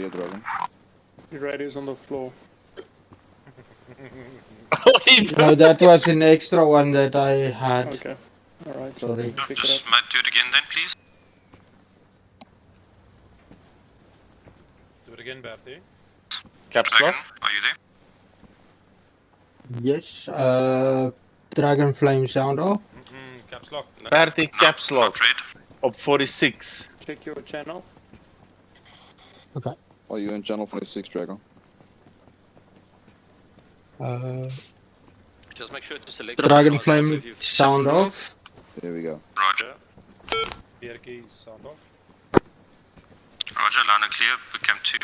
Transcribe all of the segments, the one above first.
radio Dragon. The radio's on the floor. No, that was an extra one that I had. Okay. Alright. Sorry. Pick Just it up. might do it again then, please. Do it again, Bertie. Caps Dragon, lock. are you there? Yes, Dragon Flame sound off. Caps lock. Bertie, caps Not lock. red. Op 46. Check your channel. Okay. Are you in channel 46, Dragon? Just make sure to select Dragon Flame sound off. There we go. Roger. Bertie, sound off. Roger, line clear. Bootcamp 2,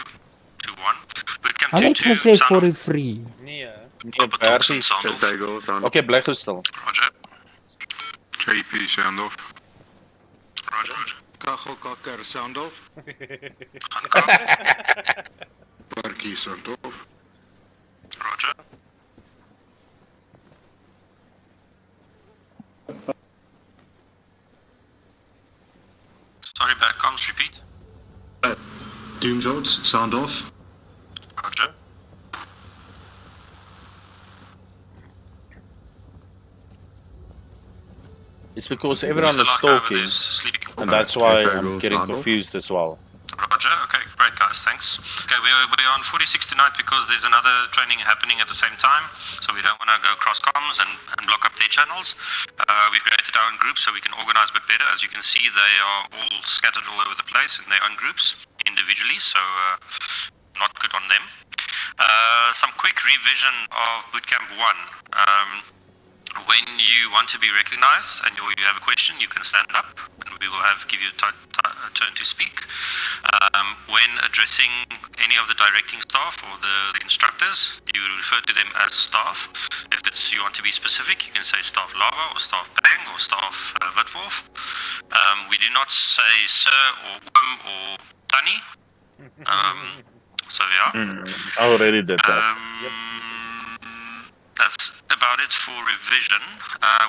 2, 1. Bootcamp How 2, did 2, I say sound off. 43? Nee, Nee, Bertie. Sound off. Okay, bly goed stil. Roger. JP sound off. Roger. Kachelkakker sound off. Handcuff. Parkie sound off. Roger. Sorry, bad comms, repeat. Doomswords sound off. Roger. It's because everyone is Lock over stalking, this sleeping. and that's why Okay, I'm we'll getting sound off. confused as well. Roger. Okay, great guys, thanks. Okay, we're on 46 tonight because there's another training happening at the same time, so we don't want to go cross comms and block up their channels. We've created our own groups so we can organize a bit better. As you can see, they are all scattered all over the place in their own groups individually, so not good on them. Some quick revision of Bootcamp 1. When you want to be recognized and you have a question, you can stand up and we will give you a turn to speak. When addressing any of the directing staff or the instructors, you refer to them as staff. If you want to be specific, you can say staff Lava or staff Bang or staff Witwolf. We do not say sir or or Tani. So yeah. I already did that. That's about it for revision.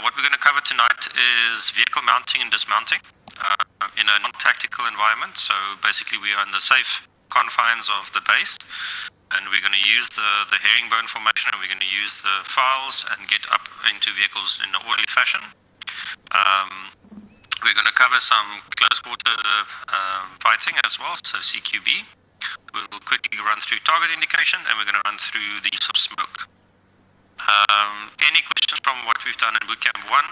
What we're going to cover tonight is vehicle mounting and dismounting in a non-tactical environment. So basically we are in the safe confines of the base and we're going to use the herringbone formation and we're going to use the files and get up into vehicles in an orderly fashion. We're going to cover some close quarter fighting as well, so CQB. We'll quickly run through target indication and we're going to run through the use of smoke. Any questions from what we've done in Bootcamp 1?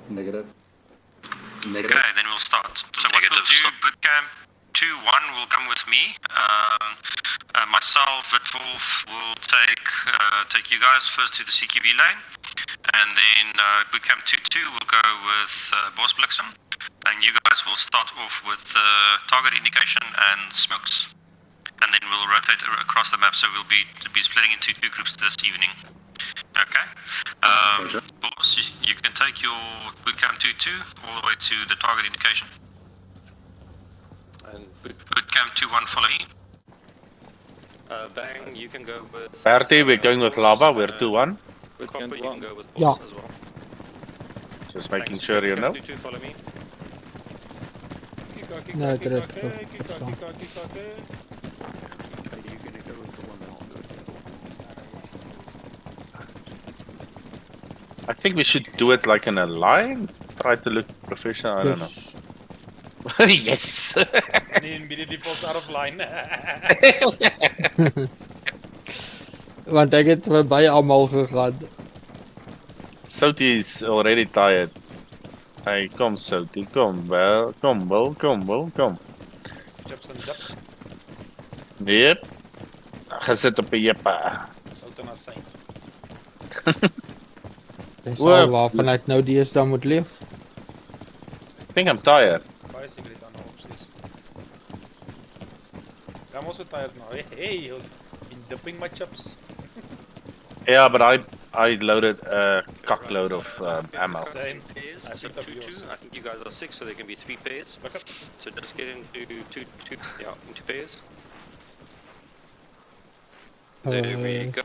Negative. Okay, then we'll start. So what we'll do, Bootcamp 2-1 will come with me. Myself, Witwolf, will take you guys first to the CQB lane. And then Bootcamp 2-2 will go with Boss Blixen. And you guys will start off with target indication and smokes. And then we'll rotate across the map, so we'll be splitting into two groups this evening. Okay? Boss, you can take your Bootcamp 2-2 all the way to the target indication. And Bootcamp 2-1 follow me. Bang, you can go with... Bertie, we're going with Lava, we're 2-1. With Copper, you can go with Yeah. Boss as well. Just making Thanks. sure you know. 2-2, follow me. No, correct. I think we should do it like in a line. Try to look professional, I don't know. Yes! And immediately falls out of line. Want ek het by almal gegaan. Soutie is already tired. Hey, kom Soutie, kom wel. Kom Will, kom Will, kom. Chips and dip. Yep. Gesit op die jippe. Sout en asyn. Dis al waarvan ek nou deesdae moet leef. I think I'm tired. Baie secret aan opsies. I'm also tired now. Hey, you've been dipping my chips. Yeah, but I loaded a cockload of ammo. Same pairs, I so picked up 2-2. yours. I think you guys are 6, so there can be 3 pairs. What's up? So just get into into pairs. There we go.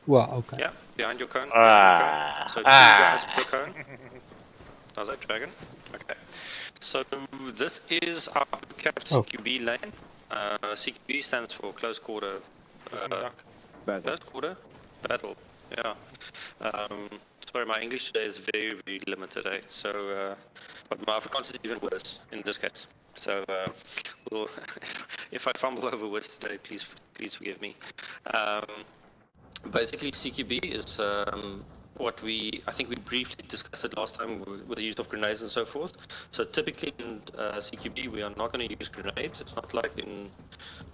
Wow, okay. Yeah, behind your cone. Ah. So 2 guys per cone. How's that, Dragon? Okay. So this is our cap Oh. CQB lane. CQB stands for close quarter. Bad. Close quarter battle. Yeah. Sorry, my English today is very, very limited. So, but my Afrikaans is even worse in this case. So, we'll if I fumble over words today, please forgive me. Basically, CQB is I think we briefly discussed it last time with the use of grenades and so forth. So typically in CQB, we are not going to use grenades. It's not like in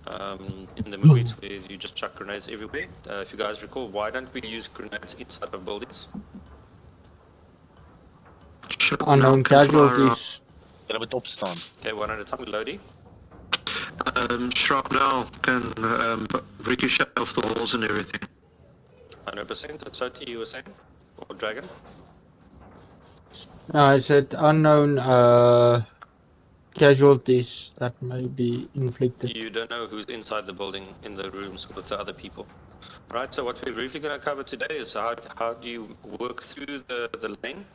the movies where you just chuck grenades everywhere. If you guys recall, why don't we use grenades inside of buildings? Unknown casualties. Julle moet opstaan. Okay, one at a time, Lodi. Shrapnel can ricochet off the walls and everything. 100%. That's Soti, you were saying? Or Dragon? No, I said unknown casualties that may be inflicted. You don't know who's inside the building in the rooms with the other people. Right, so what we're briefly going to cover today is how do you work through the lane.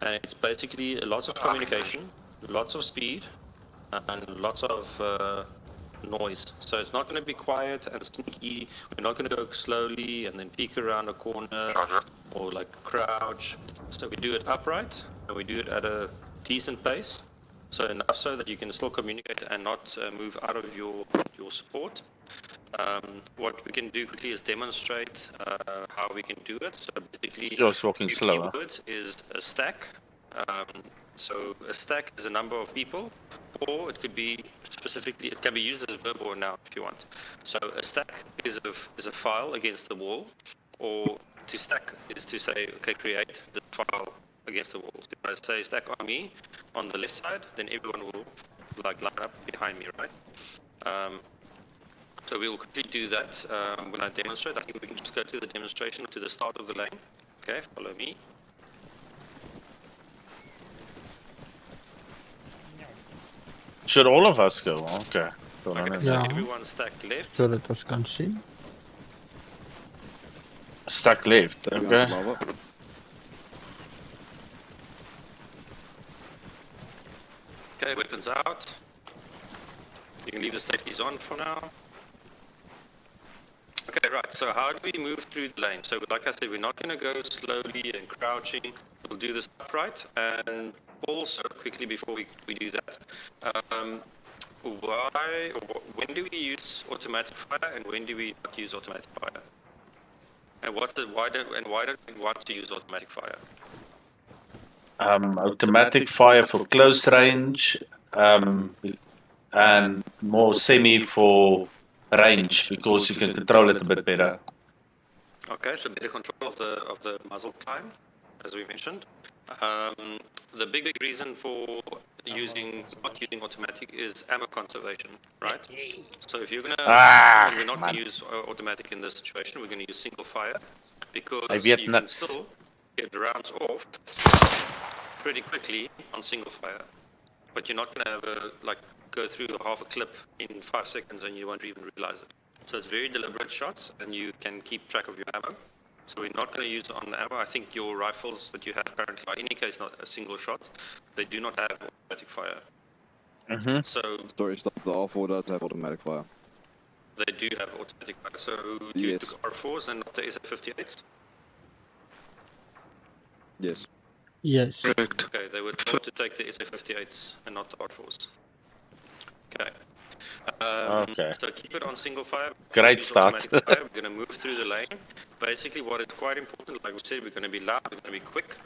And it's basically lots of communication, lots of speed, and lots of noise. So it's not going to be quiet and sneaky. We're not going to go slowly and then peek around a corner or like crouch. So we do it upright and we do it at a decent pace. So enough so that you can still communicate and not move out of your support. What we can do quickly is demonstrate how we can do it. So basically, You're walking few slower. keywords is a stack. So a stack is a number of people, or it could be specifically, it can be used as a verb or a noun if you want. So a stack is a file against the wall, or to stack is to say, okay, create the file against the wall. So if I say stack on me on the left side, then everyone will like line up behind me, right? So we will quickly do that when I demonstrate. I think we can just go to the demonstration to the start of the lane. Okay, follow me. Should all of us go? Okay. Okay, so Yeah. everyone stack left. So that was can see. Stack left, We're okay. on lava. Okay, weapons out. You can leave the safeties on for now. Okay, right, so how do we move through the lane? So like I said, we're not going to go slowly and crouching. We'll do this upright, and also quickly before we do that, when do we use automatic fire and when do we not use automatic fire? And why don't we want to use automatic fire? Automatic fire for close range, and more semi for range because you can control it a bit better. Okay, so better control of the muzzle climb, as we mentioned. The big reason for not using automatic is ammo conservation, right? So if you're gonna, we're not going to use automatic in this situation. We're going to use single fire because you can still get rounds off pretty quickly on single fire, but you're not going to have go through half a clip in 5 seconds and you won't even realize it. So it's very deliberate shots and you can keep track of your ammo. So we're not going to use it on ammo. I think your rifles that you have currently are in any case not a single shot. They do not have automatic fire. So Story stuff, the R4 does have automatic fire. they do have automatic fire. So Yes. you took R4s and not the SF58s? Yes. Yes. Correct. Okay, they were told to take the SF58s and not the R4s. Okay. Okay. So keep it on single fire. Great Use start. automatic fire. We're going to move through the lane. Basically, what is quite important, like we said, we're going to be loud, we're going to be quick.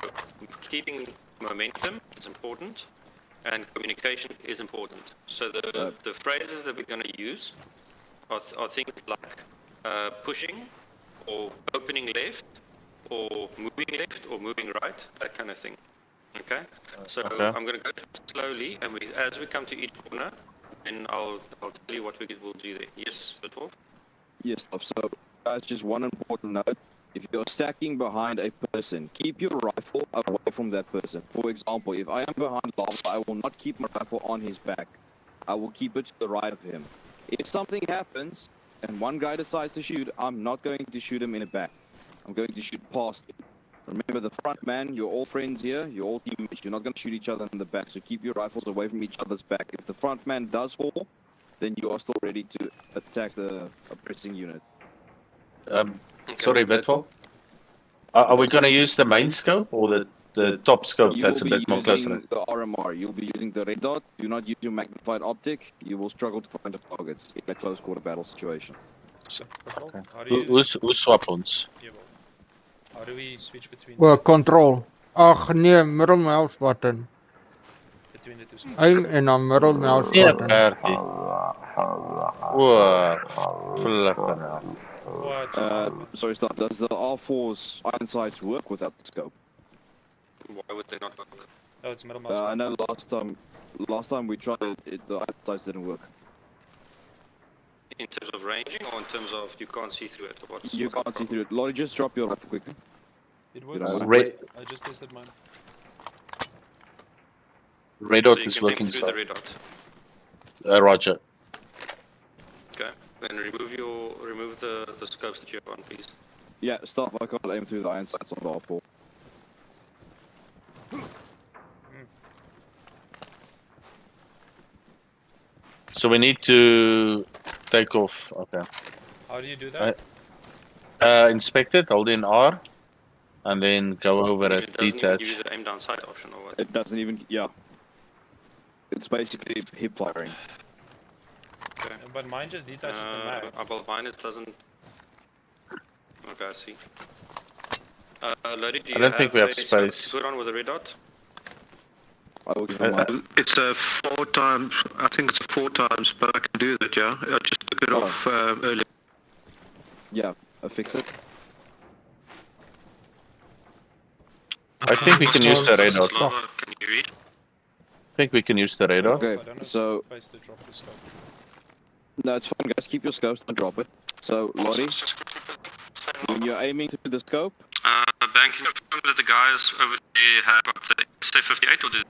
So keeping momentum is important, and communication is important. So the phrases that we're going to use are things like pushing, or opening left, or moving right, that kind of thing. Okay? So I'm going to go slowly, and as we come to each corner, and I'll tell you what we will do there. Yes, Vitwolf? Yes, so guys, just one important note. If you're stacking behind a person, keep your rifle away from that person. For example, if I am behind lava, I will not keep my rifle on his back. I will keep it to the right of him. If something happens and one guy decides to shoot, I'm not going to shoot him in the back. I'm going to shoot past him. Remember, the front man, you're all friends here, you're all teammates. You're not going to shoot each other in the back, so keep your rifles away from each other's back. If the front man does fall, then you are still ready to attack the oppressing unit. Sorry, Vettel. Are we going to use the main scope or the top scope You that's a will be bit more closer? using the RMR. You'll be using the red dot. Do not use your magnified optic. You will struggle to find the targets in a close quarter battle situation. Okay. How do you... Hoe swap ons? Yeah, well, how do we switch between Well, control. Ag nee, middle mouse button. between the two scopes? Aim en dan middle mouse Ja, button. perfect. Wow, flippin' hell. What just happened? Sorry, stop. Does the R4's iron sights work without the scope? Why would they not work? Oh, it's middle mouse. I button. know last time we tried it, the iron sights didn't work. In terms of ranging or in terms of you can't see through it? Or what's, You what's the can't see problem? through it. Lottie, just drop your rifle quickly. It You know, works. Red, I just tested mine. red So dot you is can aim working, through the so. red dot. Roger. Okay. Then remove the scopes that you have on, please. Yeah, stop. I can't aim through the iron sights on the R4. So we need to take off. Okay. How do you do that? Inspect it, hold in R, and then go over It it, doesn't even detach. give you the aim down sight option or what? It doesn't even. Yeah. It's basically hip firing. Okay. But mine just detaches the mag. Well, mine it doesn't. Okay, I see. Lodi, do you I don't think we have a scope space. to put on with a red dot? I will give him mine. It's a 4 times, I think it's 4 times, but I can do that, yeah? I just took it off earlier. Yeah, fix it. I think we can use the radar. Lava, can you read? I think we can use the radar. Okay, I don't have so space to drop the scope. no, it's fine, guys. Keep your scopes, don't drop it. So, Lottie, when you're aiming through the scope, Bank, can you confirm that the guys over there have got the SA58 or the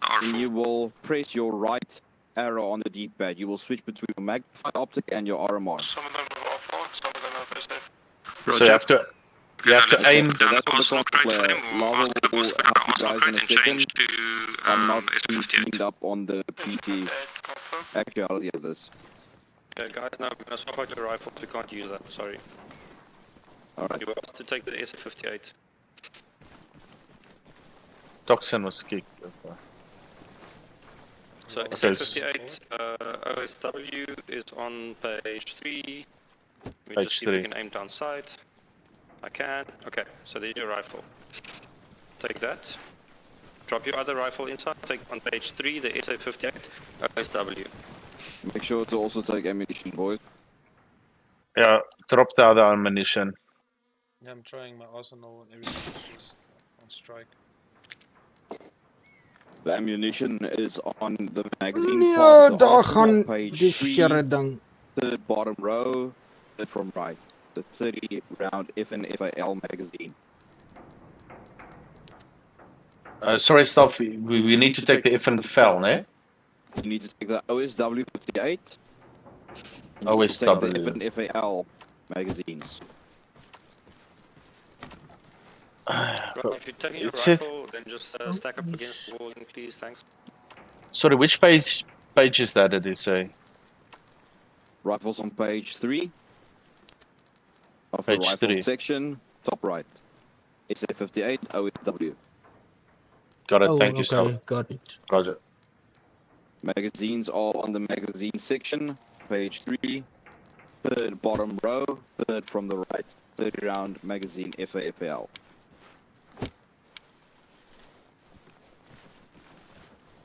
R4? you will press your right arrow on the D-pad. You will switch between your magnified optic and your RMR. Some of them are R4, some of them are SA. So you have to aim. So that's what the Arsenal console crate for player. him, or Lava ask the will boss to help pick up you Arsenal guys in crate a and second. change to I'm not SA58. tuned up on the PC actuality of this. Okay, guys, now we're gonna swap out your rifle. We can't use that. Sorry. Alright. You were asked to take the SA58. Toxin was kicked. Okay. So Okay, SA58 OSW is on page 3. Let me Page just see 3. if we can aim down sight. I can. Okay, so there's your rifle. Take that. Drop your other rifle inside. Take on page 3 the SA58 OSW. Make sure to also take ammunition, boys. Yeah, drop the other ammunition. Yeah, I'm trying my arsenal and everything is just on strike. The ammunition is on the magazine Nee, part of the daar arsenal, gaan page die 3, skerre ding. third bottom row, third from right. The 30 round FNFAL magazine. Sorry, Staff, we need to take the F and the fell, eh? You need to take the OSW 58. and you OSW. Take the FNFAL magazines. Right, if you're taking your It's it. rifle, then just stack up against the wall, please. Thanks. Sorry, which page is that, did it say? Rifles on page 3. Of Page the rifles 3. section, top right. SA58 OSW. Got it, Oh, thank you, Staff. okay, got it. Roger. Magazines are on the magazine section, page 3, third bottom row, third from the right, 30 round magazine FAFL.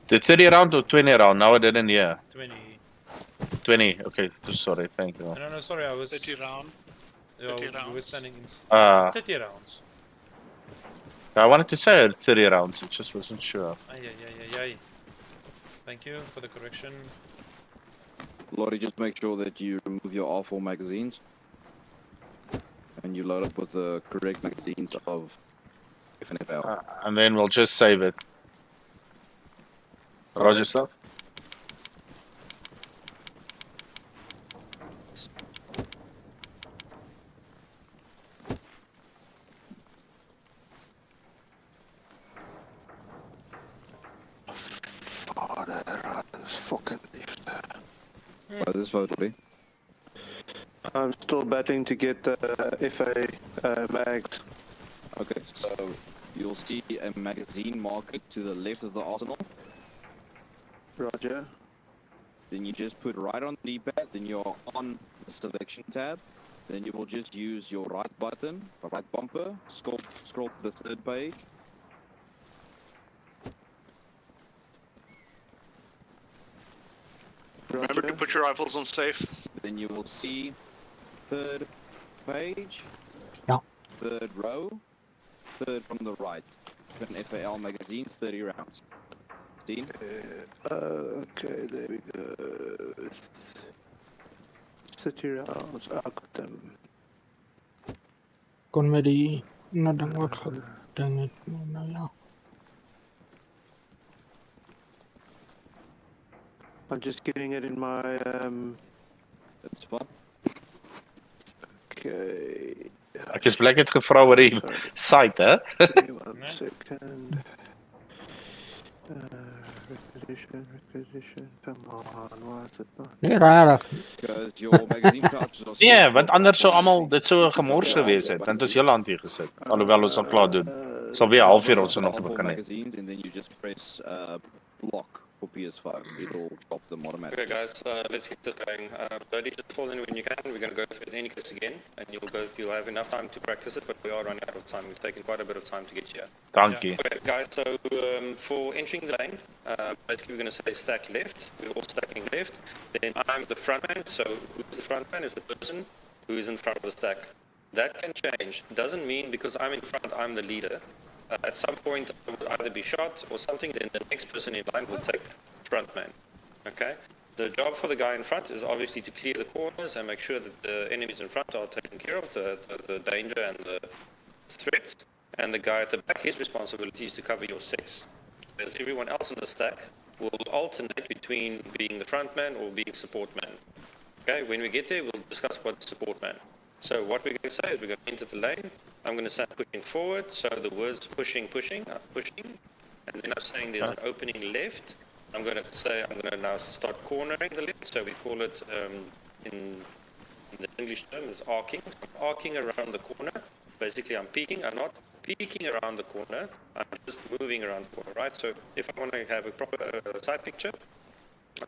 The 30 round or 20 round? Now I didn't hear. 20. 20, okay, sorry, thank you. No, sorry, I was... 30 round. Yeah, 30 we were rounds. standing in... 30 rounds. I wanted to say 30 rounds, I just wasn't sure. Ay. Thank you for the correction. Lottie, just make sure that you remove your R4 magazines. And you load up with the correct magazines of FNFL. And then we'll just save it. Roger, Staff. This vote, Lee. I'm still battling to get the FA mags. Okay, so you'll see a magazine marker to the left of the arsenal. Roger. Then you just put right on the D-pad, then you're on the selection tab. Then you will just use your right button, the right bumper, scroll to the third page. Remember to put your rifles on safe. Then you will see third page, Yeah. third row, third from the right. An FAL magazines, 30 rounds. See? Okay, there we go. 30 rounds, I got them. Kon met die nou ding ook geding het. Nou ja. I'm just getting it in my, That's fun. okay. Ek is blik het gevra oor die site, hè? Give me 1 second. Requisition, come on, why is it not? Nee, rarig. Because your magazine pouches are Nee, want anders sou almal dit so gemors gewees het. Want ons heel hand hier gesit. Alhoewel ons al klaar doen. Sal weer 'n halfuur ons nog Powerful begin hê. magazines, and then you just press block for PS5. It'll drop them automatically. Okay, guys, let's get this going. Ladies, just fall in when you can. We're going to go through the Enicus again, and you'll have enough time to practice it, but we are running out of time. We've taken quite a bit of time to get here. Dankie. Okay, guys, so for entering the lane, basically we're going to say stack left. We're all stacking left. Then I'm the front man, so who's the front man is the person who is in front of the stack. That can change. Doesn't mean because I'm in front, I'm the leader. At some point, I will either be shot or something, then the next person in line will take front man. Okay? The job for the guy in front is obviously to clear the corners and make sure that the enemies in front are taken care of, the danger and the threats. And the guy at the back, his responsibility is to cover your six. Whereas everyone else in the stack will alternate between being the front man or being support man. Okay? When we get there, we'll discuss what's support man. So what we're going to say is we're going to enter the lane. I'm going to say pushing forward. So the words pushing, and then I'm saying there's an opening left. I'm going to say I'm going to now start cornering the left. So we call it in the English term is arcing. I'm arcing around the corner. Basically, I'm peeking. I'm not peeking around the corner. I'm just moving around the corner, right? So if I want to have a proper side picture,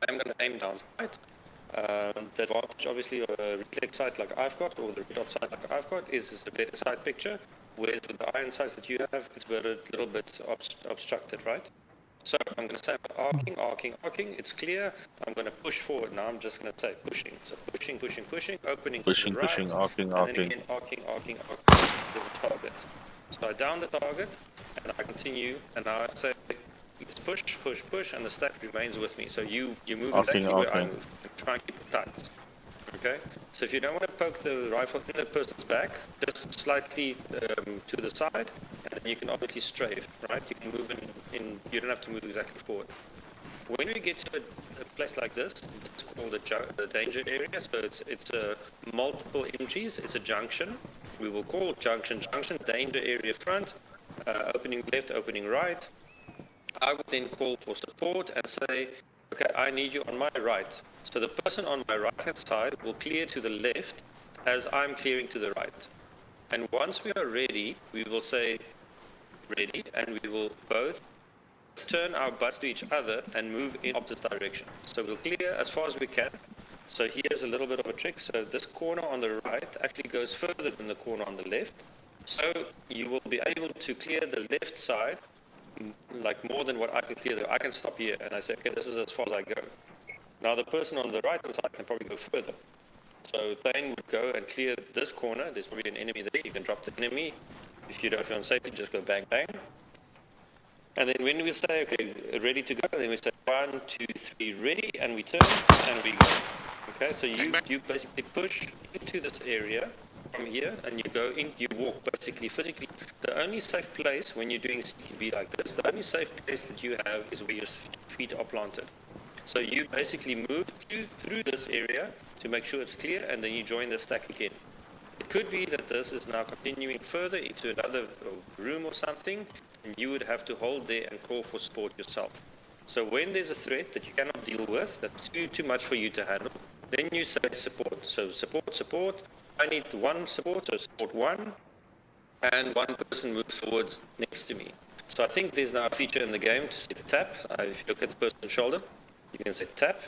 I'm going to aim down sight. The advantage, obviously, of a reflex sight like I've got, or the red dot sight like I've got, is a better side picture. Whereas with the iron sights that you have, it's a little bit obstructed, right? So I'm going to say arcing. It's clear. I'm going to push forward. Now I'm just going to say pushing. So pushing, opening to the right, Arcing. and then again arcing. There's a target. So I down the target, and I continue, and now I say it's push, and the stack remains with me. So you move exactly where I move, and try and keep it tight. Okay? So if you don't want to poke the rifle in the person's back, just slightly to the side, and then you can obviously strafe, right? You can move in you don't have to move exactly forward. When we get to a place like this, it's called the danger area. So it's multiple entries. It's a junction. We will call junction, danger area front, opening left, opening right. I would then call for support and say, okay, I need you on my right. So the person on my right-hand side will clear to the left as I'm clearing to the right. And once we are ready, we will say ready, and we will both turn our butts to each other and move in opposite direction. So we'll clear as far as we can. So here's a little bit of a trick. So this corner on the right actually goes further than the corner on the left. So you will be able to clear the left side like more than what I can clear. I can stop here and I say, okay, this is as far as I go. Now the person on the right hand side can probably go further. So Thane would go and clear this corner. There's probably an enemy there. You can drop the enemy. If you don't feel unsafe, you just go bang, bang. And then when we say, okay, ready to go, then we say 1, 2, 3, ready, and we turn and we go. Okay, so you basically push into this area from here, and you go in, you walk basically physically. The only safe place when you're doing CQB like this, the only safe place that you have is where your feet are planted. So you basically move through this area to make sure it's clear, and then you join the stack again. It could be that this is now continuing further into another room or something, and you would have to hold there and call for support yourself. So when there's a threat that you cannot deal with, that's too much for you to handle, then you say support. So support. I need one support, so support 1, and one person moves forwards next to me. So I think there's now a feature in the game to say tap. If you look at the person's shoulder, you can say tap.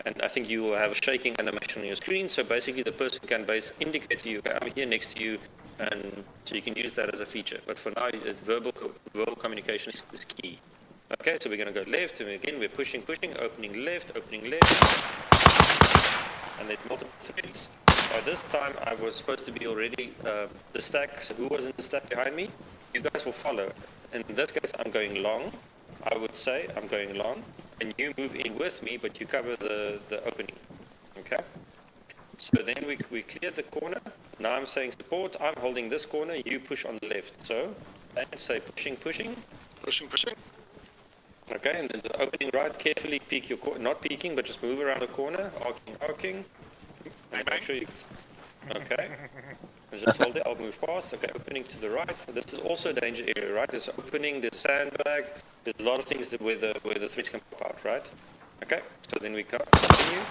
And I think you will have a shaking animation on your screen. So basically the person can indicate to you, okay, I'm here next to you, and so you can use that as a feature. But for now, verbal communication is key. Okay, so we're going to go left, and again we're pushing, opening left, and there's multiple threads. By this time, I was supposed to be already the stack. So who was in the stack behind me? You guys will follow. In this case, I'm going long. I would say I'm going long, and you move in with me, but you cover the opening. Okay. So then we cleared the corner. Now I'm saying support. I'm holding this corner. You push on the left. So and say pushing. Pushing. Okay, and then the opening right. Carefully peek your corner. Not peeking, but just move around the corner. Arcing. Bang, And bang. make sure you. Okay. And just hold it. I'll move past. Okay, opening to the right. So this is also a danger area, right? There's opening. There's sandbag. There's a lot of things where the threats can pop out, right? Okay. So then we continue.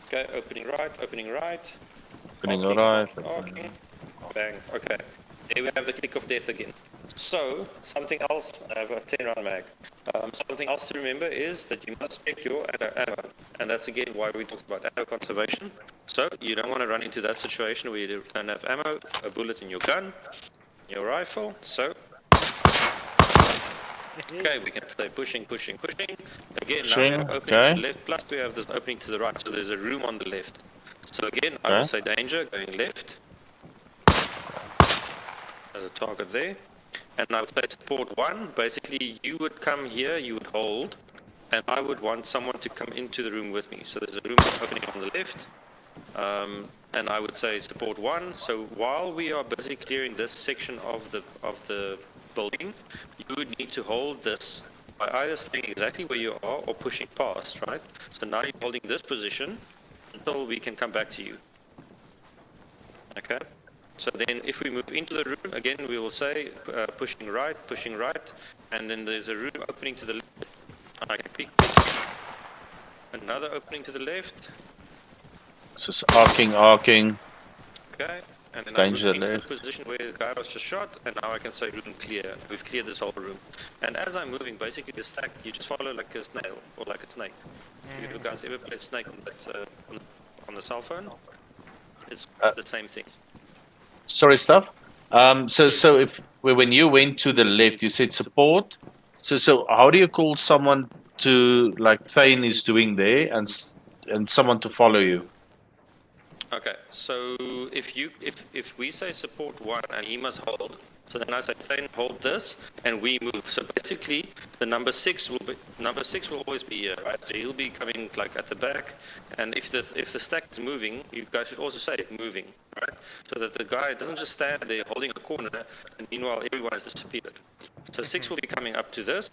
Okay, opening right. Opening Arcing, right. arcing. Bang. Okay. There we have the click of death again. So, something else, I have a 10-round mag. Something else to remember is that you must check your ammo. And that's again why we talked about ammo conservation. So, you don't want to run into that situation where you don't have ammo, a bullet in your gun, your rifle. So, okay, we can play pushing. Again, now we have opening to the left, plus we have this opening to the right, so there's a room on the left. So again, I will say danger, going left. There's a target there. And I would say support 1, basically you would come here, you would hold, and I would want someone to come into the room with me. So there's a room opening on the left, and I would say support 1. So while we are busy clearing this section of the building, you would need to hold this by either staying exactly where you are or pushing past, right? So now you're holding this position until we can come back to you. Okay? So then if we move into the room, again we will say pushing right, and then there's a room opening to the left. I can peek. Another opening to the left. So it's arcing. Okay. And then Danger I move into left. the position where the guy was just shot, and now I can say room clear. We've cleared this whole room. And as I'm moving, basically the stack, you just follow like a snail, or like a snake. If you guys ever played Snake on that, on the cell phone, it's the same thing. Sorry, stuff. So if when you went to the left, you said support. So how do you call someone to, like Thane is doing there, and someone to follow you? Okay, so if we say support 1 and he must hold, so then I say Thane hold this and we move. So basically the number 6 will always be here, right? So he'll be coming like at the back, and if the stack is moving, you guys should also say moving, right? So that the guy doesn't just stand there holding a corner and meanwhile everyone has disappeared. So 6 will be coming up to this,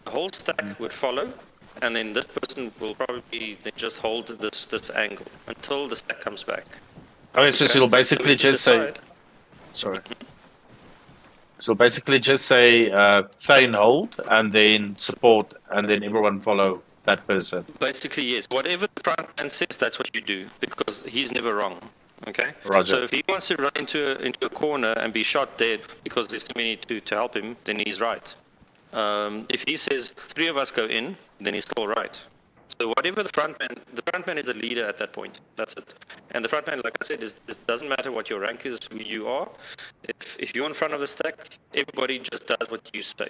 the whole stack would follow. And then this person will probably then just hold this angle until the stack comes back. Okay, so you'll basically just say, sorry. So basically just say Thane hold, and then support, and then everyone follow that person. Basically, yes. Whatever the front man says, that's what you do, because he's never wrong. Okay? Roger. So if he wants to run into a corner and be shot dead because there's too many to help him, then he's right. If he says 3 of us go in, then he's still right. So whatever the front man is the leader at that point. That's it. And the front man, like I said, it doesn't matter what your rank is, who you are. If you're in front of the stack, everybody just does what you say.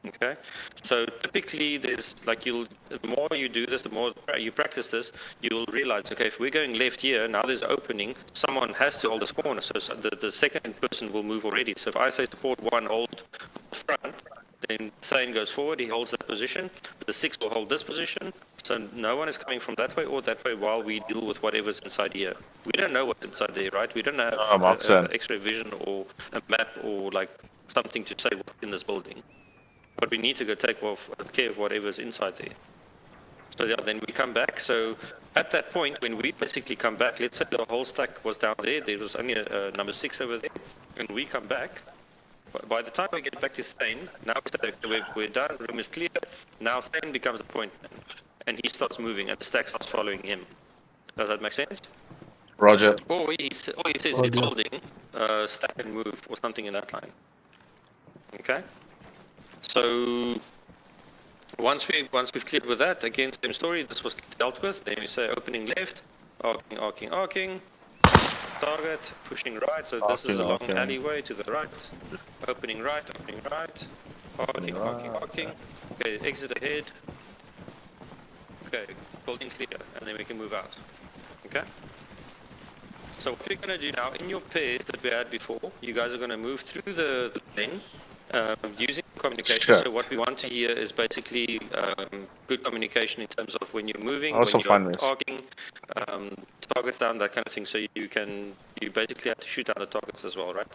Okay? So typically, there's like the more you do this, the more you practice this, you'll realize, okay, if we're going left here, now there's opening, someone has to hold this corner. So the second person will move already. So if I say support 1, hold front, then Thane goes forward, he holds that position, the 6 will hold this position, so no one is coming from that way or that way while we deal with whatever's inside here. We don't know what's inside there, right? We don't have X-ray vision or a map or like something to say what's in this building. But we need to go take care of whatever's inside there. So yeah, then we come back. So at that point, when we basically come back, let's say the whole stack was down there was only a number 6 over there, and we come back, By the time we get back to Thane, now we're done, room is clear, now Thane becomes the point man, and he starts moving, and the stack starts following him. Does that make sense? Roger. Or he says he's holding, stack and move, or something in that line. Okay? So, once we've cleared with that, again, same story, this was dealt with, then we say opening left, arcing, target, pushing right, so this is a long alleyway to the right, opening right, arcing, okay, exit ahead, okay, building clear, and then we can move out, okay? So what we're going to do now, in your pairs that we had before, you guys are going to move through the lane, using communication. Sure. So what we want to hear is basically good communication in terms of when you're moving, Also when fun you're with. targeting, targets down, that kind of thing. So you basically have to shoot down the targets as well, right?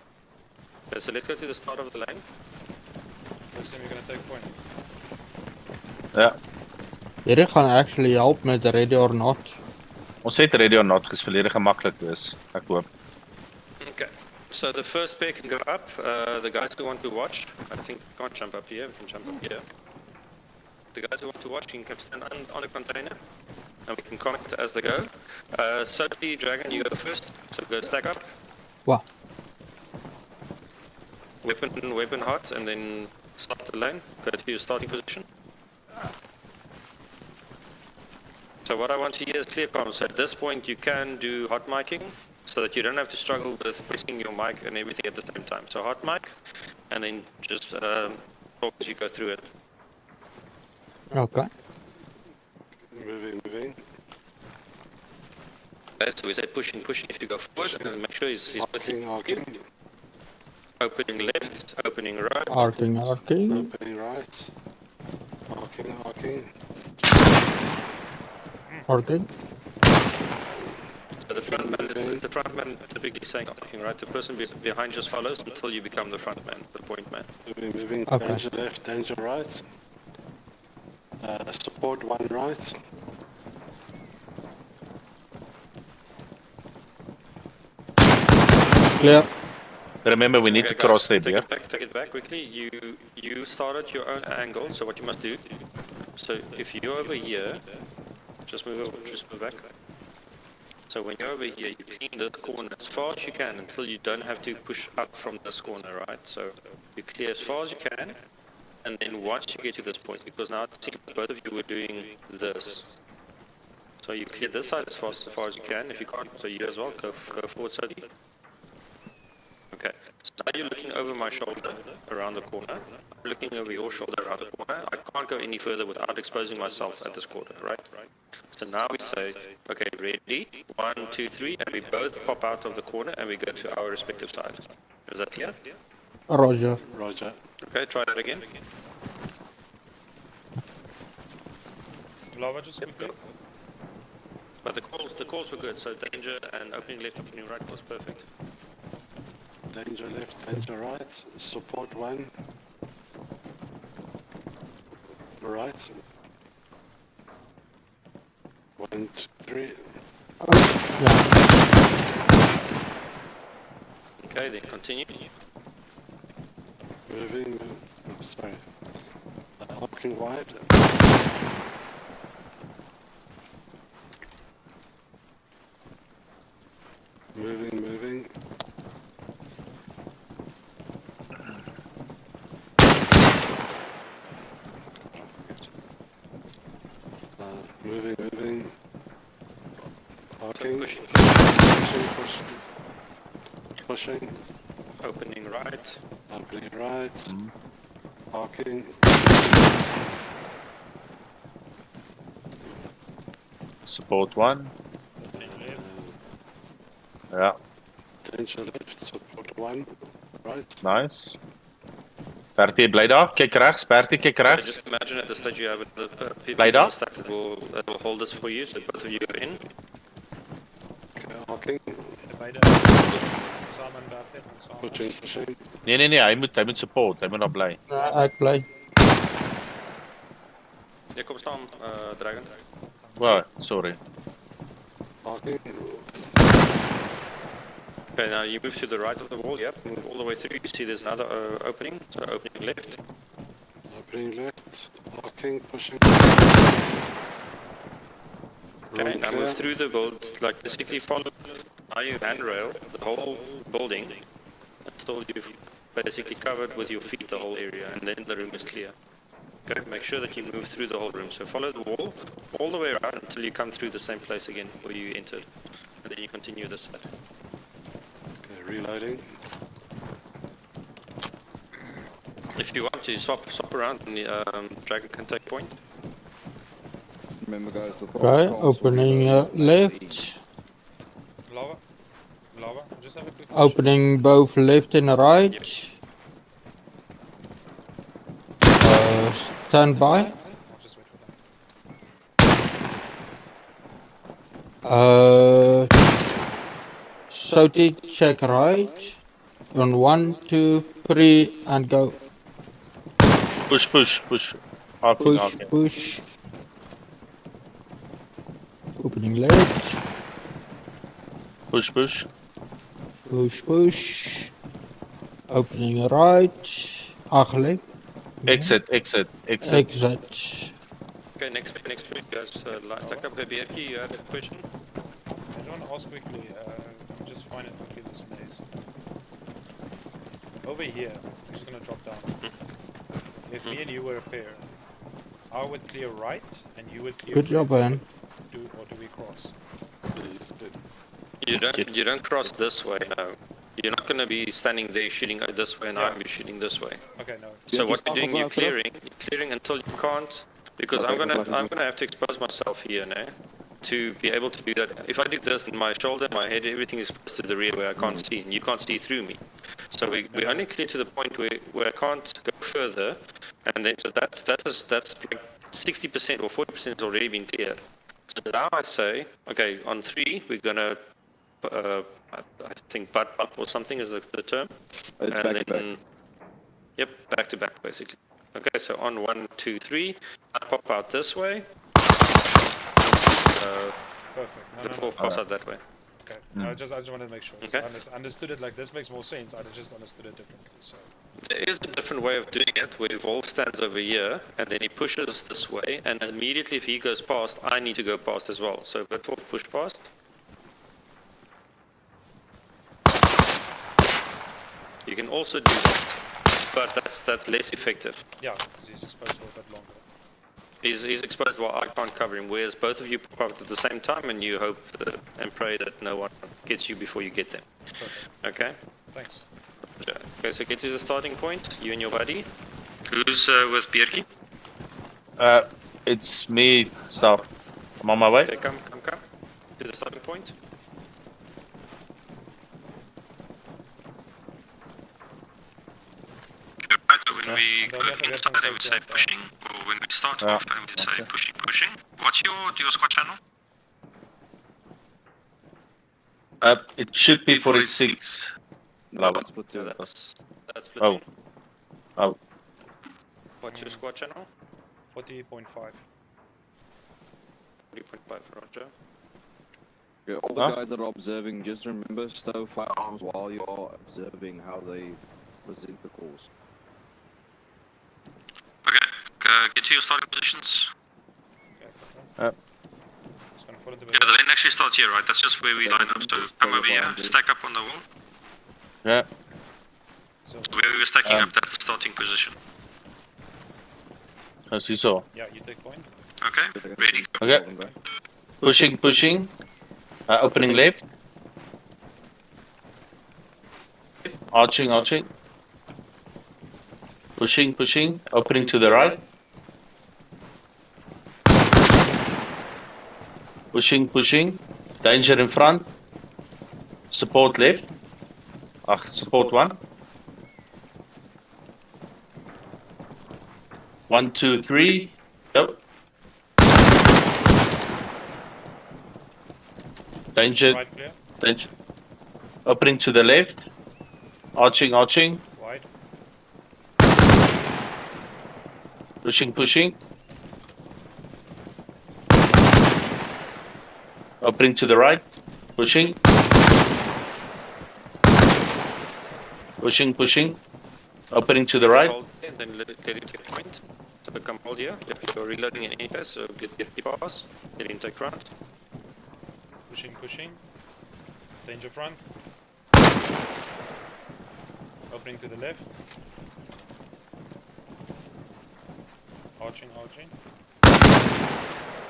Okay, so let's go to the start of the lane. Next time you're gonna take point. Ja. Hierdie gaan actually help met ready or not. Ons het ready or not gespeeld gemaklik wees. Ek hoop. Okay. So the first pair can go up. The guys who want to watch, I think can't jump up here. We can jump up here. The guys who want to watch, you can stand on the container, and we can comment as they go. Sophie, Dragon, you go first. So go stack up. Wow. Weapon hot, and then start the lane. Go to your starting position. So what I want to hear is clear comms. So at this point, you can do hot miking, so that you don't have to struggle with pressing your mic and everything at the same time. So hot mic, and then just talk as you go through it. Okay. Moving. Okay, so we say pushing if you go forward, and make sure he's Arcing. opening left, opening right. Arcing. Opening right. Arcing. Arcing. So the front man is the front man typically saying arcing, right? The person behind just follows until you become the front man, the point man. Moving. Okay. Danger left, danger right. Support one right. Clear. Remember, we need to cross there, take dear. take it back quickly. You started your own angle, so what you must do, so if you're over here, just move back. So when you're over here, you clean this corner as far as you can until you don't have to push up from this corner, right? So you clear as far as you can, and then once you get to this point, because now it seems like both of you were doing this. So you clear this side as far as you can. If you can't, so you as well, go forward slowly. Okay, so now you're looking over my shoulder around the corner. I'm looking over your shoulder around the corner. I can't go any further without exposing myself at this corner, right? So now we say, okay, ready, 1, 2, 3, and we both pop out of the corner and we go to our respective sides. Is that clear? Roger. Okay, try that again. Lava just quickly. But the calls were good, so danger and opening left, opening right was perfect. Danger left, danger right. Support one. Right. 1, 2, 3. Yeah. Okay, then continue. Moving. Oh, sorry. Looking wide. Moving. Moving. Arcing. Pushing. Opening right. Opening right. Arcing. Support one. Ja, Danger left. Support one. Right. nice. Bertie, bly daar. Kyk regs. Bertie, kyk regs. Just imagine at the stage you have the people Play that. stack that will hold this for you, so both of you are in. Okay, Arcing. Beide. Samen daar en samen. Pushing. Nee, hy moet support. Hy moet daar bly. Ek bly. Ja, kom staan, Dragon. Wow, sorry. Arcing. Okay, now you move to the right of the wall, yep, move all the way through, you see there's another opening, so opening left. Opening left, arcing, pushing. Okay, now move through the build, like basically follow your handrail, the whole building, until you've basically covered with your feet the whole area, and then the room is clear. Okay, make sure that you move through the whole room, so follow the wall all the way around until you come through the same place again where you entered, and then you continue this side. Okay, reloading. If you want to swap around, and Dragon can take point. Remember, guys, the Okay, opening left. Lava. Just have a quick Opening both left and right. Stand by. I'll just wait for them. Soti, check right. On 1, 2, 3, and go. Push. Arcing, Push, arcing. push. Opening left. Push. Push, push. Opening right. Actually. Exit. Exit. Okay, next week, guys. Last stack up, Bierke, you had a question? I just want to ask quickly, just find it quickly this maze. Over here, I'm just gonna drop down. If me and you were a pair, I would clear right and you would clear Good job, left. man. Or do we cross? You don't cross this way, no. You're not going to be standing there shooting this way and I'm shooting this way. Okay, no. So what you're doing, you're clearing until you can't, because I'm gonna have to expose myself here now to be able to do that. If I do this, then my shoulder, my head, everything is exposed to the rear where I can't see, and you can't see through me. So we only clear to the point where I can't go further, and then so that's like 60% or 40% has already been cleared. So now I say, okay, on 3 we're gonna. I think butt bump or something is the term. It's and back then, to back. Yep, back to back basically. Okay, so on 1, 2, 3, I pop out this way. Perfect. The 4 pops out that way. Okay. No, I just wanted to make sure. Okay. I understood it like this makes more sense. I just understood it differently. So. There is a different way of doing it where Wolf stands over here and then he pushes this way, and immediately if he goes past, I need to go past as well. So let Wolf push past. You can also do that, but that's less effective. Yeah, because he's exposed for a bit longer. He's exposed while I can't cover him, whereas both of you pop out at the same time and you hope and pray that no one gets you before you get them. Perfect. Okay? Thanks. Okay, so get to the starting point, you and your buddy. Who's with Bierke? It's me, Staff. I'm on my way. Okay, come to the starting point. Right, so when we go inside and we say pushing, or when we start off and we say pushing. What's your squad channel? It should be 46. Lava. That's platoon. Oh. What's your squad channel? 40.5. 3.5, Roger. Okay, all the guys that are observing, just remember stow firearms while you are observing how they present the calls. Okay, get to your starting positions. Okay. Just gonna fall into Yeah, the lane actually starts here, right? That's just where we line up. So come over here, stack up on the wall. Yeah. So Where we were stacking up, that's the starting position. As you saw. yeah, you take point. Okay, ready, go. Okay. Pushing. Opening left. Arching. Pushing. Opening to the right. Pushing. Danger in front. Support left. Support 1. 1, 2, 3. Go. Danger. Right clear. Danger. Opening to the left. Arching. Wide. Pushing. Opening to the right. Pushing. Pushing. Opening to the Just right. hold there, then let it get a point. So come hold here. If you're reloading in any case, so get pass. Get intake front. Pushing. Danger front. Opening to the left. Arching.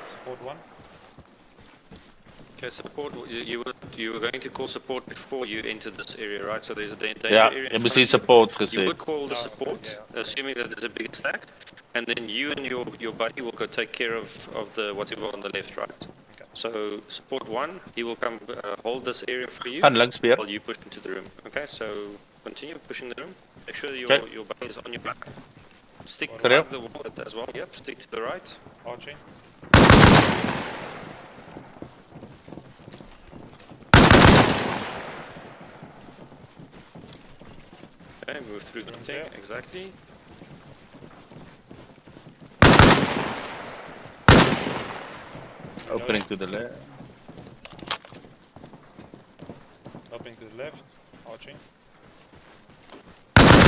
Support 1. Okay, support. You were going to call support before you entered this area, right? So there's a danger Ja, area. jy in moes front die of you. support You gesê. would call the Oh, support, okay, assuming that there's a bigger stack, and then you and your buddy will go take care of the whatever on the left, right? Okay. So support 1, he will come hold this area for you Gaan links weer. while you push into the room. Okay, so continue pushing the room. Make sure Okay. your buddy is on your back. Stick Correct. to the wall as well. Yep, stick to the right. Arching. Okay, move through the thing. Exactly. Opening to the left. Opening to the left. Arching.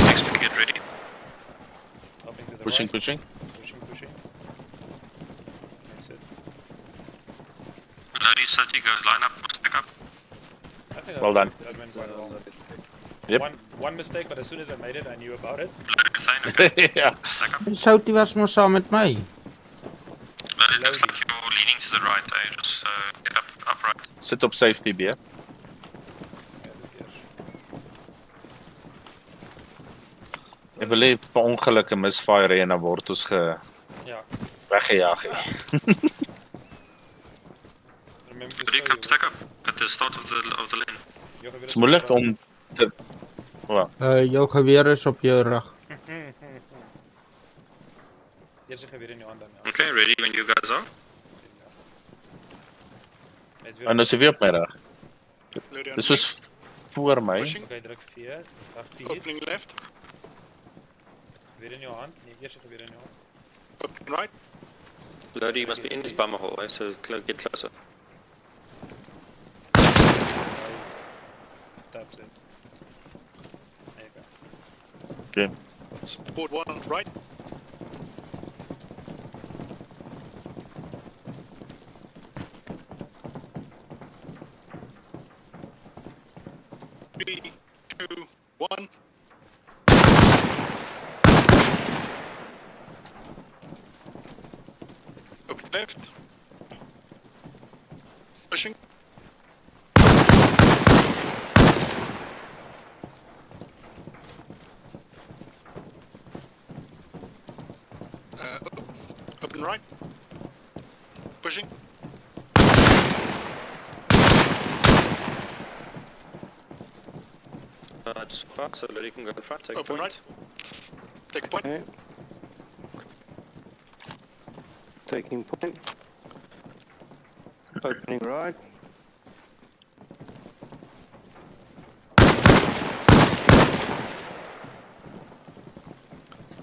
Next to get ready. Opening to the Pushing. right. Pushing. That's it. Loading city goes line up or stack up. I think Well done. that went quite well. Yep. One mistake, but as soon as I made it, I knew about it. Loading thing, okay. Ja. Stack up. Soutie was maar saam met my. Loading looks like you're leaning to the right, eh? Just get upright. Sit op safety B. Ja, dit eers. Ek wil hê per ongeluk 'n misfire en dan word ons Ja. weggejaag. Remember to Ready, slow come you. stack up at the start of the lane. Dit is moeilik om te Jou geweer is op jou rug. Eers 'n geweer in jou hand dan. Ja. Okay, ready when you guys are. Hy is weer en nou is hy weer op my rug. Loading Dis soos voor my. Pushing. Okay, druk 4. Dag 4. Opening left. Weer in jou hand. Nee, eers 'n geweer in jou hand. Opening right. Lodi must be in his bummer hole, eh? So get closer. That's it. There you go. Okay. Support 1 right. Three, two, one. Open left. Pushing. Open right. Pushing. It's fast, so Lodi can go in front, take Open point. right. Take point. Okay. Taking point. Opening right.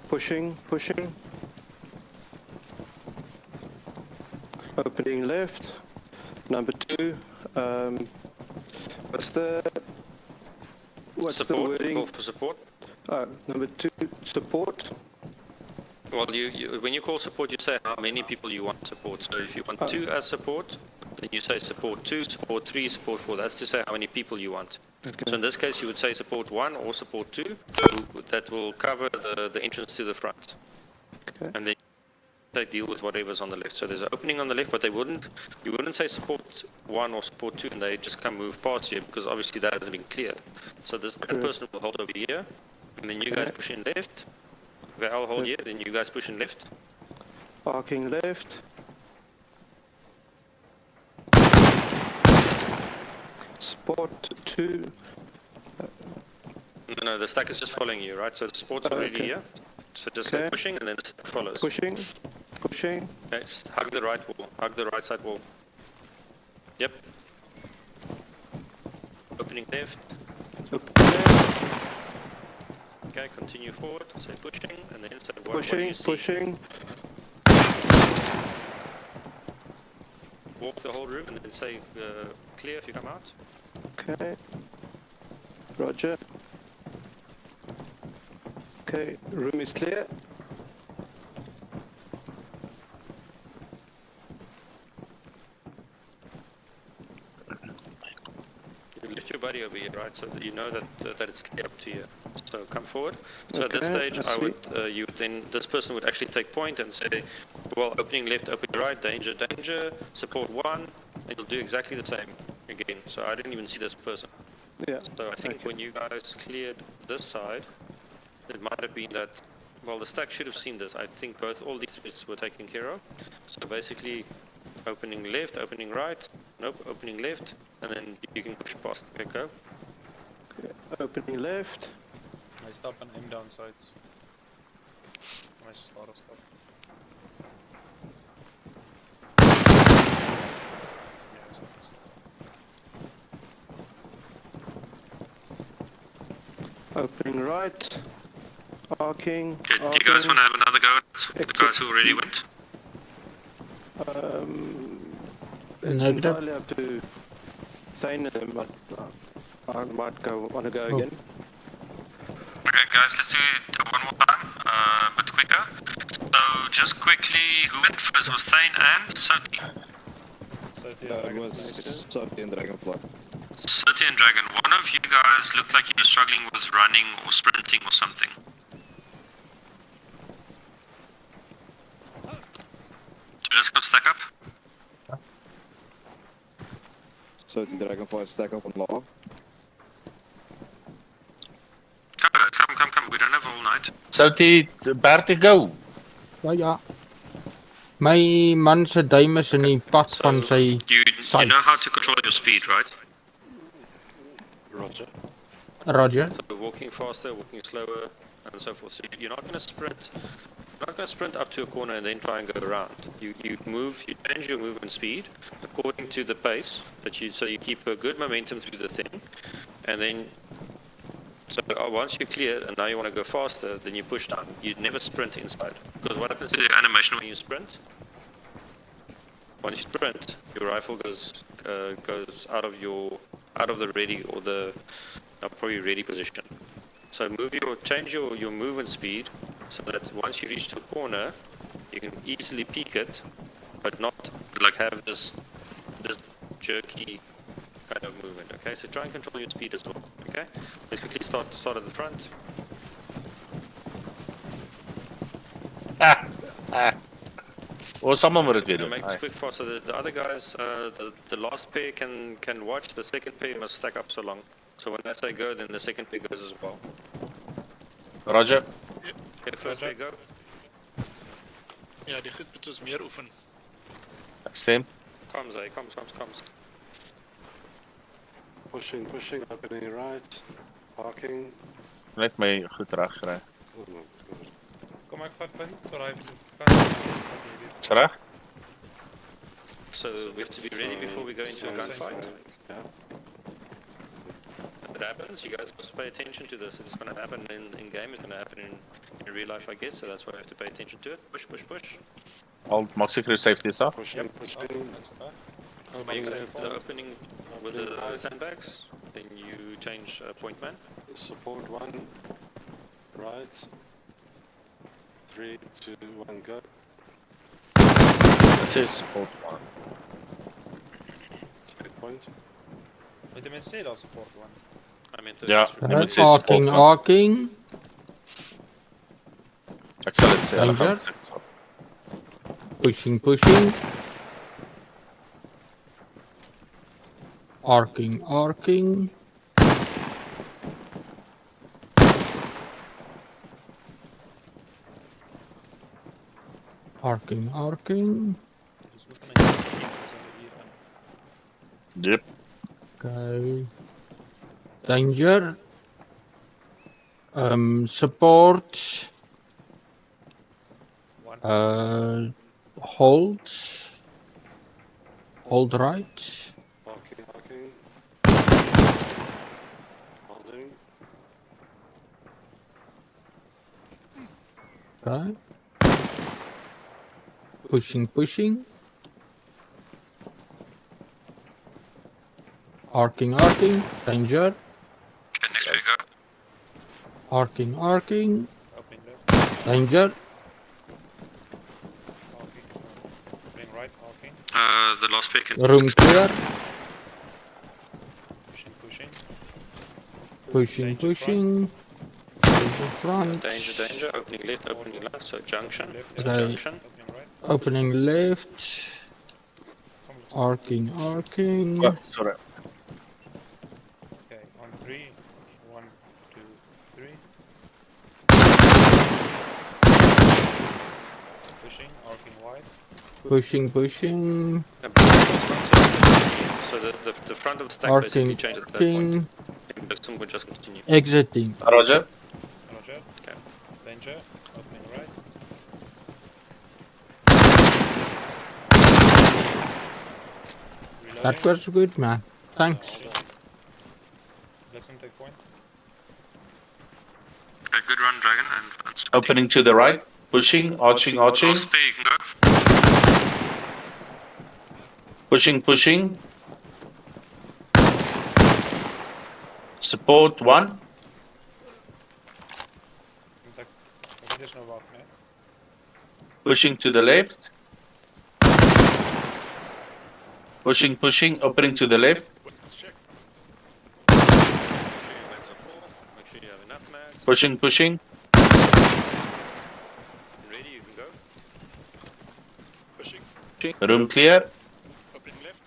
Pushing. Opening left. Number 2. What's the Support, wording? call for support. Number 2, support. Well, when you call support, you say how many people you want support. So if you want 2 as support, then you say support 2, support 3, support 4. That's to say how many people you want. Okay. So in this case, you would say support 1 or support 2. That will cover the entrance to the front. Okay. And then they deal with whatever's on the left. So there's an opening on the left, but you wouldn't say support 1 or support 2, and they just come move past you because obviously that hasn't been cleared. So that person will hold over here, and then you guys push in left. Okay, I'll hold here, then you guys push in left. Arcing left. Spot 2. No, the stack is just following you, right? So the support's already okay. here. So just say Okay. pushing, and then the stack follows. Pushing. Okay, just hug the right wall. Hug the right side wall. Yep. Opening left. Okay, continue forward. Say pushing, and then say what do you see? Pushing. Walk the whole room, and then say clear if you come out. Okay. Roger. Okay, room is clear. You lift your body over here, right, so that you know that it's clear up to you. So come forward. So at this Okay, stage, I I see. would, you would then, this person would actually take point and say, well, opening left, opening right, danger, danger, support 1, and you'll do exactly the same again. So I didn't even see this person. Yeah. So I think Okay. when you guys cleared this side, it might have been that, well, the stack should have seen this. I think all these threats were taken care of. So basically, opening left, opening right, nope, opening left, and then you can push past. Okay, go. Opening left. I stop and aim down sights. Nice start of stuff. Yeah, stop. Opening right. Arcing. Okay, do you guys want to have another go at the guys who already went? It's Negative. entirely up to Zane and them, but I might want to go again. Okay, guys, let's do it one more time, but quicker. So, just quickly, who went first was Thane and Soti. It was Sophie and Dragonfly. Soti and Dragon, one of you guys looked like you were struggling with running or sprinting or something. Let's go stack up. Sophie and Dragonfly stack up on lava. Come guys, come, we don't have all night. Soutie, Bertie, go. Ja, ja. My man se duim is in die pad van sy You know how to control your speed, right? Roger. Roger. So walking faster, walking slower, and so forth. So you're not going to sprint. You're not going to sprint up to a corner and then try and go around. You move. You change your movement speed according to the pace that you. So you keep a good momentum through the thing, and then. So once you're clear and now you want to go faster, then you push down. You never sprint inside, because what happens to the animation when you sprint? Once you sprint, your rifle goes out of the ready or the probably ready position. So change your movement speed so that once you reach to a corner, you can easily peek it, but not like have this jerky kind of movement. Okay, so try and control your speed as well. Okay, let's quickly start at the front. Or someone would do Make this quick fast so that the other guys, the last pair can watch. The second pair must stack up so long. So when I say go, then the second pair goes as well. Roger. Okay, first pair go. Ja, die goed moet ons meer oefen. Same. Comes. Pushing, opening right. Parking. Net my goed reg kry. Oh my god. Kom ek vat punt, tot hy Is reg? So we have to be ready before we go into a gunfight. Yeah. If it happens, you guys must pay attention to this. It's going to happen in game. It's going to happen in real life, I guess. So that's why we have to pay attention to it. Push. I'll maak seker safety is af. Pushing. When you go to the opening with the sandbags, then you change point man. Support 1. Right. 3, 2, 1, go. It says support 1. Take point. Moet die mense sê daar support one. I meant Ja, jy moet sê support 1. Arcing. Ek sal dit sê. hulle Danger. gaan- Pushing. Arcing. Arcing. Dus moet dan net hier in. Yep. Okay. Danger. Support. One. Hold right. Parking. Holding. Okay. Pushing. Arcing. Danger. Okay, next we go. Arcing. Opening Danger. Arcing. Bring right, arcing. The last pick. Room clear. Pushing, pushing. Pushing, Danger pushing. Danger front. Danger, danger. Opening left, opening left. So junction. Left, So Okay. junction. opening right. Opening left. Come, let's go. Arcing, arcing. Oh, sorry. Okay, on 3. 1, 2, 3. Pushing, arcing wide. Pushing, pushing. And bring the front, so the front of the stack basically Arcing, changed at that point. arcing. And this one would just continue. Exiting. Roger. Roger. Okay. Danger, opening right. Reloading. That was good, man. Thanks. Let them take point. Okay, good run, Dragon. And Opening to the right. Pushing, arching, arching. Last pick, you can go. Pushing, pushing. Support 1. Tak, będziesz na łapnie. Pushing to the left. Pushing, pushing. Opening to the left. Let's check. Make sure your legs are full. Make sure you have enough mass. Pushing, pushing. Ready, you can go. Pushing. Room clear. Opening left.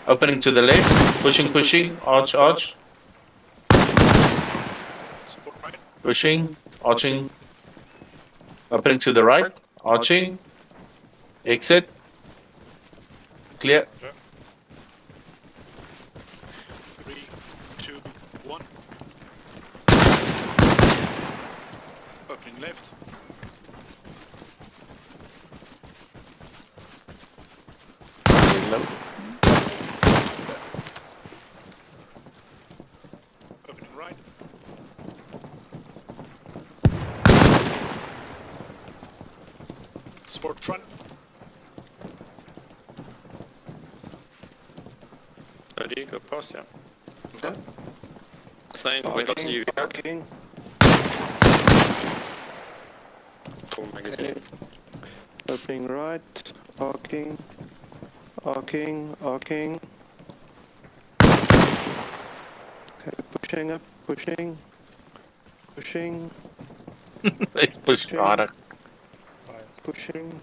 Opening to the left. Pushing, pushing. Arch, arch. Support right. Pushing, arching. Opening to the right. Arching. Exit. Clear. 3, 2, 1. Opening left. Opening right. Support front. Ready, go past, yeah. Okay. Same, wait until you go. Arcing. Full magazine. Opening right. Arcing. Arcing. Arcing. Okay, pushing up. Pushing. Pushing. Let's push harder. Pushing.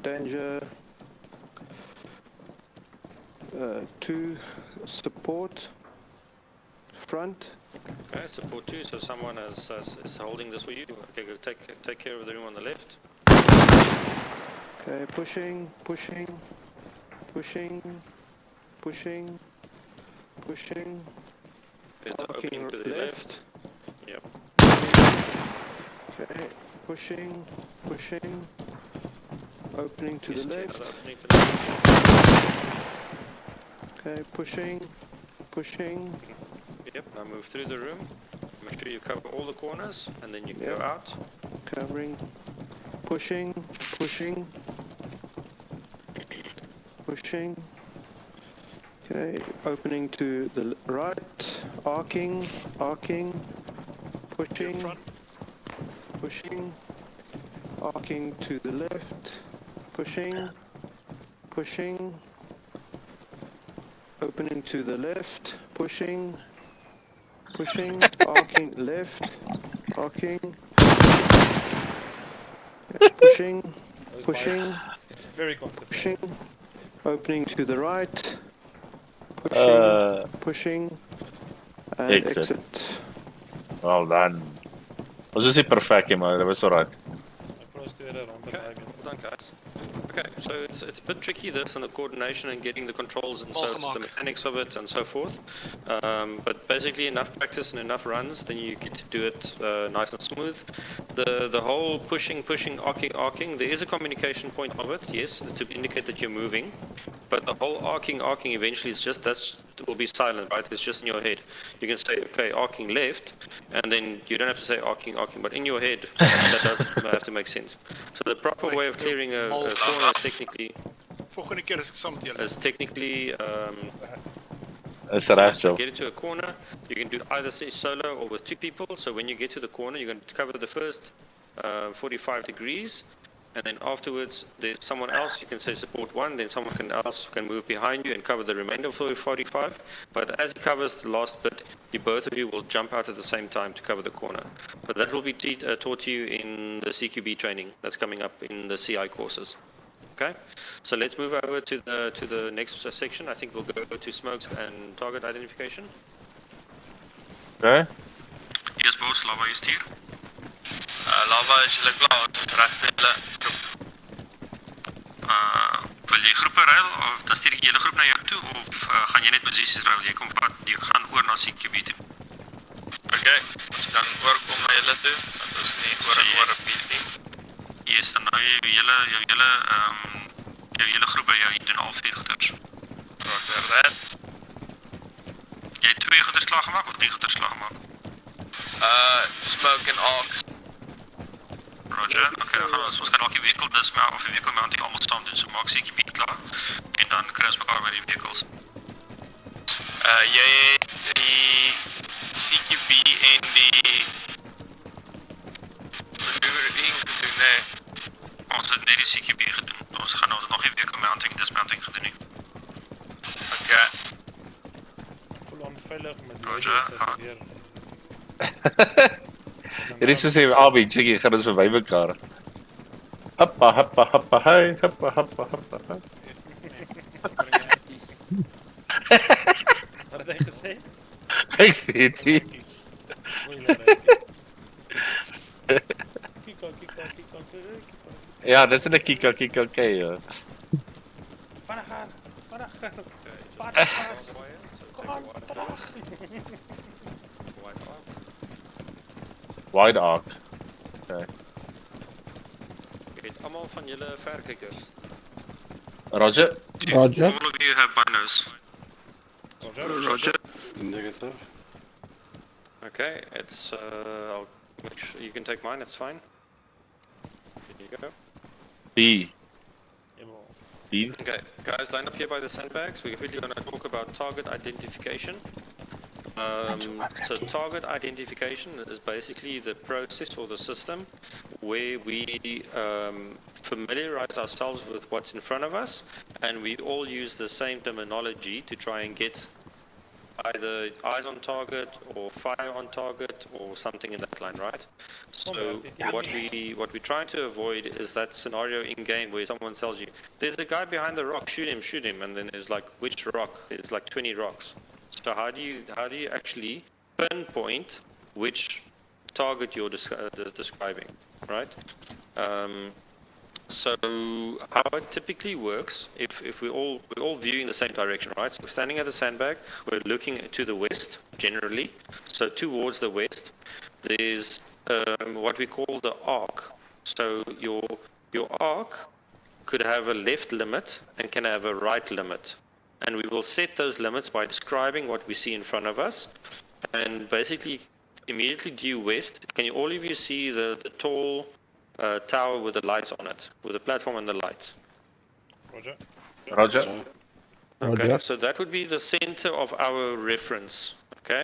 Danger. 2 support. Front. Okay, support 2, so someone is holding this for you. Okay, go take care of the room on the left. Okay, pushing. Pushing. Pushing. Pushing. Pushing. There's the Arcing opening to the left. Yep. Okay, pushing. Pushing. Opening to the Just check left. that opening to the left. Okay, pushing. Pushing. Yep, now move through the room. Make sure you cover all the corners, and then you can Yep. go out. Covering. Pushing. Pushing. Pushing. Okay, opening to the right. Arcing. Arcing. Pushing. Front. Pushing. Arcing to the left. Pushing. Pushing. Opening to the left. Pushing. Pushing. Arcing left. Arcing. Yeah, pushing. Pushing. It's very constipated. Pushing. Opening to the right. Pushing. Pushing. And Exit. exit. Well done. Was dus nie perfect, maar dat was alright. Okay, well done, guys. Okay, so it's a bit tricky this and the coordination and getting the controls and so the mechanics of it and so forth. But basically enough practice and enough runs, then you get to do it nice and smooth. The whole pushing, arcing, there is a communication point of it, yes, to indicate that you're moving. But the whole arcing eventually is just, it will be silent, right? It's just in your head. You can say, okay, arcing left, and then you don't have to say arcing, but in your head, that does have to make sense. So the proper way of clearing a corner is technically... volgende keer as ek saam met julle. is technically It's so a rash to job. get it to a corner, you can do either say solo or with 2 people. So when you get to the corner, you're going to cover the first 45 degrees, and then afterwards there's someone else. You can say support 1, then someone else can move behind you and cover the remainder of the 45. But as he covers the last bit, both of you will jump out at the same time to cover the corner. But that will be taught to you in the CQB training that's coming up in the CI courses. Okay, so let's move over to the next section. I think we'll go to smokes and target identification. Okay. Yes, boss. Lava is hier. Lava, is julle klaar? Reg vir julle groep. Wil jy groepe ruil of dan stuur ek julle groep na jou toe of gaan jy net posisies ruil? Jy gaan oor na CQB toe. Okay, ons kan oorkom na julle toe, want ons nie oor repeat nie. Yes, dan nou jou hele groep by jou, jy doen al 4 goeders. Roger that. Jy het 2 goeders klaar gemaak of 3 goeders klaar gemaak? Smoke en arcs. Roger, okay, ons gaan ook die vehicle dismount of die vehicle mounting allemaal saam doen, so maak CQB klaar en dan kry ons mekaar by die vehicles. Jy het die CQB en die maneuvering gedoen, nee. Ons het net die CQB gedoen, ons gaan nog die vehicle mounting en dismounting gedoen nie. Okay. Voel onveilig met Roger, Dit is soos hy Abi, Jiggy, gaan ons verby mekaar. Hoppa, hoppa, hoppa, hi, hoppa, hoppa, hoppa, hi. Wat het hy gesê? Ek weet nie. Ja, dis in 'n kika, ja. Vinniger. Kom terug. Wide arc. Okay. Ek het almal van julle verkykers. Roger. Roger. All of you have binos. Roger. Negative. Okay, it's I'll make sure you can take mine, it's fine. Here you go. B. B. Okay, guys, line up here by the sandbags. We're really going to talk about target identification. So target identification is basically the process or the system where we familiarize ourselves with what's in front of us, and we all use the same terminology to try and get either eyes on target or fire on target or something in that line, right? So what we're trying to avoid is that scenario in game where someone tells you, there's a guy behind the rock, shoot him, and then there's like, which rock? There's like 20 rocks. So how do you actually pinpoint which target you're describing, right? So how it typically works, if we're all viewing the same direction, right? So we're standing at the sandbag, we're looking to the west generally. So towards the west, there's what we call the arc. So your arc could have a left limit and can have a right limit. And we will set those limits by describing what we see in front of us. And basically, immediately due west, can you all of you see the tall tower with the lights on it, with the platform and the lights? Roger. Roger. Okay, Roger. so that would be the center of our reference, okay?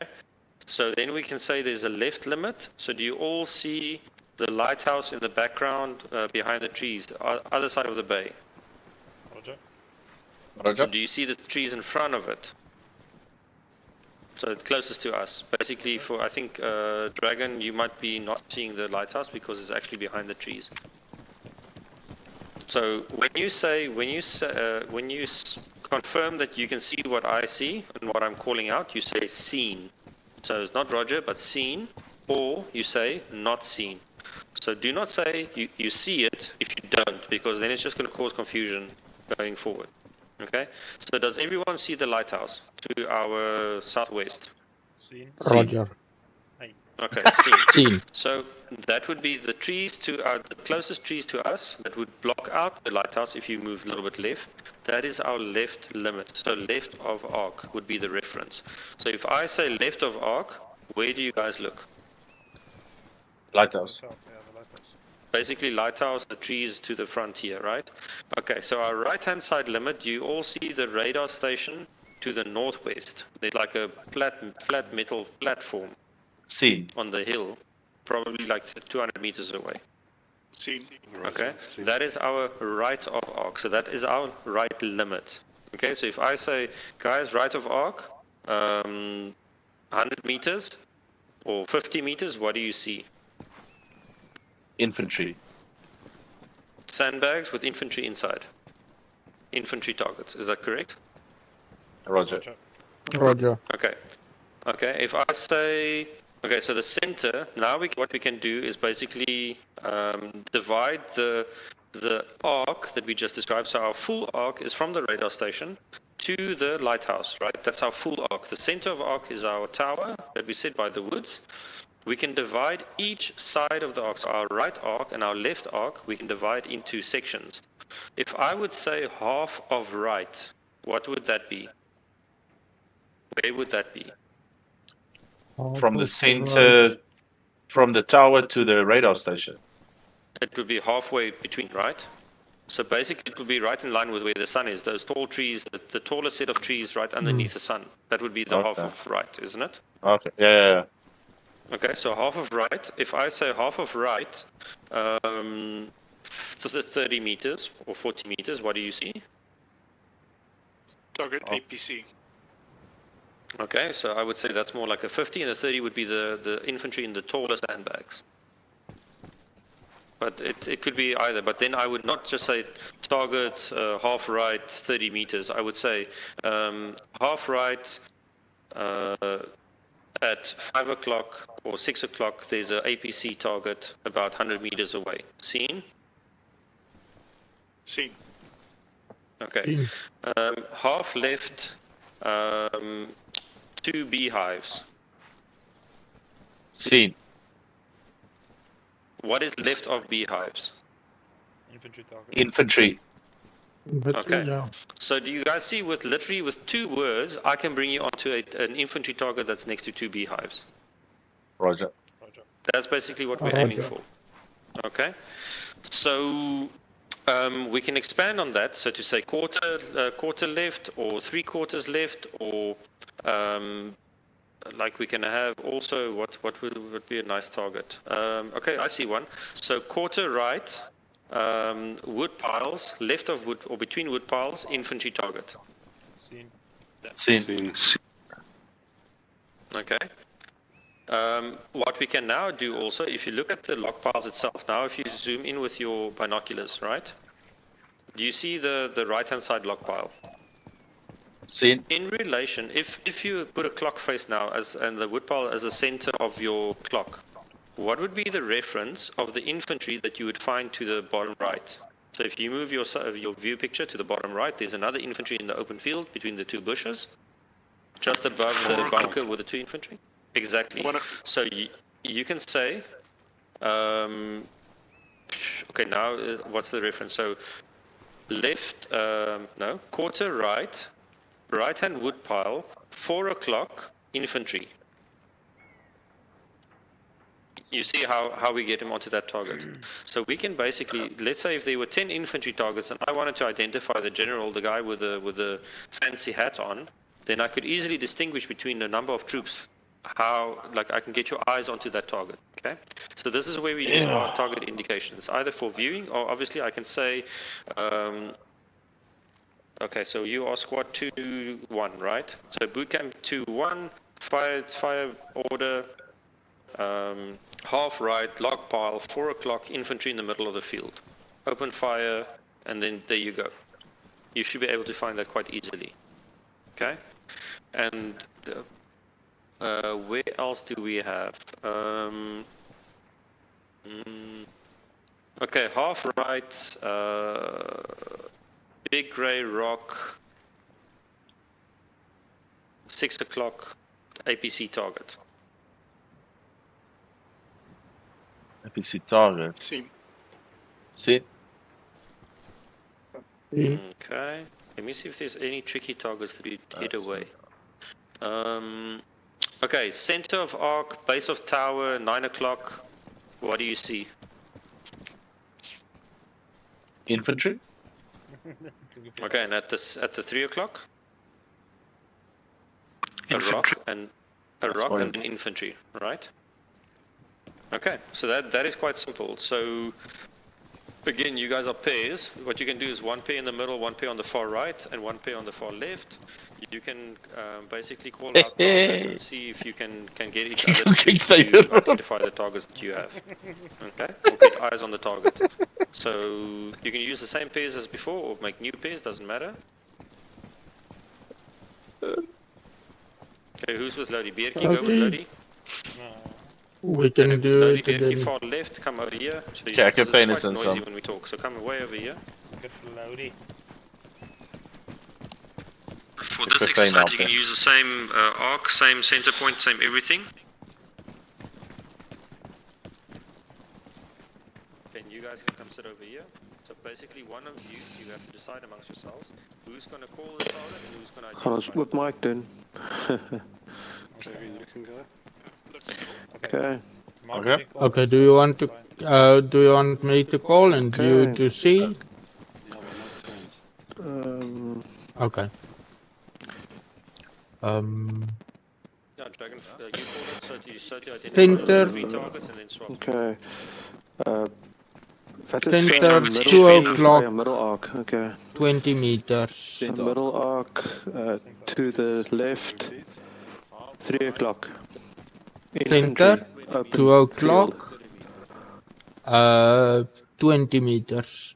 So then we can say there's a left limit. So do you all see the lighthouse in the background behind the trees, other side of the bay? Roger. Roger. So do you see the trees in front of it? So it's closest to us. Basically, for I think Dragon, you might be not seeing the lighthouse because it's actually behind the trees. So when you confirm that you can see what I see and what I'm calling out, you say seen. So it's not Roger, but seen, or you say not seen. So do not say you see it if you don't, because then it's just going to cause confusion going forward. Okay, so does everyone see the lighthouse to our southwest? Seen. Roger. Okay, seen. Seen. So that would be the trees to the closest trees to us that would block out the lighthouse if you move a little bit left. That is our left limit. So left of arc would be the reference. So if I say left of arc, where do you guys look? Lighthouse. Yeah, the lighthouse. basically lighthouse, the trees to the front here, right? Okay, so our right-hand side limit, you all see the radar station to the northwest. There's like a flat metal platform. Seen. On the hill, probably like 200 meters away. Seen. Okay, that is our right of arc. So that is our right limit. Okay, so if I say, guys, right of arc, 100 meters or 50 meters, what do you see? Infantry. Sandbags with infantry inside. Infantry targets. Is that correct? Roger. Roger. Okay. Okay. If I say, okay, so the center. Now what we can do is basically divide the arc that we just described. So our full arc is from the radar station to the lighthouse, right? That's our full arc. The center of arc is our tower that we set by the woods. We can divide each side of the arc, so our right arc and our left arc, we can divide into sections. If I would say half of right, what would that be? Where would that be? From the center, from the tower to the radar station. It would be halfway between, right? So basically it would be right in line with where the sun is. Those tall trees, the tallest set of trees right underneath the sun. That would be the half of right, isn't it? Okay, yeah. Okay, so half of right. If I say half of right, so 30 meters or 40 meters, what do you see? Target APC. Okay, so I would say that's more like a 50, and the 30 would be the infantry in the taller sandbags. But it could be either. But then I would not just say target half right 30 meters. I would say half right at 5 o'clock or 6 o'clock, there's an APC target about 100 meters away. Seen? Seen. Okay. Half left, 2 beehives. Seen. What is left of beehives? Infantry target. Infantry. Okay. Yeah. So do you guys see with 2 words, I can bring you onto an infantry target that's next to 2 beehives? Roger. That's basically what we're aiming for. Okay. So we can expand on that. So to say quarter left or 3/4 left, or like we can have also what would be a nice target. Okay, I see one. So quarter right, wood piles, left of wood or between wood piles, infantry target. Seen. Seen. Okay. What we can now do also, if you look at the log piles itself, now if you zoom in with your binoculars, right? Do you see the right-hand side log pile? Seen. In relation, if you put a clock face now and the wood pile as the center of your clock, what would be the reference of the infantry that you would find to the bottom right? So if you move your view picture to the bottom right, there's another infantry in the open field between the 2 bushes, just above the bunker with the 2 infantry. Exactly. So you can say, okay, now what's the reference? So left, no, quarter right, right-hand wood pile, 4 o'clock, infantry. You see how we get him onto that target. So we can basically, let's say if there were 10 infantry targets and I wanted to identify the general, the guy with the fancy hat on, then I could easily distinguish between the number of troops. How, like, I can get your eyes onto that target. Okay, so this is where we use our target indications, either for viewing or obviously I can say, okay, so you are squad 2-1, right? So boot camp 2-1, fire order, half right, log pile, 4 o'clock, infantry in the middle of the field. Open fire, and then there you go. You should be able to find that quite easily. Okay, and where else do we have? Okay, half right, big grey rock, 6 o'clock, APC target. APC target. Seen. Seen. Okay, let me see if there's any tricky targets that we hit away. Okay, center of arc, base of tower, 9 o'clock. What do you see? infantry. Okay, and at the 3 o'clock? A rock and then infantry, right? Okay, so that is quite simple. So again, you guys are pairs. What you can do is one pair in the middle, one pair on the far right, and one pair on the far left. You can basically call out targets and see if you can get each other to identify the targets that you have. Okay, or get eyes on the target. So you can use the same pairs as before, or make new pairs. Doesn't matter. Okay, who's with Lodi? Beer, can you go with Lodi? We can do Lodi, it Beer, again. far left, come over here. So Okay, I can it's paint quite this in noisy some. when we talk, so come way over here. Good for Lodi. For this exercise, you can use the same arc, same center point, same everything. Okay, and you guys can come sit over here. So basically, one of you have to decide amongst yourselves who's going to call the target and who's going to How's identify. with Mike then? Okay. Okay. Okay, do you want me to call and you to see? Okay. Yeah, Dragon, you call it so to identify Center. the 3 targets and then swap. Okay. Center, middle 2 o'clock. middle arc. Okay. 20 meters. So middle arc to the left. 3 o'clock. Center, Open 2 o'clock. 20 meters.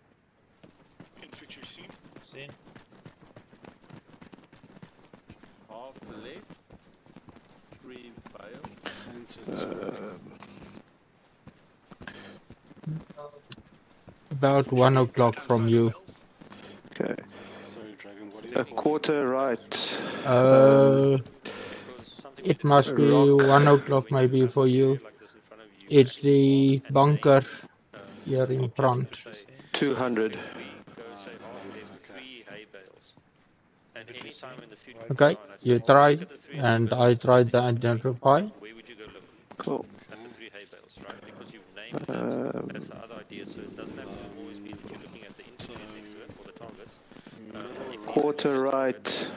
Infantry seen. Seen. Half left. 3 fail. About 1 o'clock from you. Okay. Sorry, Dragon, what A quarter right. It must be 1 o'clock maybe for you. It's the bunker here in front. 200. Okay, you try and I try to identify. Cool. That's the other idea, so it doesn't have to always be that you're looking at the infantry next to it or the targets. Quarter right.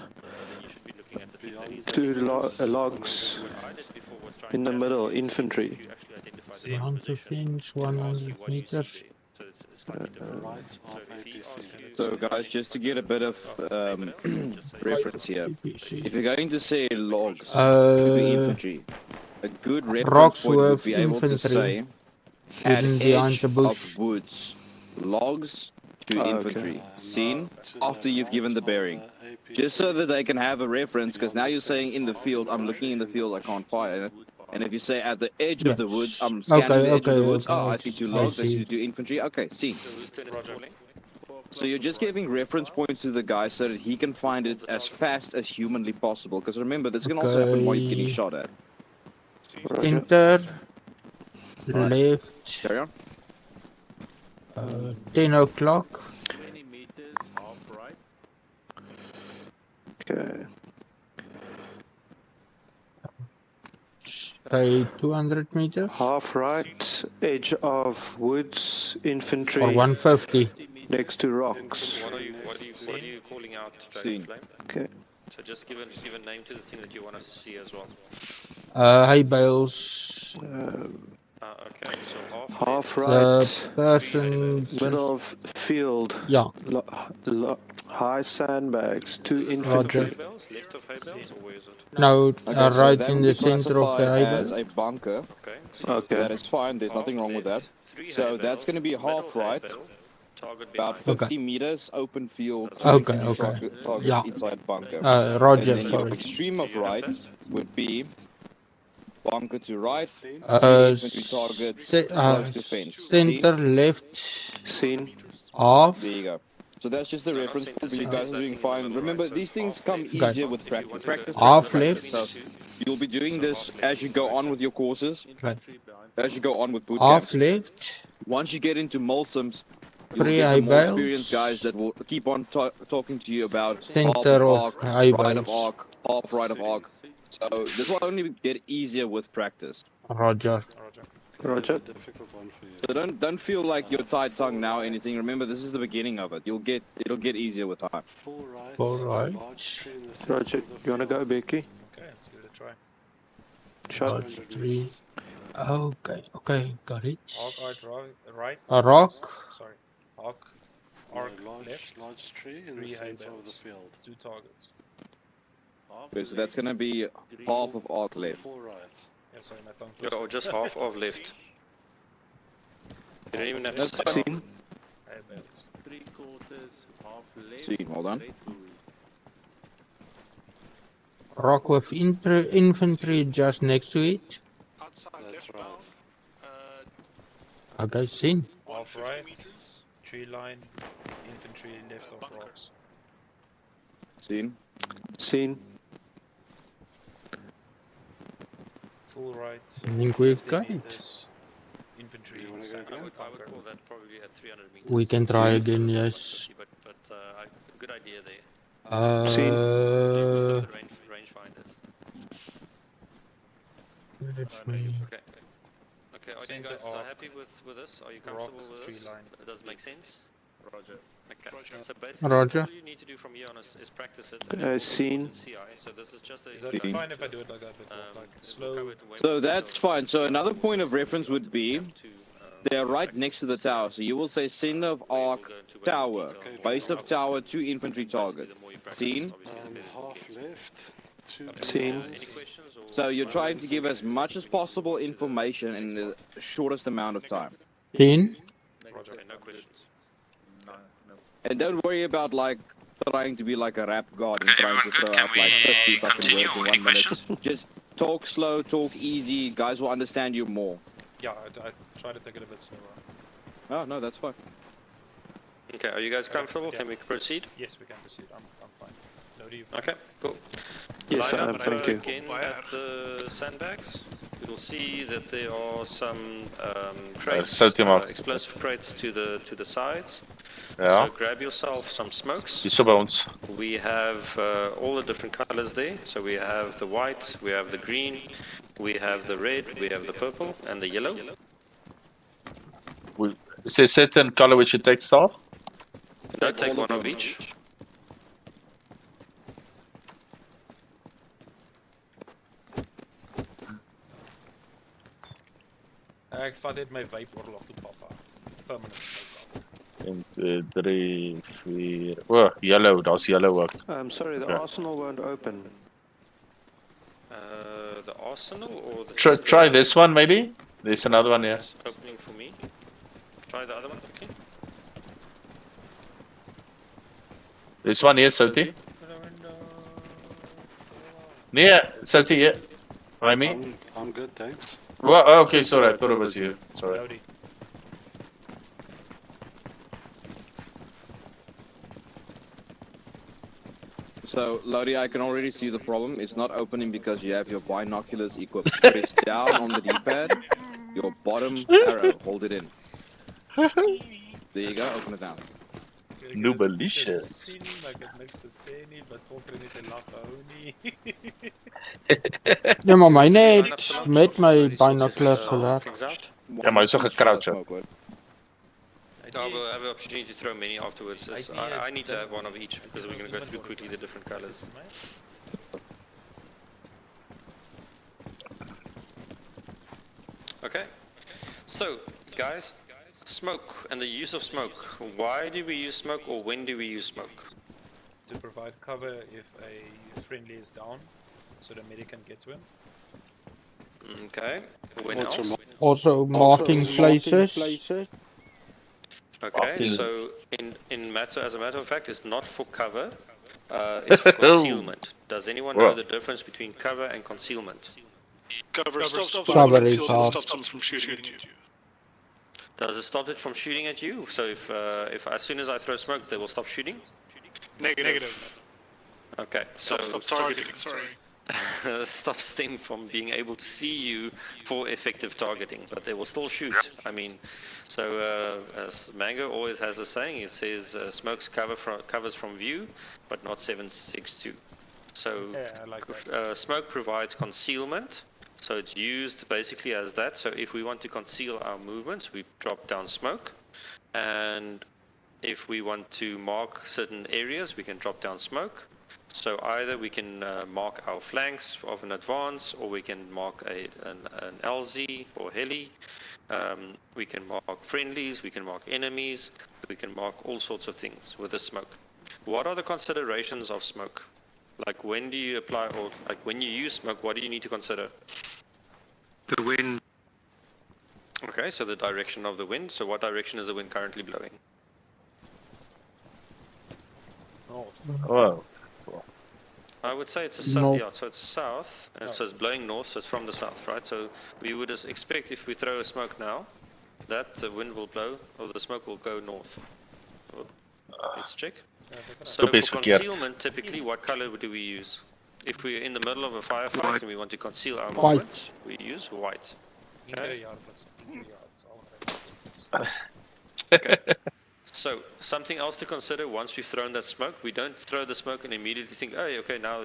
You should be looking at the thing that is 2 logs in the middle, infantry. Round to finish 100 meters. So guys, just to get a bit of reference here, if you're going to say logs to the infantry, a good reference point would be able to say at edge of woods, logs to infantry, seen after you've given the bearing. Just so that they can have a reference, because now you're saying in the field, I'm looking in the field, I can't fire. And if you say at the edge of the woods, I'm scanning the edge of the woods, I see 2 logs, I see 2 infantry, okay, see. So you're just giving reference points to the guy so that he can find it as fast as humanly possible, because remember, this can also happen while you're getting shot at. Center, left, Carry on. 10 o'clock. 20 meters, half right. Okay. Say 200 meters. Half right, edge of woods, infantry. Or 150. Next to rocks. What are you calling out, Dragonflame? Okay. So just give a name to the thing that you want us to see as well. Hay bales. Okay, so half right. The person. Middle of field. Yeah. High sandbags. 2 infantry. Left of hay bales, or where is it? No, Okay, so right that in would the be center of the classified hay as bale. a bunker. Okay. That is fine, there's nothing wrong with that. So that's going to be half right, about 50 meters, open field, Okay. targets Yeah. inside bunker. Roger, And then your sorry. extreme of right would be bunker to right, infantry targets close to fence. Center left. Seen. Off. There you go. So that's just the reference point. You guys are doing fine. Remember, these things come easier with practice. Practice. Off left. So you'll be doing this as you go on with your courses, Okay. as you go on with boot Off camps. left. Once you get into Mulsims, you'll Three get hay the more bales. experienced guys that will keep on talking to you about Center half of of arc, hay right of bales. arc, half right of arc. So this will only get easier with practice. Roger. Roger. So don't feel like you're tight tongue now or anything. Remember, this is the beginning of it. It'll get easier with time. All right. Roger, you wanna go, Becky? Okay, let's give it a try. Shot. Large tree. Okay, got it. Arc, right. A rock. Sorry. Arc left. Large tree in the 3 hay center of the bales. field. 2 targets. Okay, so that's gonna be half of arc left. 4 right. Yeah, sorry, my tongue Yeah, twisted. or just half of left. You don't even have to That's say fine. half. Hay bales. 3/4, half left. See, hold on. right to Rock with infantry just next to it. Outside That's left right. bound. Okay, seen. Half 150 right. meters. Tree line. Infantry left of bunker. rocks. Seen. Seen. Full right. I think we've 50 got it. meters. Infantry. You wanna go center again? of I would bunker. call that probably at 300 meters. We can try again, yes. 150, but good idea there. Uh, Rangefinders. let's me. Okay. Okay, are you Center guys arc. happy with this? Are you Rock, comfortable with tree this? line. Does it make sense? Roger. Okay. Roger. So basically, Roger. all you need to do from here on is practice it. and then Seen. in CI. So this is just a. Is that Seen. fine if I do it like that? But like we'll slow. cover it when So we that's go. fine. So another point of reference would be To, they're right next to the tower. So you will say center of arc, tower, base of tower, 2 infantry target. Seen. Half left. 2 Seen. Any questions? Or So you're trying to give as much as possible information in the shortest amount of time. Seen. Roger. Okay, no questions. And don't worry about like trying to be like a rap god and Okay, trying to everyone good? throw Can out like we 50 fucking continue? words in Any 1 minute. questions? Just talk slow, talk easy. Guys will understand you more. Yeah, I try to take it a bit slower. Oh no, that's fine. Okay, are you guys comfortable? Yeah. Can we proceed? Yes, we can proceed. I'm fine. No, do you? Okay, cool. Yes, Line I up am. Thank you. again at the sandbags. You'll see that there are some crates, Salty mark. explosive crates to the sides. Ja. So grab yourself some smokes. Die is so by ons. We have all the different colors there. So we have the white, we have the green, we have the red, we have the purple, and the yellow. Is there a certain color we should take, staff? Don't take one of each. Ek vat dit my vape oorlog toe, papa. Permanent smoke. 1, 2, 3, 4. Oh, yellow. Daar's yellow ook. Sorry, the Okay. arsenal won't open. The arsenal or the Try this one, maybe? There's another one here. It's opening for me. Try the other one quickly. There's one here, Salty. Nee, Salty here. By me? I'm good, thanks. Well, okay, sorry. I thought it was you. Sorry. Rowdy. So, Lodi, I can already see the problem. It's not opening because you have your binoculars equipped. Press down on the D-pad, your bottom arrow, hold it in. There you go, open it down. Noobelicious. Ek het niks gesê nie, but volker nie sy lag hou nie. Ja, maar myne het met my binoculars gewerk. Things out. Ja, maar hy's so gecrouch. I will have the opportunity to throw many afterwards. As I need to have one of each because we're going to go through quickly the different colors. Okay, so guys, smoke and the use of smoke. Why do we use smoke, or when do we use smoke? To provide cover if a friendly is down, so the medic can get to him. Okay, when What's else? your Also marking places. Okay, so as a matter of fact, it's not for cover. It's for concealment. Does anyone know the difference between cover and concealment? Cover stops Cover is hard. stops them from shooting at you. Does it stop it from shooting at you? So if as soon as I throw smoke, they will stop shooting? Negative. Okay, so Stop targeting, sorry. stops them from being able to see you for effective targeting, but they will still shoot. I mean, so as Mango always has a saying, it says smokes covers from view, but not 762. So Yeah, I like that. smoke provides concealment. So it's used basically as that. So if we want to conceal our movements, we drop down smoke. And if we want to mark certain areas, we can drop down smoke. So either we can mark our flanks of an advance, or we can mark an LZ or heli. We can mark friendlies, we can mark enemies, we can mark all sorts of things with the smoke. What are the considerations of smoke? Like when do you apply, or like when you use smoke, what do you need to consider? The wind. Okay, so the direction of the wind. So what direction is the wind currently blowing? Oh. I would say it's a North. yeah, so it's south, and so it's blowing north, so it's from the south, right? So we would just expect if we throw a smoke now, that the wind will blow, or the smoke will go north. Oh, let's check. So for concealment, typically, what color do we use? If we're in the middle of a firefight and we want to conceal our movements, we use white. Okay. Okay. So something else to consider once we've thrown that smoke, we don't throw the smoke and immediately think, oh, okay, now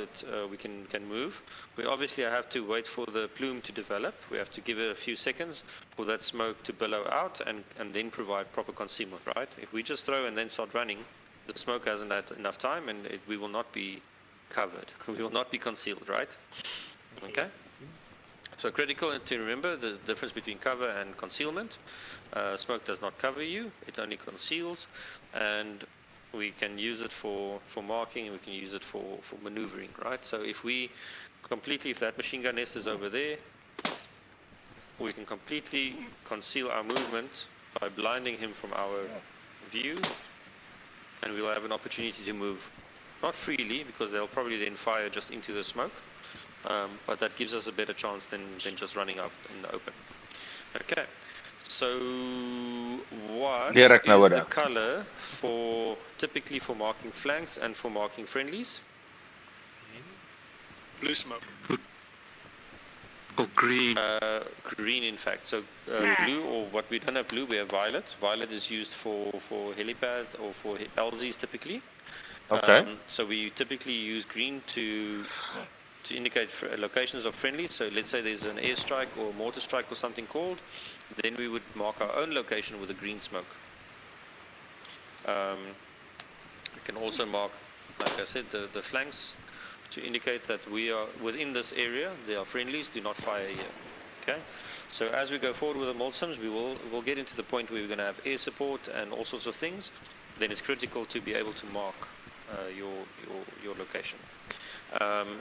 we can move. We obviously have to wait for the plume to develop. We have to give it a few seconds for that smoke to billow out and then provide proper concealment, right? If we just throw and then start running, the smoke hasn't had enough time and we will not be covered. We will not be concealed, right? Okay. So critical to remember the difference between cover and concealment. Smoke does not cover you, it only conceals, and we can use it for marking, and we can use it for maneuvering, right? So if that machine gun nest is over there, we can completely conceal our movement by blinding him from our view, and we'll have an opportunity to move. Not freely, because they'll probably then fire just into the smoke, but that gives us a better chance than just running up in the open. Okay. So what is the color typically for marking flanks and for marking friendlies? Blue smoke. Or green. Green, in fact. So blue, or what we don't have blue, we have violet. Violet is used for helipad or for LZs typically. Okay. So we typically use green to indicate locations of friendlies. So let's say there's an airstrike or mortar strike or something called, then we would mark our own location with a green smoke. We can also mark, like I said, the flanks to indicate that we are within this area. There are friendlies, do not fire here. Okay. So as we go forward with the Milsims, we'll get into the point where we're going to have air support and all sorts of things. Then it's critical to be able to mark your location.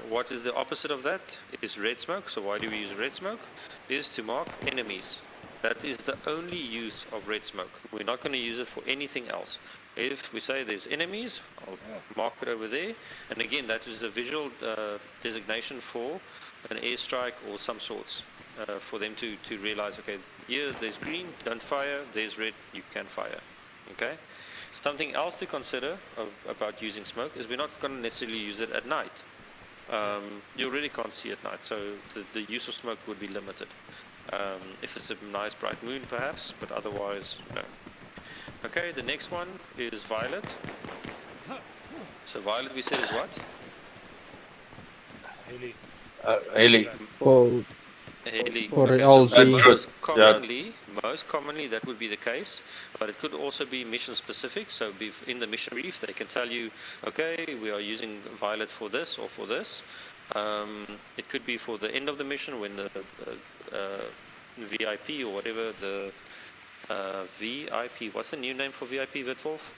What is the opposite of that? It is red smoke. So why do we use red smoke? It is to mark enemies. That is the only use of red smoke. We're not going to use it for anything else. If we say there's enemies, I'll mark it over there. And again, that is a visual designation for an airstrike or some sorts, for them to realize, okay, here there's green, don't fire, there's red, you can fire. Okay? Something else to consider about using smoke is we're not going to necessarily use it at night. You really can't see at night, so the use of smoke would be limited. If it's a nice bright moon perhaps, but otherwise no. Okay, the next one is violet. So violet we said is what? Heli. Heli. Oh. Heli. Or Okay, LZ. so most commonly that would be the case, but it could also be mission specific. So in the mission brief they can tell you, okay, we are using violet for this or for this. It could be for the end of the mission when the VIP or whatever the VIP. What's the new name for VIP, Witwolf?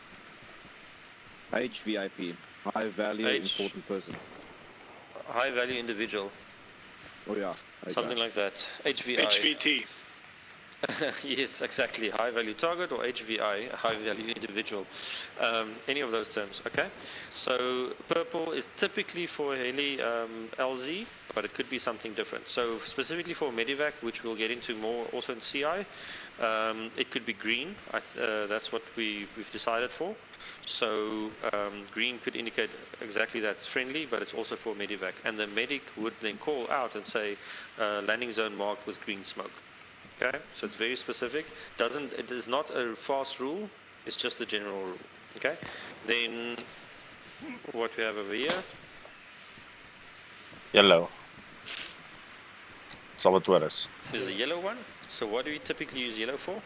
HVIP, high value important person. High value individual. Oh yeah. Something like that. HVI. HVT. Yes, exactly. High value target or HVI, high value individual. Any of those terms. Okay. So purple is typically for heli LZ, but it could be something different. So specifically for Medivac, which we'll get into more also in CI, it could be green. That's what we've decided for. So green could indicate exactly that's friendly, but it's also for Medivac. And the medic would then call out and say landing zone marked with green smoke. Okay, so it's very specific. It is not a fast rule. It's just a general rule. Okay, then what we have over here. Yellow. Salvatoris. There's a yellow one. So what do we typically use yellow for?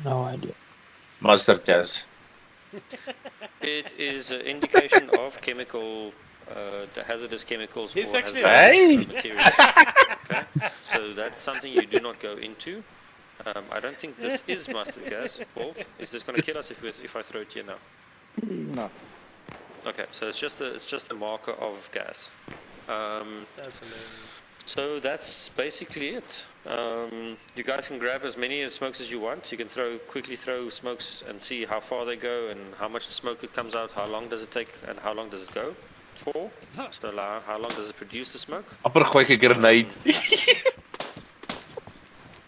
No idea. Mustard gas. It is an indication of chemical, the hazardous chemicals He's or actually hazardous materials. Okay, so that's something you do not go into. I don't think this is mustard gas. Wolf, is this going to kill us if I throw it here now? No. Okay, so it's just a marker of gas. That's hilarious. So that's basically it. You guys can grab as many smokes as you want. You can quickly throw smokes and see how far they go and how much smoke it comes out, how long does it take and how long does it go for. So how long does it produce the smoke? Amper gooi ek 'n grenade.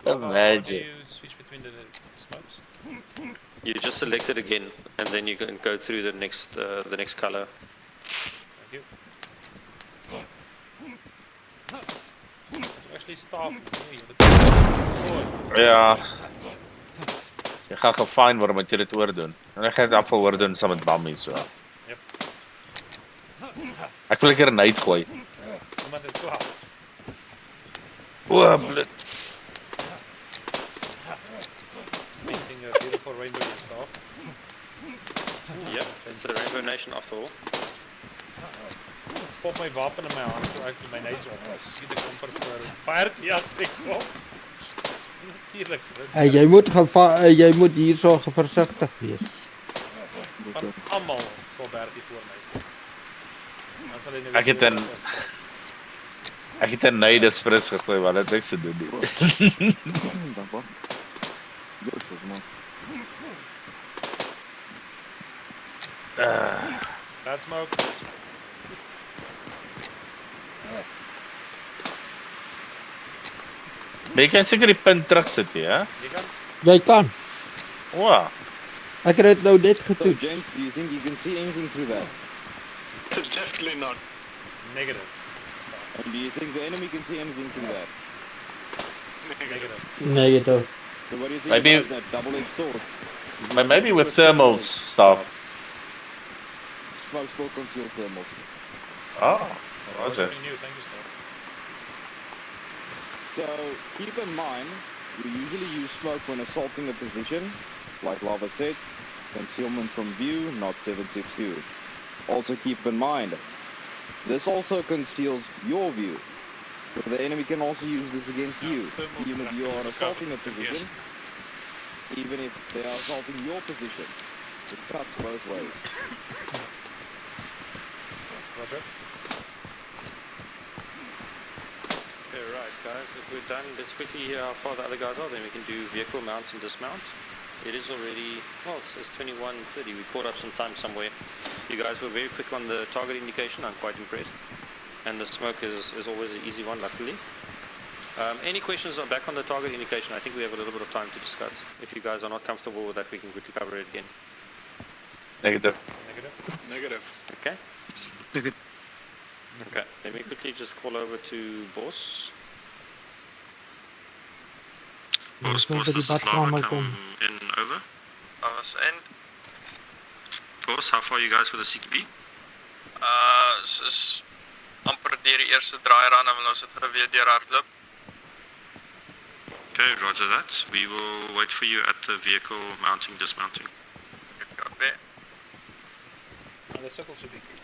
How do Imagine. you switch between the smokes? You just select it again and then you can go through the next color. Thank you. Actually stop. Ja. Jy gaan gefine word omdat jy dit oordoen. En ek gaan dit afval oordoen saam met Bambi so. Yep. Ek wil 'n grenade gooi. Maar dit klaar. O, blit. Painting a beautiful rainbow and stuff. Yep, it's the Rainbow Nation after all. Pop my wapen in my hand, raak my nades op. Skiet ek amper vir paard ja, ek op. Natuurlik sê dit. Jy moet hierso versigtig wees. Van almal sal Bertie voor my staan. Dan sal hy nou Ek het 'n nade spris gegooi want dit niks te doen nie. That smoke. Jy kan seker die punt terugsit hier, hè? Jy kan. Wow. Ek het dit nou net So, getoets. James, do you think you can see anything through that? Definitely not. Negative. And do you think the enemy can see anything through that? Negative. Negative. So what do you think Maybe- about that double-edged sword? Maybe with thermals stuff. Smoke still conceals thermals. Oh, was it? New, thank you, Stop. So keep in mind, we usually use smoke when assaulting a position, like Lava said, concealment from view, not 762. Also keep in mind, this also conceals your view. So the enemy can also use this against you, even if you are assaulting a position, even if they are assaulting your position. It cuts both ways. Roger. Okay, right, guys. If we're done, let's quickly hear how far the other guys are. Then we can do vehicle mount and dismount. It is already, well, it says 21:30. We caught up some time somewhere. You guys were very quick on the target indication. I'm quite impressed. And the smoke is always an easy one, luckily. Any questions are back on the target indication? I think we have a little bit of time to discuss. If you guys are not comfortable with that, we can quickly cover it again. Negative. Negative. Okay? Negative. Okay, let me quickly just call over to Boss. Boss, dit is badkamer kom. In over. Us and Boss, how far are you guys with the CQB? Is amper deur die eerste draairun en ons het weer deur hardloop. Okay, roger that. We will wait for you at the vehicle mounting, dismounting. Okay. And the circle should be good.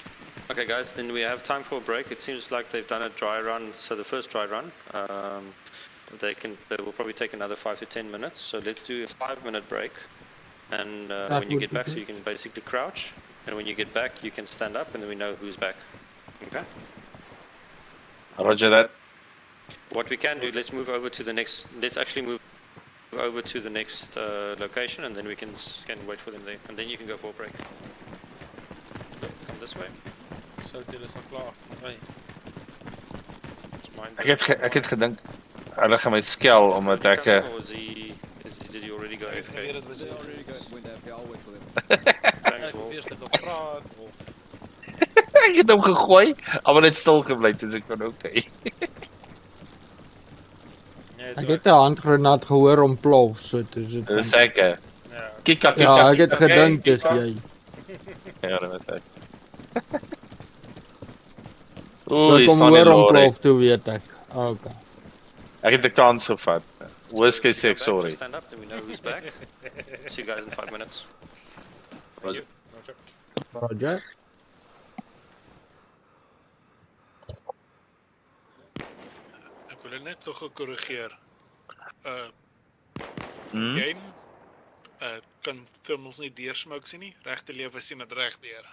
Okay guys, then we have time for a break. It seems like they've done a dry run, so the first dry run, they will probably take another 5 to 10 minutes. So let's do a 5-minute break. And when you get back, so you can basically crouch. And when you get back, you can stand up and then we know who's back. Okay? Roger that. What we can do, let's actually move over to the next location and then we can wait for them there. And then you can go for a break. So, come this way. So dit is al klaar. Hey. It's mine. Ek het gedink hulle gaan my skel omdat ek Or did he already go AFK? Probeer dit was hy already go. I'll wait for them. Thanks, Ek Wolf. het eers gevra of ek het hom gegooi, maar net stil gebly toe ek van okay. Ek het 'n handgranaat gehoor ontplof, so dis dit. Dis ek. ja. Kika. Ja, ek het gedink dis jy. Ja, dit was ek. Ek kom hoor ontplof toe weet ek. Okay. Ek het 'n kans gevat. Worst case sê ek Just sorry. stand up, then we know who's back. See you guys in 5 minutes. Roger. Roger. Ek wil dit net nog gekorrigeer. Hmm? Game kan thermals nie deursmoke sien nie. Regte lewe sien dit reg deur.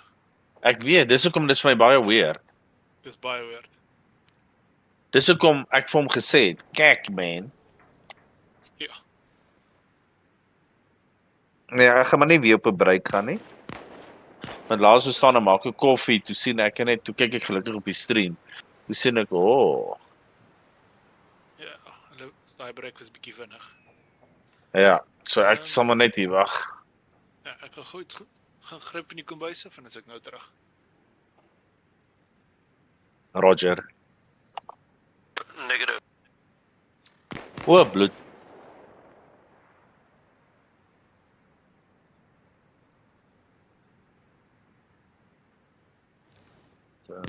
Ek weet, dis hoekom dit vir my baie weird. Dis baie weird. Dis hoekom ek vir hom gesê het, kyk man. Ja. Nee, ek gaan maar nie weer op 'n break gaan nie. Want laas ons staan en maak 'n koffie, toe sien ek net, toe kyk ek gelukkig op die stream. Toe sien ek, Ja, hulle daai break was bietjie vinnig. Ja, so ek sal maar net hier wag. Ja, ek gaan gou gaan gryp in die kombuis af en dan is ek nou terug. Roger. Negative. O, bloed. So.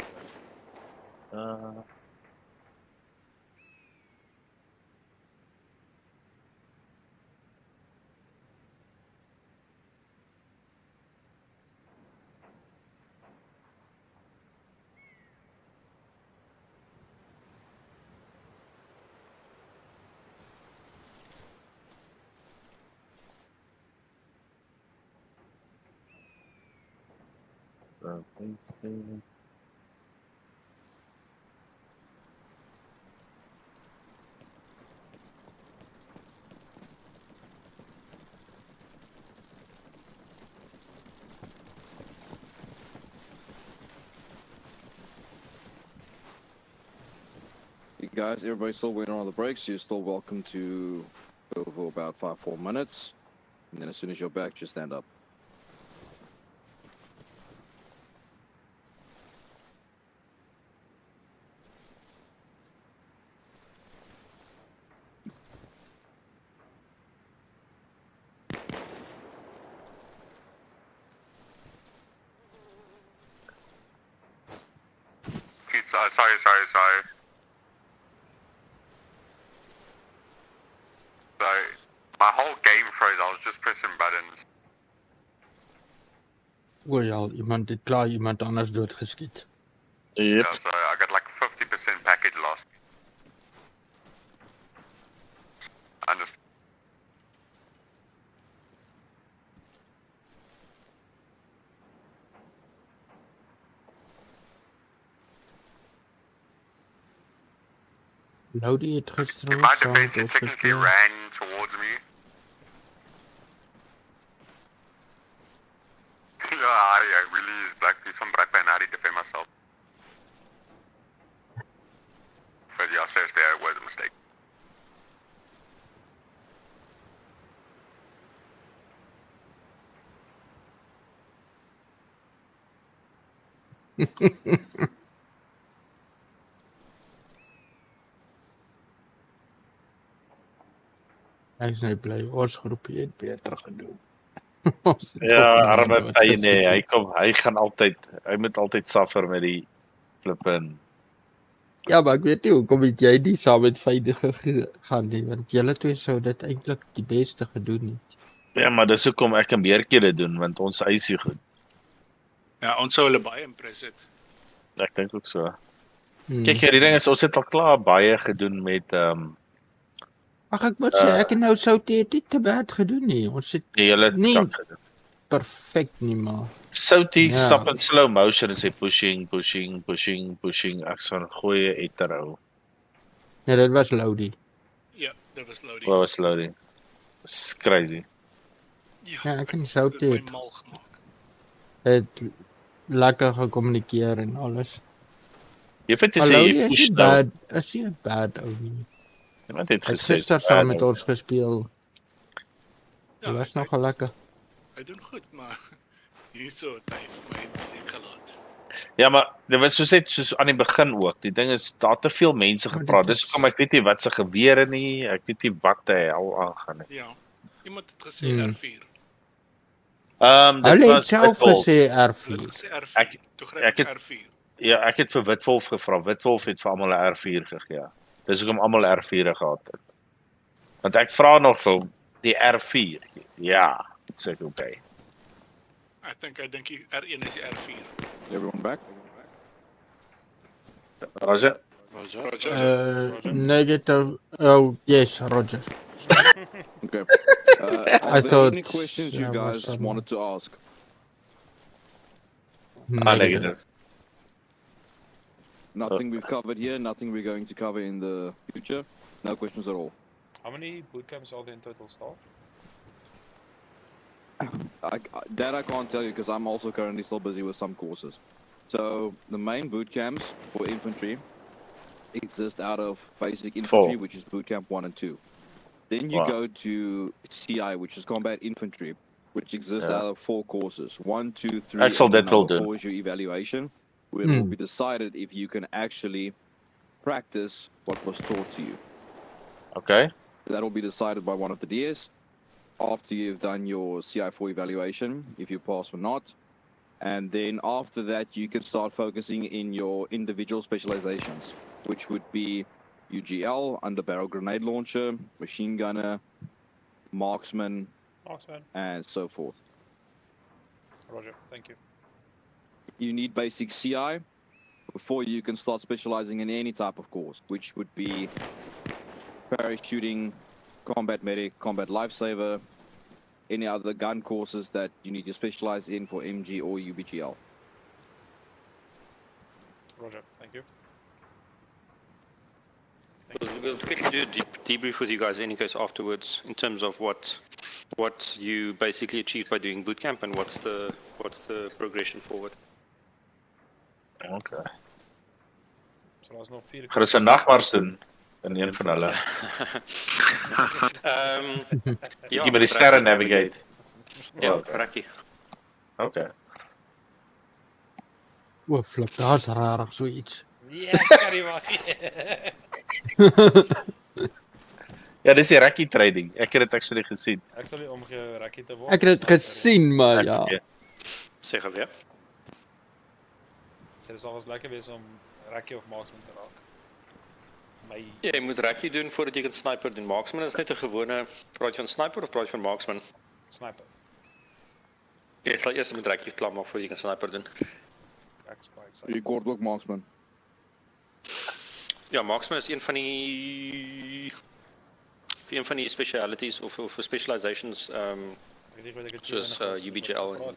You guys, everybody's still waiting on the breaks. You're still welcome to go for about 4 minutes. And then as soon as you're back, just stand up. Sorry. So, my whole game froze. I was just pressing buttons. O ja, iemand het klaar iemand anders doodgeskiet. Yep. Yeah, so I got like 50% package loss. And just Loudie het gister my ook saam met defense ons technically gespeel. ran towards me. Yeah, I really use some black pen to defend myself. But yeah, seriously, it was a mistake. Ek is net bly ons groepie het beter gedoen. Ja, arme Tyne, hy moet altyd suffer met die flippin. Ja, maar ek weet nie hoekom het jy nie saam met Veilige gegaan nie, want julle twee sou dit eintlik die beste gedoen het. Ja, maar dis hoekom ek 'n meerkere doen, want ons eisie goed. Ja, ons sou hulle baie impress het. Ek dink ook so. Kyk, die ding is ons het al klaar baie gedoen met Ag ek moet sê ek en nou sou dit nie te bad gedoen nie. Ons het nie perfek nie, maar Soutie Ja. stap in slow motion en sê pushing. Ek sal 'n goeie eterhou. nee, dit was Loudie. Ja, dit was Loudie. Wat was Loudie? It's crazy. Ja, ek en Soutie Dit het, my mal gemaak. het lekker gekommunikeer en alles. Jy het Maar gesê Loudie jy is push nie nou. bad, is nie 'n bad ou nie. Iemand het Hy het gesê. gister saam met ons gespeel. Ja, Dit was nogal lekker. Hy doen goed, maar hierso het hy vir my steek gelaat. Ja, maar dit was soos aan die begin ook. Die ding is daar te veel mense Maar gepraat. dit Dis is- hoekom ek weet nie wat se gewere nie. Ek weet nie wat die hel aangaan nie. Ja, iemand het gesê R4. Dit Hulle het was self Witwolf. gesê Hulle R4. het gesê R4. Ek- Toe gryp ek ek het- R4. Ja, ek het vir Witwolf gevra. Witwolf het vir almal 'n R4 gegee. Dis hoekom almal R4 gehad het. Want ek vra nog vir die R4. Ja, dit sê ek okay. Ek dink die R1 is die R4. Everyone back? Roger? Negative. Oh, yes, Roger. Okay. I Are there thought any questions you there was guys some- wanted to ask? Negative. Nothing we've covered here, nothing we're going to cover in the future. No questions at all. How many boot camps are there in total staff? That I can't tell you because I'm also currently still busy with some courses. So the main boot camps for infantry exist out of basic infantry, which is boot camp 1 and 2. Then you go to CI, which is combat infantry, which exists out of 4 courses. 1, 2, 3, Axel, and that will number do. 4 is your evaluation, where it will be decided if you can actually practice what was taught to you. Okay. That will be decided by one of the DS after you've done your CI4 evaluation, if you pass or not. And then after that, you can start focusing in your individual specializations, which would be UGL, underbarrel grenade launcher, machine gunner, marksman, and so forth. Roger, thank you. You need basic CI before you can start specializing in any type of course, which would be parachuting, combat medic, combat lifesaver, any other gun courses that you need to specialize in for MG or UBGL. Roger, thank you. We'll quickly do a debrief with you guys in any case afterwards in terms of what you basically achieved by doing bootcamp and what's the progression forward. Okay. So daar's nog 4 Gaan ons 'n nagmars doen in een van hulle. Ja, Jy met die sterre navigate. Ja, Rakkie. Okay. Oh, flip, daar's rarig zoiets. Ja, ek kan nie wag nie. Ja, dis die Rakkie trading. Ek het dit actually gesien. Ek sal nie omgee Rakkie te word. Ek het dit gesien, maar ja. Sê gou weer. Dit sal was lekker wees om Rakkie of marksman te raak. Jy moet Rakkie doen voordat jy kan sniper doen. Marksman is net 'n gewone, praat jy van sniper of praat jy van marksman? Sniper. Jy sal eers met Rakkie klaar maak voordat jy kan sniper doen. Je kort ook marksman. Ja, marksman is een van die specialities of specializations soos UBGL en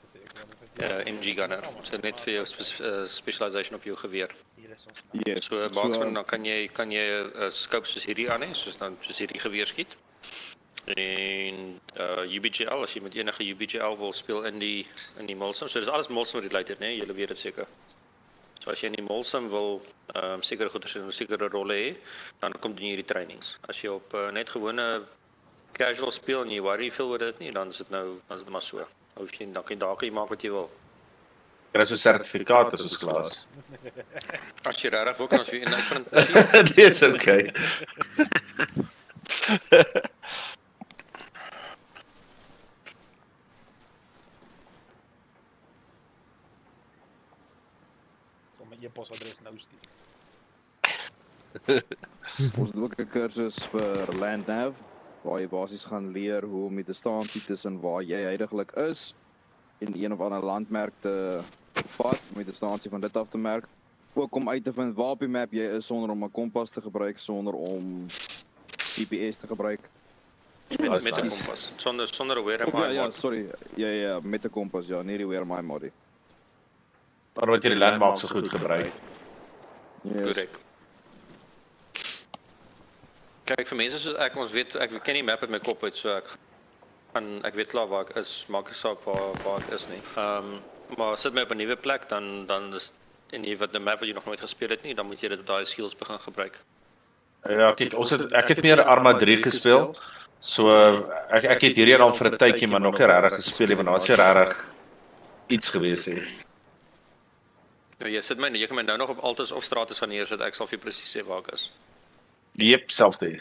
MG gunner. So net vir jou specialization op jou geweer. Yes. So marksman dan kan jy 'n scope soos hierdie aan hê, soos hierdie geweer skiet. En UBGL, as jy met enige UBGL wil speel in die Mulsim, so dis alles Mulsim related, né? Julle weet dit seker. So as jy in die Mulsim wil sekere goeders en sekere rolle hê, dan kom doen jy hierdie trainings. As jy op net gewone casual speel en jy worry veel oor dit nie, dan is dit maar so. Hoef jy dan kan jy maak wat jy wil. Kry so sertifikaat as ons klaar. As jy regtig wil kan as jy in uitprint. Dis okay. My e-posadres nou stuur. Ons het ook 'n kursus vir landnav waar jy basies gaan leer hoe om die distansie tussen waar jy heidaglik is en een of ander landmerk te vat, om die distansie van dit af te merk. Ook om uit te vind waar op die map jy is sonder om 'n kompas te gebruik, sonder om GPS te gebruik. Met 'n kompas. Sonder 'n wear my ja, sorry. Ja, met 'n kompas, ja, nie die wear my mod. Maar wat jy die landmarks so goed gebruik. Korrek. Kyk, vir mense soos ek, ons weet, ek ken die map uit my kop uit, so ek weet klaar waar ek is, maak nie saak waar ek is nie. Maar sit my op 'n nuwe plek, dan is en jy wat 'n map wat jy nog nooit gespeel het nie, dan moet jy dit op daai skills begin gebruik. Ja, kyk, ek het meer Arma 3 gespeel. So ek het hierdie al vir 'n tydjie maar nog nie regtig gespeel nie, want daar's nie regtig iets gewees nie. Ja, jy kan my nou nog op Altus of Stratus gaan neersit, ek sal vir presies sê waar ek is. Jep, selfde.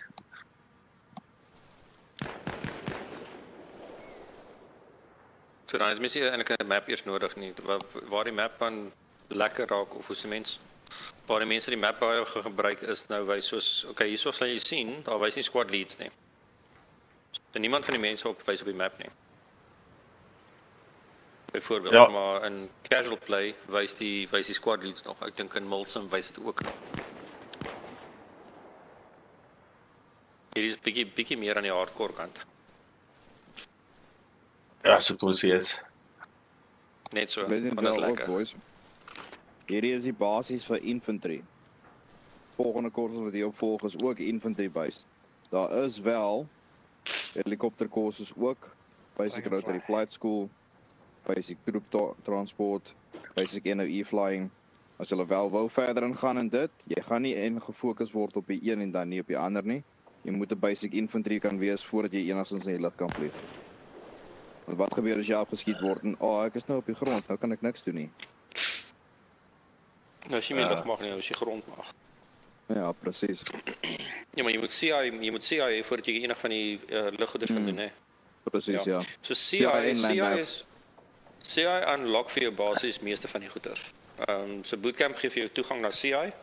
So dan het mens nie eintlik 'n map eers nodig nie, waar die map dan lekker raak of hoe se mens Waar die mense die map baie gebruik is nou wys soos, okay, hierso sal jy sien, daar wys nie squad leads nie. So niemand van die mense wys op die map nie. Byvoorbeeld, Ja. maar in casual play wys die squad leads nog. Ek dink in Milsim wys dit ook nog. Hier is bietjie meer aan die hardcore kant. Ja, so kom ons sê is. Net so, Weet nie want dit is wel ook, lekker. boys. Hierdie is die basis vir infantry. Volgende kursus wat jy opvolg is ook infantry based. Daar is wel helikopterkursus ook, basic rotary flight school, basic troop transport, basic NOE flying. As jy wel wou verder ingaan in dit, jy gaan nie gefokus word op die een en dan nie op die ander nie. Jy moet 'n basic infantry kan wees voordat jy enigstens in die lug kan vlieg. Want wat gebeur as jy afgeskiet word en ek is nou op die grond, nou kan ek niks doen nie. Nou as jy meer lug mag nie, as jy grond mag. Ja, presies. Ja, maar jy moet CI voordat jy enig van die luggoeders kan doen, hè. Presies, ja. So CI en landmacht. CI unlock vir jou basis meeste van die goeders. So bootcamp gee vir jou toegang na CI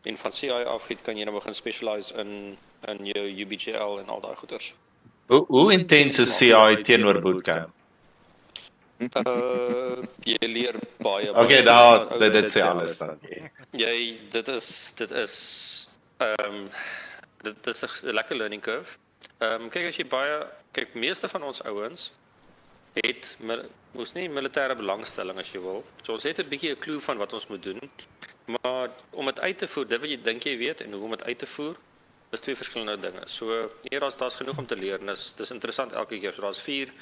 en van CI af kan jy nou begin specialize in jou UBGL en al daai goeders. Hoe intens is CI teenoor bootcamp? Jy leer baie. Okay, nou dit sê alles dan. Dit is 'n lekker learning curve. Kyk as jy kyk meeste van ons ouens het ons nie militêre belangstelling as jy wil. So ons het 'n bietjie 'n klou van wat ons moet doen. Maar om dit uit te voer, dit wat jy dink jy weet en hoe om dit uit te voer, is twee verskillende dinge. So daar's genoeg om te leer en dis interessant elke keer. So daar's 4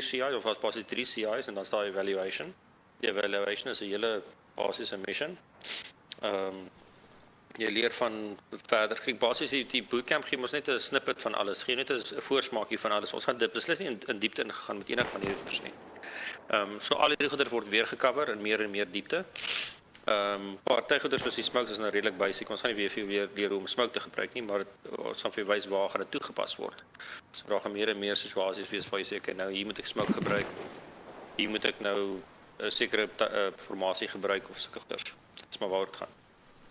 CI's of as basies 3 CI's en dan is daar evaluation. Die evaluation is 'n hele basiese mission. Jy leer van verder. Kyk, basies die bootcamp gee ons net 'n snippet van alles. Gee net 'n voorsmaakie van alles. Ons gaan dit beslis nie in diepte ingegaan met enig van hierdie goeders nie. So al hierdie goeders word weer gecover in meer en meer diepte. Party goeders soos die smokes is nou redelik basic. Ons gaan nie weer leer hoe om smoke te gebruik nie, maar ons gaan vir wys waar gaan dit toegepas word. So daar gaan meer en meer situasies wees waar jy sê, okay, nou hier moet ek smoke gebruik. Hier moet ek nou 'n sekere formasie gebruik of sulke goeders. Dis maar waar dit gaan.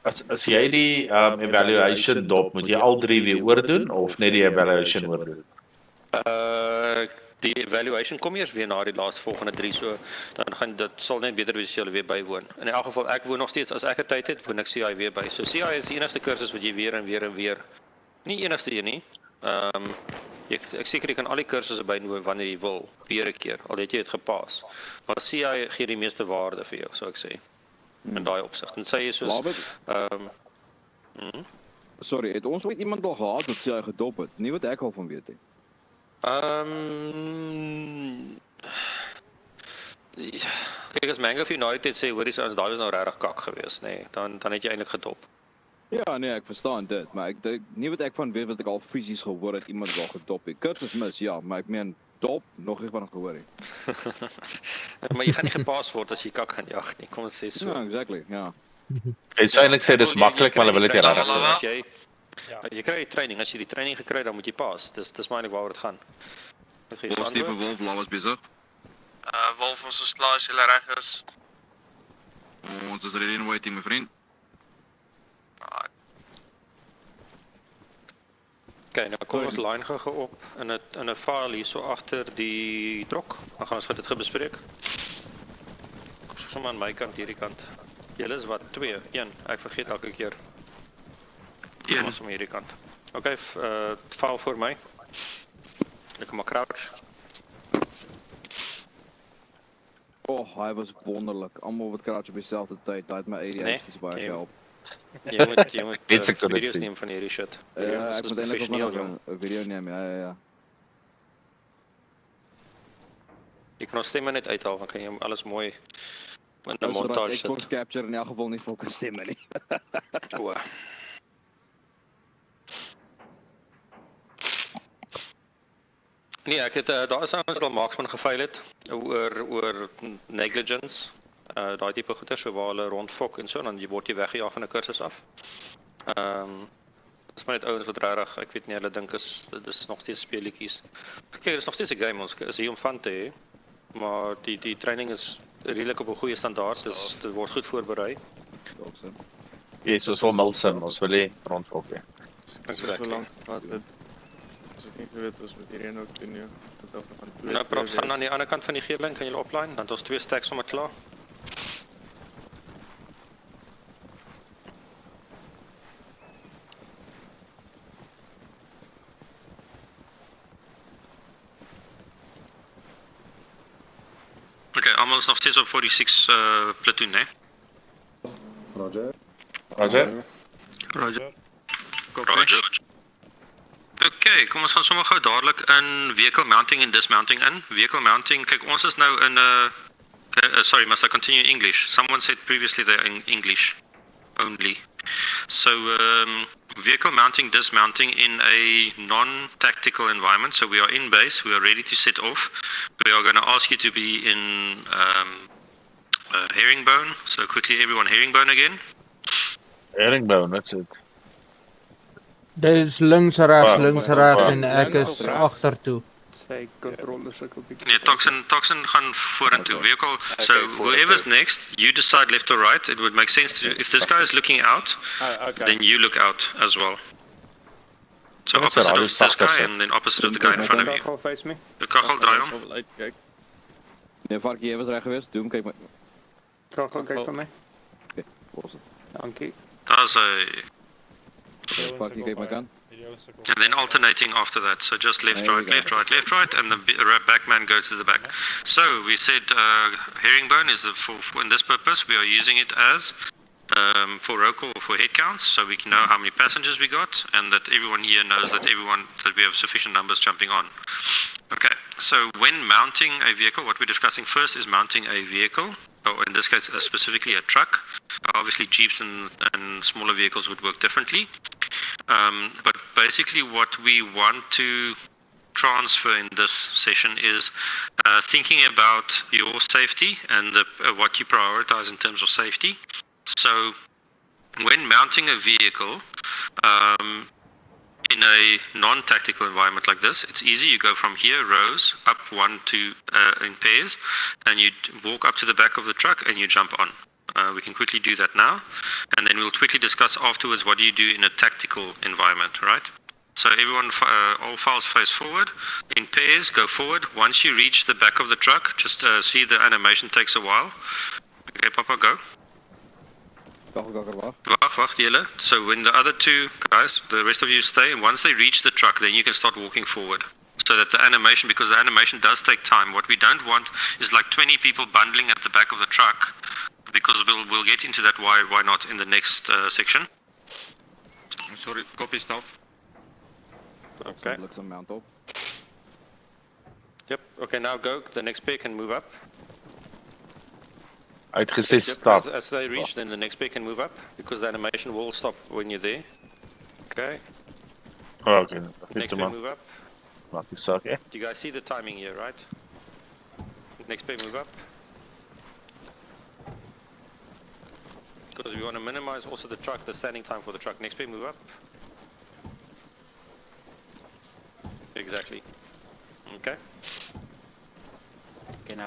As jy die evaluation dop, moet jy al 3 weer oordoen of net die evaluation oordoen? Die evaluation kom eers weer na die laaste volgende 3, so dan gaan dit sal net beter wees as jy weer bywoon. In elk geval ek woon nog steeds as ek 'n tyd het, woon ek CI weer by. So CI is die enigste kursus wat jy weer en weer nie enigste een nie. Ek seker jy kan al die kursusse bywoon wanneer jy wil, weer 'n keer, al het jy dit gepas. Maar CI gee die meeste waarde vir jou, sou ek sê. In daai opsig. En sê jy soos Sorry, het ons ooit iemand al gehad wat CI gedop het? Nie wat ek al van weet nie. Kijk, as Mango of United sê, hoor jy, as daar is nou regtig kak geweest, nee, dan het jy eintlik gedop. Ja, nee, ek verstaan dit, maar nie wat ek van weet wat ek al fisies gehoor het, iemand wel gedop het. Kursus mis, ja, maar ek meen, dop, nog nie van gehoor het. Maar jy gaan nie gepaas word as jy kak gaan jag nie, kom ons sê so. Ja, exactly, ja. Jy sou eintlik sê dis maklik, maar hulle wil dit nie regtig sê. Jy kry training, as jy die training gekry het, dan moet jy pas. Dis maar eintlik waaroor dit gaan. Wat gee jy Ons tipe Wolf, waar was besig? Wolf, ons is klaar as jy reg is. Ons is ready and waiting, my vriend. Okay, nou kom ons line gou op in 'n file hier so agter die trok. Dan gaan ons dit bespreek. Kom sommer aan my kant, hierdie kant. Julle is wat 2, 1. Ek vergeet elke keer. Kom ons om hierdie kant. Okay, file vir my. Ek kom maar crouch. Hy was wonderlik. Almal wat crouch op dieselfde tyd. Daai het my ADHD baie gehelp. Jy moet video's neem van hierdie shit. Ja, ek moet eintlik nog 'n video neem, ja. Jy kan ons stemme net uithaal, dan kan jy alles mooi in 'n montage sit. Ek kon capture in elk geval nie vir elke stemme nie. Nee, ek het daar is ons al marksman gefail het oor negligence. Daai tipe goeie so waar hulle rondfok en so, dan word jy weggejaag van 'n kursus af. Dis maar net ouens wat regtig, ek weet nie, hulle dink dit is nog steeds speletjies. Kyk, dit is nog steeds 'n game, ons is hier om van te hê, maar die training is redelik op 'n goeie standaard, dit word goed voorberei. Yes, ons wil Milsim, ons wil nie rondvolk nie. Exactly. As ek nie geweet ons moet hierheen ook doen nie. Nou props gaan aan die ander kant van die geerlyn, kan julle opline, dan het ons 2 stacks sommer klaar. Okay, almal is nog steeds op 46 platoon, né? Roger. Roger. Roger. Roger. Okay, kom ons gaan sommer gou dadelik in vehicle mounting en dismounting in. Vehicle mounting, kyk ons is nou in 'n sorry, must I continue in English? Someone said previously they're in English only. So vehicle mounting, dismounting in a non-tactical environment. So we are in base, we are ready to set off. We are going to ask you to be in herringbone. So quickly everyone herringbone again. Herringbone, that's it. Dis links regs en ek is agtertoe. Sy controller sukkel bietjie. Nee, Toxin gaan vorentoe. Vehicle. So whoever's next, you decide left or right. It would make sense to if this guy is looking out, then you look out as well. So opposite of this guy and then opposite of the guy in front of you. Kachel face me. De kachel draai om. Nee, Varkie, jy was reg geweest. Doen kyk my. Kachel kyk vir my. Okay, awesome. Dankie. Daar's 'n Varkie kyk my kant. and then alternating after that. So just left, right, left, right, left, right, and the back man goes to the back. So we said herringbone is for in this purpose we are using it as for roll call or for head counts, so we can know how many passengers we got, and that everyone here knows that we have sufficient numbers jumping on. Okay, so when mounting a vehicle, what we're discussing first is mounting a vehicle, or in this case specifically a truck. Obviously Jeeps and smaller vehicles would work differently. But basically what we want to transfer in this session is thinking about your safety and what you prioritize in terms of safety. So when mounting a vehicle in a non-tactical environment like this, it's easy. You go from here, rows, up 1, 2 in pairs, and you walk up to the back of the truck and you jump on. We can quickly do that now, and then we'll quickly discuss afterwards what do you do in a tactical environment, right? So everyone, all files face forward. In pairs, go forward. Once you reach the back of the truck, just see the animation takes a while. Okay, Papa, go. Wacht, julle. So when the other two guys, the rest of you stay, and once they reach the truck, then you can start walking forward. So that the animation, because the animation does take time. What we don't want is like 20 people bundling at the back of the truck, because we'll get into that why not in the next section. Sorry, copy stuff. Okay. Let's mount up. Yep. Okay, now go. The next pair can move up. Uitgesê Yep, stap. as they reach, then the next pair can move up, because the animation will stop when you're there. Okay. Oh, okay. Next pair move up. Maak die saak, Do you guys see the timing here, right? Next pair move up. Because we want to minimize also the truck, the standing time for the truck. Next pair move up. Exactly. Okay.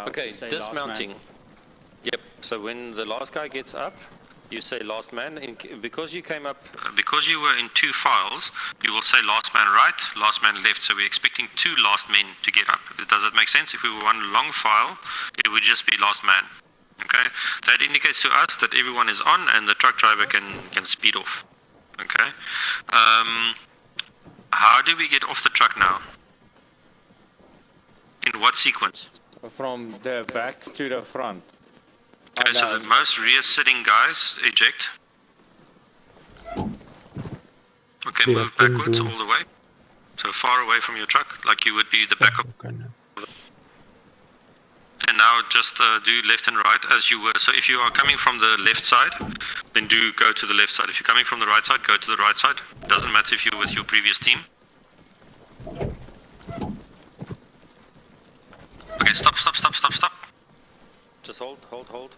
Okay, dismounting. Yep, so when the last guy gets up, you say last man. Because you came up... Because you were in 2 files, you will say last man right, last man left. So we're expecting 2 last men to get up. Does that make sense? If we were one long file, it would just be last man. Okay, that indicates to us that everyone is on and the truck driver can speed off. Okay, how do we get off the truck now? In what sequence? From the back to the front. Okay, so the most rear sitting guys eject. Okay, move backwards all the way. So far away from your truck, like you would be the backup. And now just do left and right as you were. So if you are coming from the left side, then do go to the left side. If you're coming from the right side, go to the right side. Doesn't matter if you're with your previous team. Okay, stop. Just hold.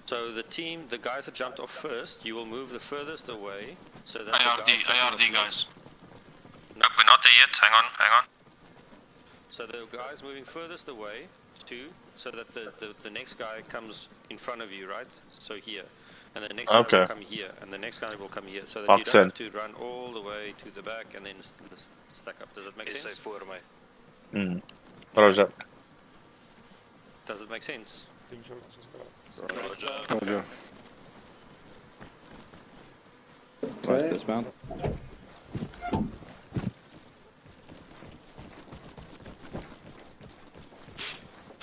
So the team, the guys that jumped off first, you will move the furthest away. So that ARD guys. Nope, we're not there yet. Hang on. So the guys moving furthest away, 2, so that the next guy comes in front of you, right? So here. And the next guy Okay. will come here, and the next guy will come here, so that you Box don't in. have to run all the way to the back and then stack up. Does that make sense? Roger. Does it make sense? Roger. Right, dismount.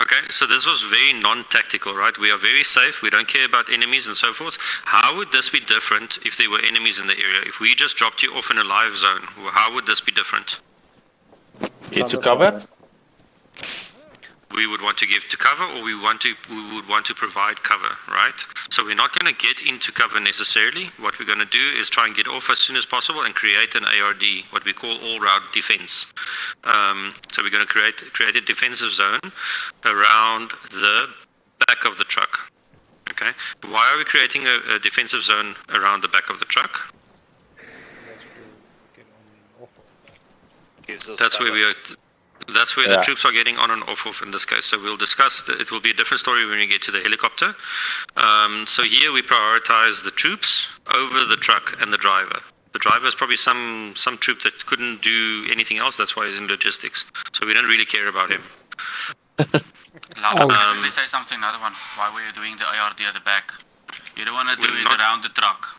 Okay, so this was very non-tactical, right? We are very safe, we don't care about enemies and so forth. How would this be different if there were enemies in the area? If we just dropped you off in a live zone, how would this be different? Into cover? We would want to give to cover, or we would want to provide cover, right? So we're not going to get into cover necessarily. What we're going to do is try and get off as soon as possible and create an ARD, what we call all-round defense. So we're going to create a defensive zone around the back of the truck. Okay. Why are we creating a defensive zone around the back of the truck? That's where we are. That's where the troops are getting on and off in this case. So we'll discuss. It will be a different story when we get to the helicopter. So here we prioritize the troops over the truck and the driver. The driver is probably some troop that couldn't do anything else. That's why he's in logistics. So we don't really care about him. Let me say something. Another one. Why were you doing the ARD at the back? You don't want to do it around the truck.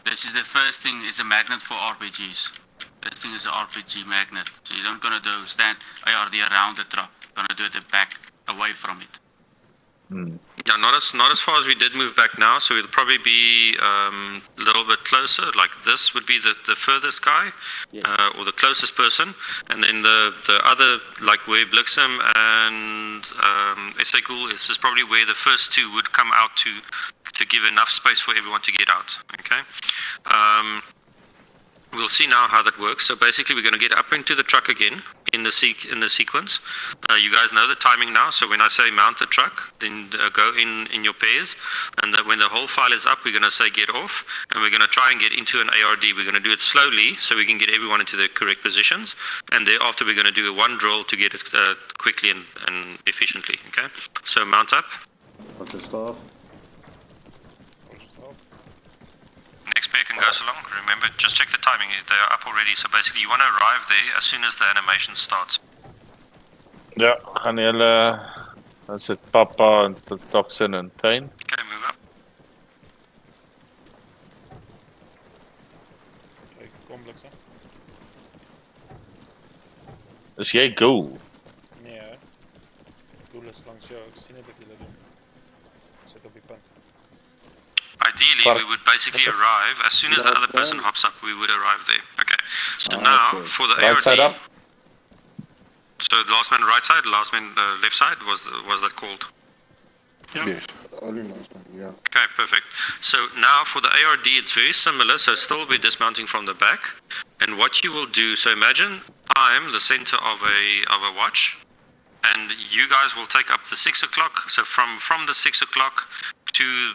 This is the first thing. Is a magnet for RPGs. This thing is an RPG magnet, so you're not gonna do stand ARD around the truck. You're gonna do it at the back, away from it. Yeah, not as far as we did move back now. So it'll probably be a little bit closer. Like this would be the furthest guy, or the closest person, and then the other, like where Blixem and SA Ghoul is probably where the first two would come out to give enough space for everyone to get out. Okay. We'll see now how that works. So basically, we're going to get up into the truck again in the sequence. You guys know the timing now. So when I say mount the truck, then go in your pairs, and when the whole file is up, we're going to say get off, and we're going to try and get into an ARD. We're going to do it slowly so we can get everyone into the correct positions, and thereafter we're going to do a one drill to get it quickly and efficiently. Okay. So mount up. Roger, staff. Next pair can go so long. Remember, just check the timing. They are up already. So basically, you want to arrive there as soon as the animation starts. Ja, gaan jullie... Dan zit Papa en Toxin en Pain. Okay, move up. Kijk, kom Blixem. Dus jij go. Nee, hè. Doel is langs jou. Ik zie net dat jullie doen. Zit op je punt. Ideally, we would basically arrive as soon as the other person hops up. We would arrive there. Okay. So now for the Right ARD. side up. So the last man right side, last man left side. Was that called? Yes. Only last one, yeah. Okay, perfect. So now for the ARD, it's very similar. So still be dismounting from the back. And what you will do. So imagine I'm the center of a watch, and you guys will take up the 6 o'clock. So from the 6 o'clock to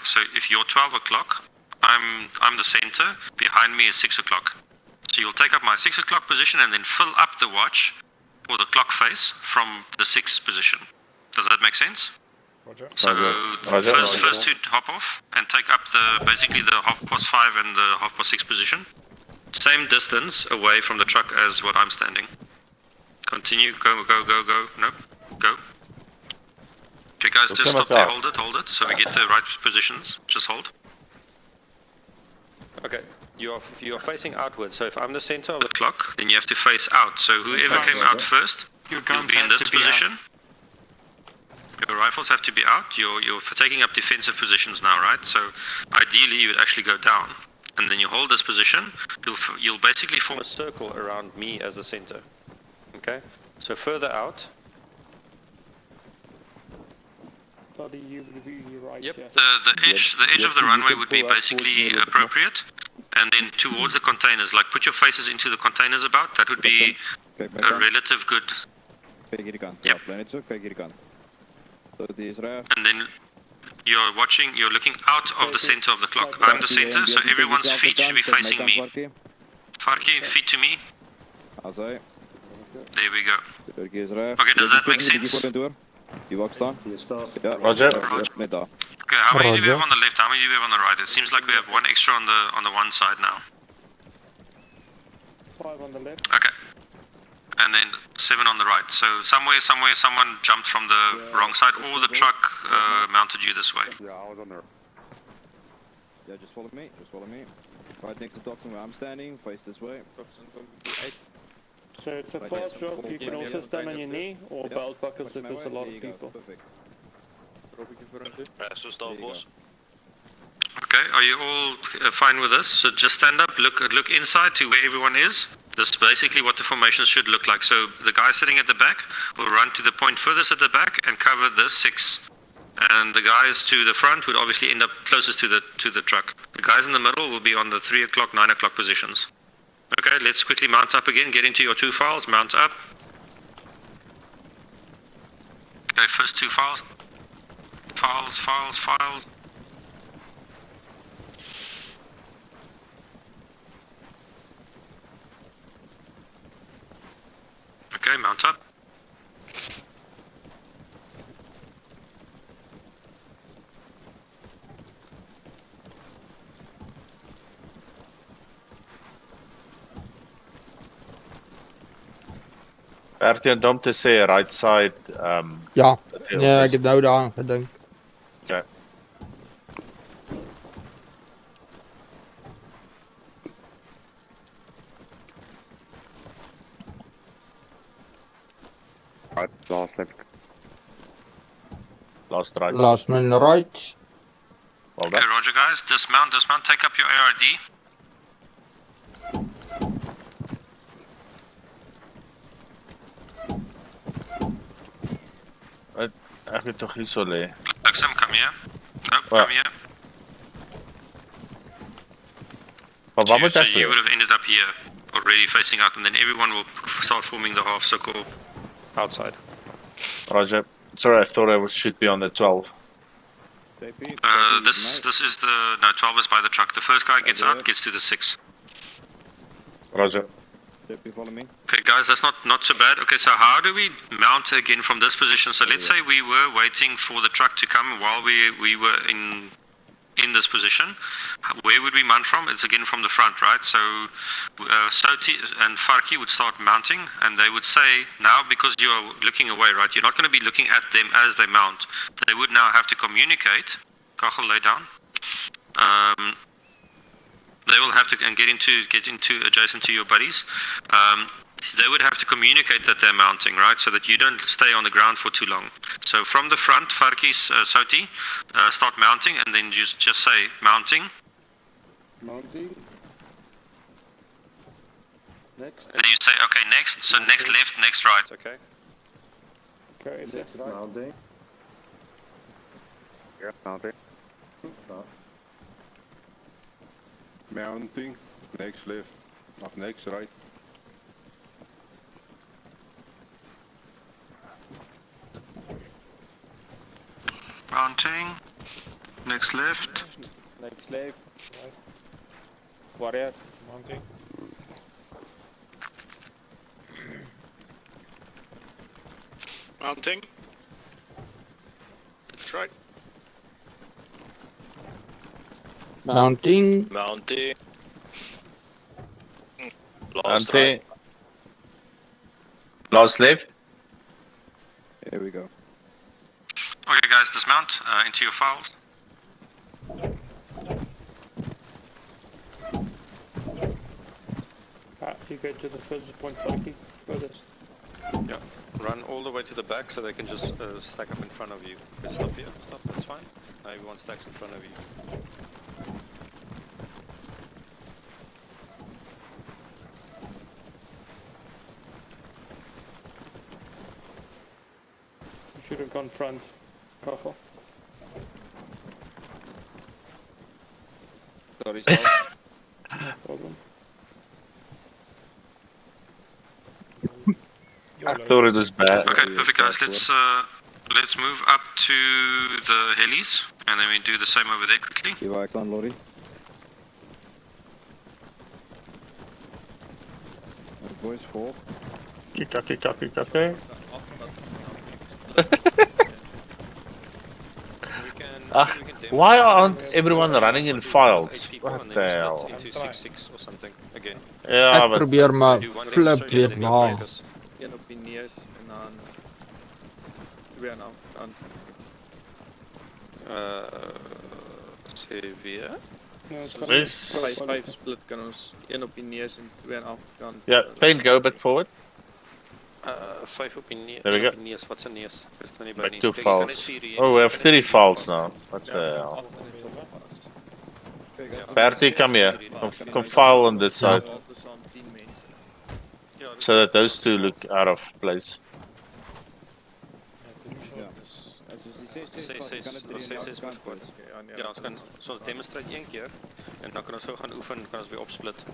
so if you're 12 o'clock, I'm the center. Behind me is 6 o'clock. So you'll take up my 6 o'clock position and then fill up the watch or the clock face from the 6th position. Does that make sense? Roger. So first two hop off and take up basically the 5:30 and the 6:30 position. Same distance away from the truck as what I'm standing. Continue. Go. No. Go. Okay, guys, just stop there. Hold it. So we get the right positions. Just hold. Okay. You are facing outwards. So if I'm the center of the Clock, then you have to face out. So whoever came out first, you'll be in this position. Your rifles have to be out. You're taking up defensive positions now, right? So ideally, you would actually go down, and then you hold this position. You'll basically form a circle around me as the center. Okay. So further out. Yep. The edge of the runway would be basically appropriate, and then towards the containers, like put your faces into the containers about. That would be a relative good. Yep. And then you're looking out of the center of the clock. I'm the center, so everyone's feet should be facing me. Farki, feet to me. There we go. Okay, does that make sense? Yes, staff. Roger. Okay, how many do we Roger. have on the left? How many do we have on the right? It seems like we have one extra on the one side now. 5 on the left. Okay. And then 7 on the right. So somewhere, someone jumped from the wrong side, or the truck mounted you this way. Yeah, I was on there. Yeah, just follow me. Just follow me. Right next to Dobson where I'm standing. Face this way. So it's a Right fast next to drop. You can also stand on your knee or belt buckles if there's a lot of people. Perfect. So start, boss. Okay, are you all fine with this? So just stand up, look inside to where everyone is. This is basically what the formation should look like. So the guy sitting at the back will run to the point furthest at the back and cover the 6. And the guys to the front would obviously end up closest to the truck. The guys in the middle will be on the 3 o'clock, 9 o'clock positions. Okay, let's quickly mount up again. Get into your 2 files, mount up. Okay, first 2 files. Files. Okay, mount up. Bertie en Dom te sê right side Ja, nee, ek het nou daaraan gedink. Okay. Right, last left. Last right. Last man right. Well Okay, roger guys. Dismount, take up your ARD. Ek het tog hier so lê. Luxem, come here. Nope, come here. Maar wat moet So ek you doen? would have ended up here, already facing out, and then everyone will start forming the half circle outside. Roger. Sorry, I thought I should be on the 12. This is the... No, 12 is by the truck. The first guy gets out, gets to the 6. Roger. Follow me. Okay, guys, that's not so bad. Okay, so how do we mount again from this position? So let's say we were waiting for the truck to come while we were in this position. Where would we mount from? It's again from the front, right? So Soti and Farki would start mounting, and they would say, now because you are looking away, right? You're not going to be looking at them as they mount. They would now have to communicate. Kachel, lay down. They will have to get into adjacent to your buddies. They would have to communicate that they're mounting, right? So that you don't stay on the ground for too long. So from the front, Farki's Soti, start mounting, and then just say mounting. Mounting. Next. And then you say, okay, next. So next left, next right. Okay. Okay, Next right. Mounting. Yeah, mounting. No. Mounting. Next left. Of next right. Mounting. Next left. Next left. Right. Warrior. Mounting. Mounting. That's right. Mounting. Mounting. Ante. Last left. There we go. Okay, guys, dismount into your files. You go to the first point, Farki. Furthest. Yeah. Run all the way to the back so they can just stack up in front of you. Okay, stop here. Stop. That's fine. Now everyone stacks in front of you. You should have gone front, Kachel. Sorry, stop. Problem. I thought it was bad. Okay, perfect, guys. Let's move up to the helis, and then we do the same over there quickly. Give our clan, Lorry. Boys, 4. Why aren't everyone running in files? What the hell? Into 6-6 or something again. Ja, Ek probeer maar flip weer waar. Een op die neus en dan weer nou dan. Sê weer. Vijf split kan ons een op die neus en twee aan de achterkant. Yeah, Thane, go a bit forward. 5 op die neus. There we go. Wat is 'n neus? Is er nie by Like nie. 2 Kijk, jy kan net files. 4 hier. Oh, we have 3 files now. What the hell? Bertie, come here. Come file on this side. So that those two look out of place. Ja, ons kan so demonstrate een keer en dan kan ons gou gaan oefen, kan ons weer opsplit.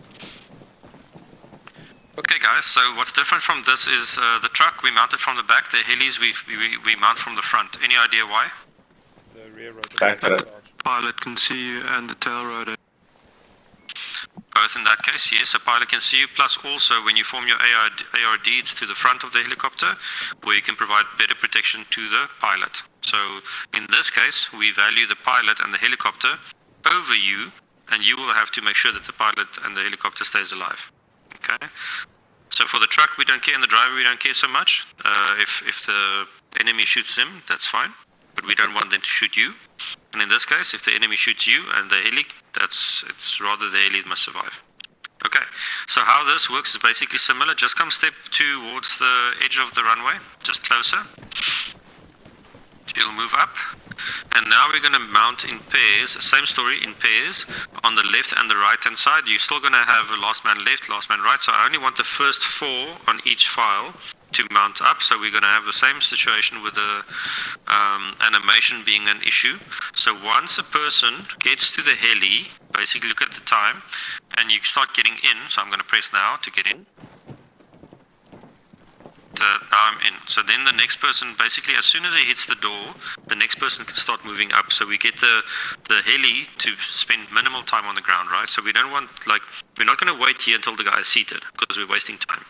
Okay guys, so what's different from this is the truck we mounted from the back, the helis we mount from the front. Any idea why? The rear rotor. Pilot can see you and the tail rotor. Both in that case, yes, a pilot can see you, plus also when you form your ARD, it's to the front of the helicopter, where you can provide better protection to the pilot. So in this case, we value the pilot and the helicopter over you, and you will have to make sure that the pilot and the helicopter stays alive. Okay? So for the truck, we don't care, and the driver, we don't care so much. If the enemy shoots them, that's fine, but we don't want them to shoot you. And in this case, if the enemy shoots you and the heli, it's rather the heli must survive. Okay, so how this works is basically similar. Just come step towards the edge of the runway, just closer. You'll move up. And now we're going to mount in pairs, same story, in pairs, on the left and the right hand side. You're still going to have a last man left, last man right, so I only want the first 4 on each file to mount up. So we're going to have the same situation with the animation being an issue. So once a person gets to the heli, basically look at the time, and you start getting in, so I'm going to press now to get in. Now I'm in. So then the next person, basically as soon as he hits the door, the next person can start moving up. So we get the heli to spend minimal time on the ground, right? So we don't want, like, we're not going to wait here until the guy is seated, because we're wasting time.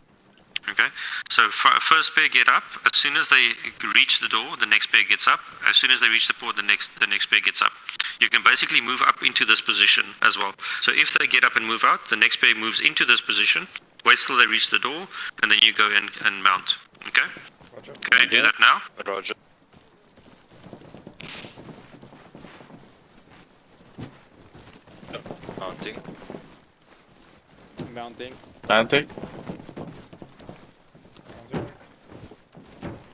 Okay, so first pair get up. As soon as they reach the door, the next pair gets up. As soon as they reach the port, the next pair gets up. You can basically move up into this position as well. So if they get up and move out, the next pair moves into this position. Wait till they reach the door, and then you go in and mount. Okay? Roger. Can you do that now? Roger. Mounting. Mounting. Mounting.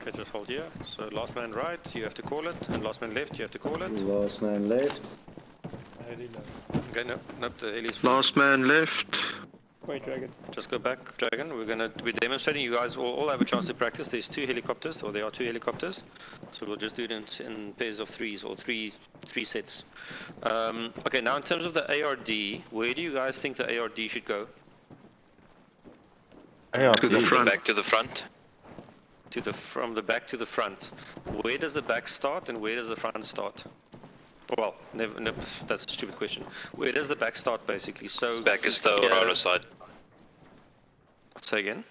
Okay, just hold here. So last man right, you have to call it, and last man left, you have to call it. Last man left. Okay, nope, the heli's Last man left. Wait, Dragon. Just go back, Dragon. We're demonstrating. You guys all have a chance to practice. There's 2 helicopters, or there are 2 helicopters. So we'll just do it in pairs of 3s, or three sets. Okay, now in terms of the ARD, where do you guys think the ARD should go? To the front. Back to the front. From the back to the front. Where does the back start and where does the front start? Well, never, that's a stupid question. Where does the back start basically? So back is tail rotor side. Say again?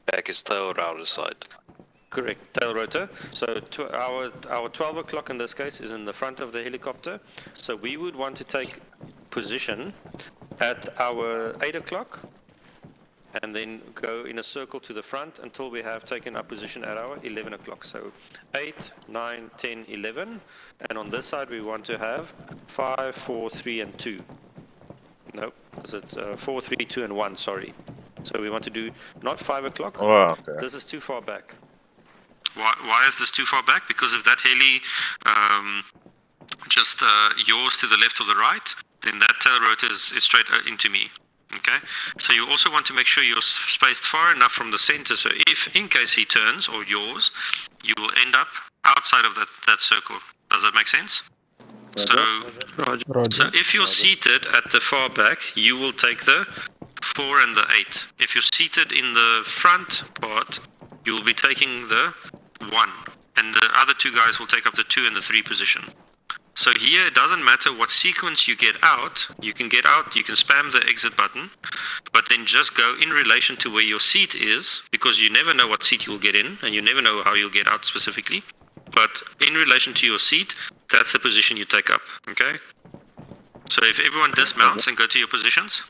Back is tail rotor side. Correct, tail rotor. So our 12 o'clock in this case is in the front of the helicopter. So we would want to take position at our 8 o'clock and then go in a circle to the front until we have taken our position at our 11 o'clock. So 8, 9, 10, 11. And on this side we want to have 5, 4, 3 and 2. Nope, it's 4, 3, 2 and 1, sorry. So we want to do not 5 o'clock. Oh, okay. This is too far back. Why is this too far back? Because if that heli just yours to the left or the right, then that tail rotor is straight into me. Okay, so you also want to make sure you're spaced far enough from the center, so if in case he turns, or yours, you will end up outside of that circle. Does that make sense? Roger. So if you're seated at the far back, you will take the 4 and the 8. If you're seated in the front part, you will be taking the 1, and the other 2 guys will take up the 2 and the 3 position. So here it doesn't matter what sequence you get out, you can spam the exit button, but then just go in relation to where your seat is, because you never know what seat you'll get in, and you never know how you'll get out specifically. But in relation to your seat, that's the position you take up, okay? So if everyone dismounts and go to your positions.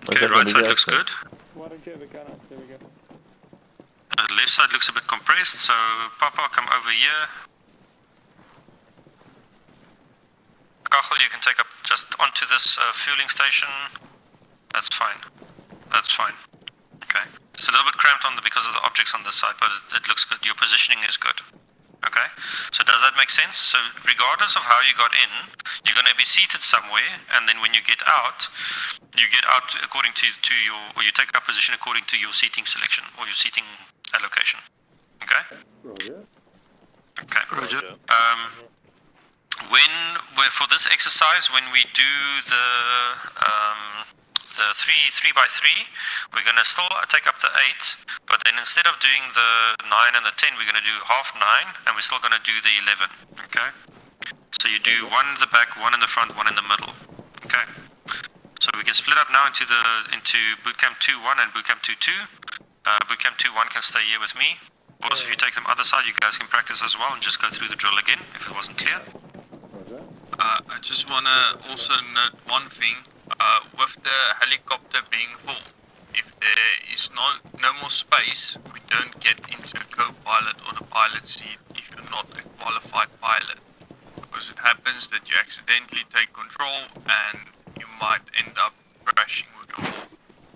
Okay, right side looks good. Why don't you have a gun up? There we go. Left side looks a bit compressed, so Papa, come over here. Kachel, you can take up just onto this fueling station. That's fine. That's fine. Okay. It's a little bit cramped because of the objects on this side, but it looks good. Your positioning is good. Okay? So does that make sense? So regardless of how you got in, you're going to be seated somewhere, and then when you get out according to your, or you take up position according to your seating selection or your seating allocation. Okay? Roger. Okay. Roger. For this exercise, when we do the 3x3, we're going to still take up the 8, but then instead of doing the 9 and the 10, we're going to do half 9, and we're still going to do the 11. Okay? So you do one in the back, one in the front, one in the middle. Okay? So we can split up now into bootcamp 2-1 and bootcamp 2-2. Bootcamp 2-1 can stay here with me. Also, if you take them other side, you guys can practice as well and just go through the drill again if it wasn't clear. I just want to also note one thing. With the helicopter being full, if there is no more space, we don't get into a co-pilot or the pilot seat if you're not a qualified pilot. Because it happens that you accidentally take control and you might end up crashing with your whole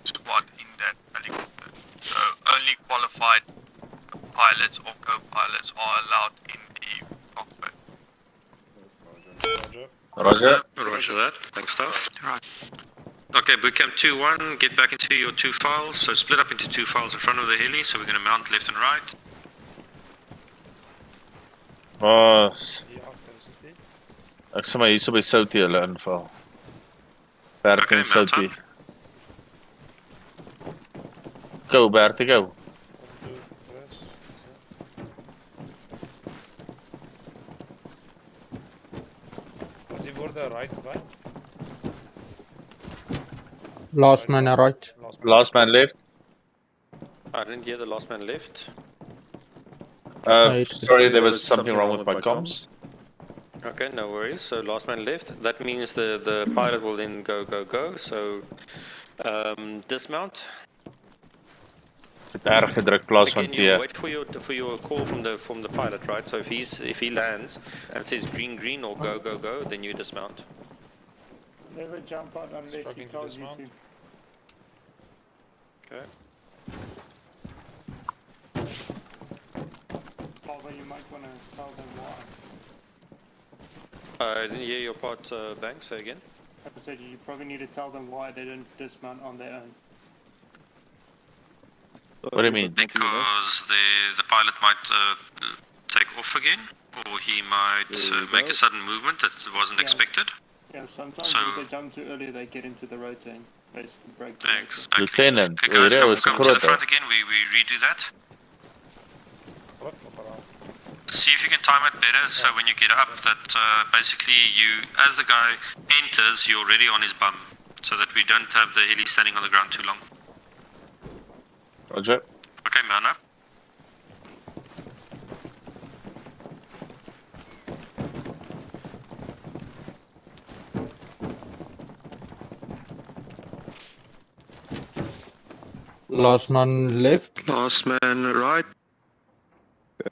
squad in that helicopter. So only qualified pilots or co-pilots are allowed in the cockpit. Roger. Roger that. Thanks, staff. Right. Okay, bootcamp 2-1, get back into your 2 files. So split up into 2 files in front of the heli. So we're going to mount left and right. Ek sê maar hierso by Soutie hulle inval. Bert en Soutie. Go Bert, go. As jy word right. Last man right. Last man left. I didn't hear the last man left. Sorry, there was something wrong with my comms. Okay, no worries. So last man left. That means the pilot will then go. So dismount. Het erg gedrukt plaas van Again, you wait for your call from the pilot, right? So if he lands and says green or go, then you dismount. Never jump out unless he tells you to. Okay. Although you might want to tell them why. I didn't hear your part, Banks. Say again. I said you probably need to tell them why they didn't dismount on their own. What do you mean? Because the pilot might take off again, or he might make a sudden movement that wasn't expected. Yeah, sometimes if they jump too early, they get into the rotating, basically break the Exactly. Lieutenant, Okay, guys, come to the front again. We redo that. See if you can time it better, so when you get up, that basically as the guy enters, you're already on his bum, so that we don't have the heli standing on the ground too long. Roger. Okay, man up. Last man left. Last man right.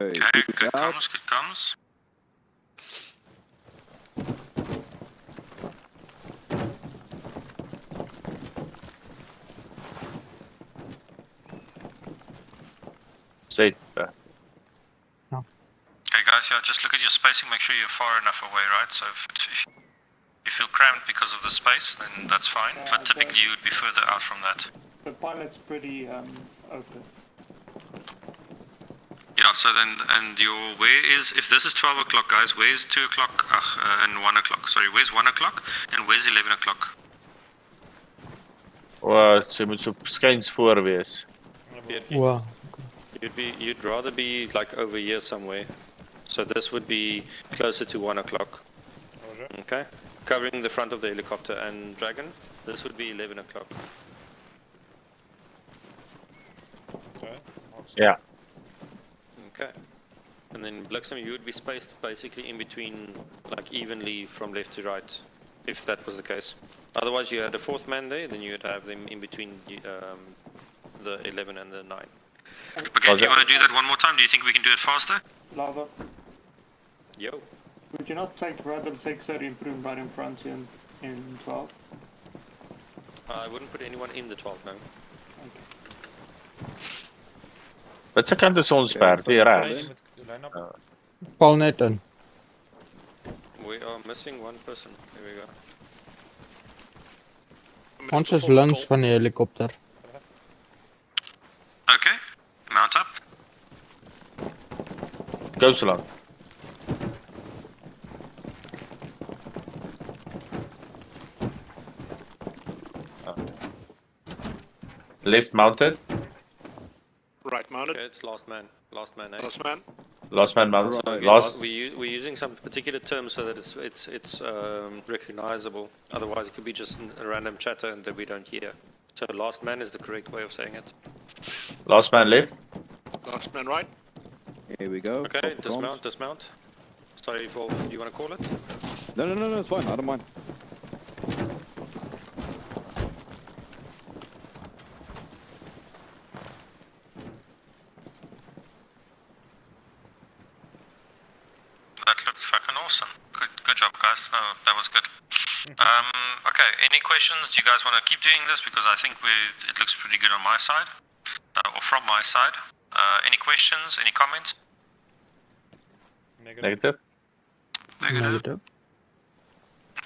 Okay, good comms. Say Okay guys, yeah, just look at your spacing, make sure you're far enough away, right? So if you feel cramped because of the space, then that's fine, but typically you would be further out from that. The pilot's pretty open. Yeah, so then, if this is 12 o'clock guys, where's 2 o'clock and 1 o'clock? Sorry, where's 1 o'clock and where's 11 o'clock? So jy moet so skuins voor wees. Wow. You'd rather be like over here somewhere. So this would be closer to 1 o'clock. Okay. Covering the front of the helicopter and Dragon. This would be 11 o'clock. Okay. Yeah. Okay. And then Blixen, you would be spaced basically in between, like evenly from left to right, if that was the case. Otherwise, you had a fourth man there, then you would have them in between the 11 and the 9. Okay, do you want to do that one more time? Do you think we can do it faster? Lava. Yo. Would you not rather take 30 and put him right in front in 12? I wouldn't put anyone in the 12 now. Wat se kant is ons perd? Hier regs. Val net in. We are missing one person. Here we go. Ons is links van die helikopter. Okay, mount up. Go so lank. Left mounted. Right mounted. Okay, it's last man. Last man, eh? Last man. Last man mounted. Okay, Last. We're using some particular terms so that it's recognizable. Otherwise, it could be just a random chatter and that we don't hear. So last man is the correct way of saying it. Last man left. Last man right. Here we go. Okay, Stop dismount, dismount. Sorry, Wolf, do you want to call it? No, it's fine. I don't mind. That looked fucking awesome. Good job, guys. Oh, that was good. Okay, any questions? Do you guys want to keep doing this? Because I think it looks pretty good on my side, or from my side. Any questions? Any comments? Negative. Negative.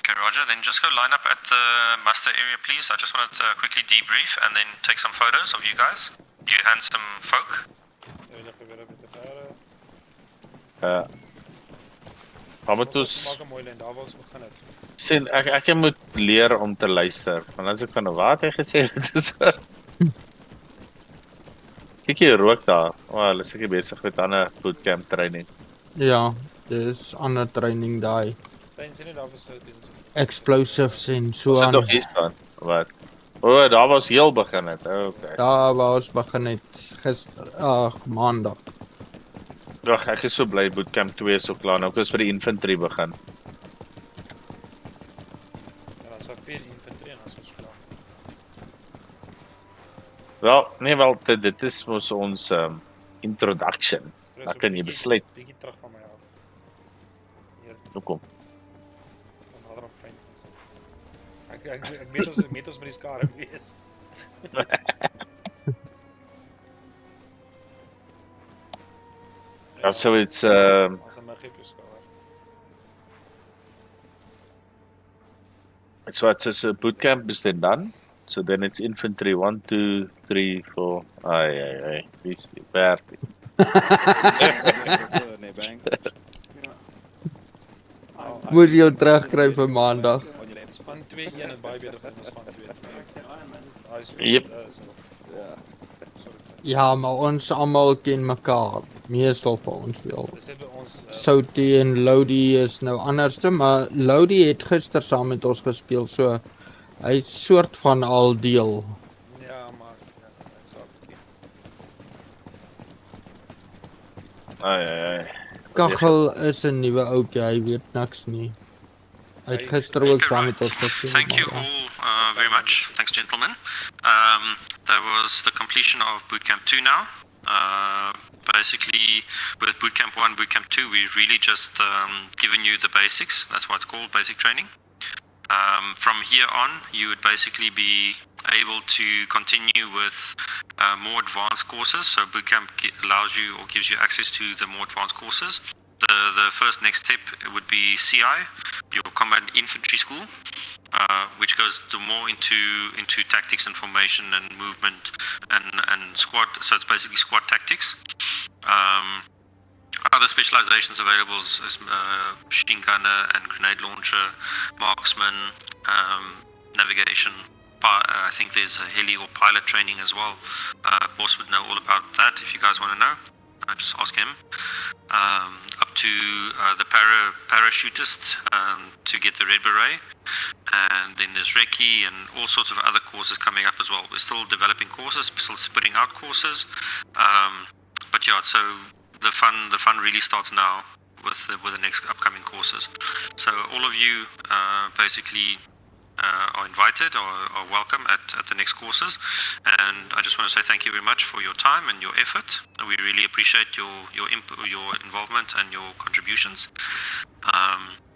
Okay, Roger. Then just go line up at the muster area, please. I just wanted to quickly debrief and then take some photos of you guys. You handsome folk. Wat ons Maak 'n mooi lyn, daar waar ons begin het. sien ek moet leer om te luister. Want as ek van wat hy gesê het is. Kyk hier rook daar. Hulle is seker besig met ander bootcamp training. Ja, dis ander training daai. Tens nie daar was dit. Explosives en so Ons het aan. nog hier staan. Wat? O, daar was heel begin het. Okay. Daar waar ons begin het maandag. Ag, ek is so bly bootcamp 2 is so klaar. Nou kan ons vir die infantry begin. En dan sal veel infantry en as ons klaar. Wel, nee wel, dit is mos ons introduction. Dan kan jy besluit. Bietjie terug van my af. Hier, Hoekom? dan nader op fyn. Ek weet ons met die skare wees. Ja, so it's As 'n magie skare. it's what is a bootcamp is then done. So then it's infantry 1, 2, 3, 4. Ai, dis die perd. Moet jou terugkry vir maandag. Span 2-1 het baie beter gegaan as span 2. Yep. Ja, maar ons almal ken mekaar. Meestal vir ons wel. Dis net by ons Soutie en Lodi is nou anderste, maar Lodi het gister saam met ons gespeel, so hy is soort van al deel. ja, maar dit's ook. Ai. Kachel is 'n nuwe ouetjie, hy weet niks nie. Hy het gister ook saam met ons gespeel. Thank you maar all very much. Thanks, gentlemen. That was the completion of Bootcamp 2 now. Basically, with Bootcamp 1, Bootcamp 2, we've really just given you the basics. That's what it's called, basic training. From here on, you would basically be able to continue with more advanced courses. So Bootcamp allows you or gives you access to the more advanced courses. The first next step would be CI, your Combat Infantry School, which goes more into tactics and formation and movement and squad. So it's basically squad tactics. Other specializations available is machine gunner and grenade launcher, marksman, navigation. I think there's a heli or pilot training as well. Boss would know all about that if you guys want to know. just ask him. Up to the parachutist to get the red beret, and then there's recce and all sorts of other courses coming up as well. We're still developing courses, still spitting out courses, but yeah, so the fun really starts now with the next upcoming courses. So all of you basically are invited or are welcome at the next courses, and I just want to say thank you very much for your time and your effort. We really appreciate your input, your involvement and your contributions.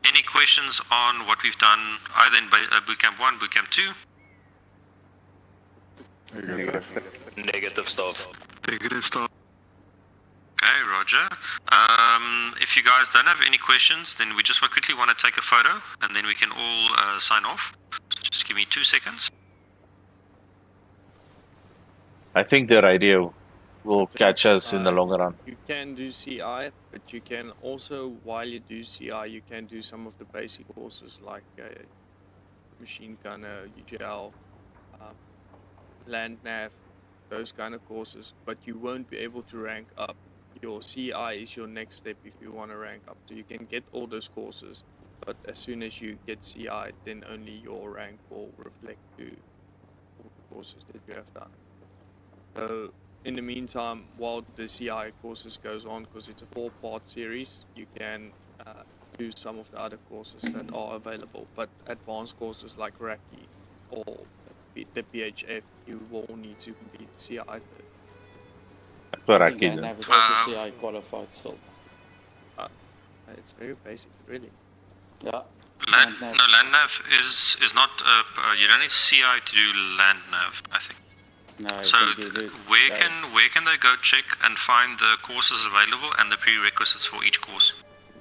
Any questions on what we've done either in bootcamp 1, bootcamp 2? Negative stuff. Negative stuff. Okay, Roger. If you guys don't have any questions, then we just quickly want to take a photo, and then we can all sign off. Just give me 2 seconds. I think the radio will catch us in the long run. You can do CI, but you can also, while you do CI, you can do some of the basic courses like machine gunner, UGL, land nav, those kind of courses, but you won't be able to rank up. Your CI is your next step if you want to rank up. So you can get all those courses, but as soon as you get CI, then only your rank will reflect to all the courses that you have done. So in the meantime, while the CI courses goes on, because it's a 4-part series, you can do some of the other courses that are available. But advanced courses like Raki or the PHF, you will need to complete CI first. Raki. Nav is also CI qualified still. It's very basic, really. Yeah. Land nav is not. You don't need CI to do land nav, I think. No, so where can they go check and find the courses available and the prerequisites for each course?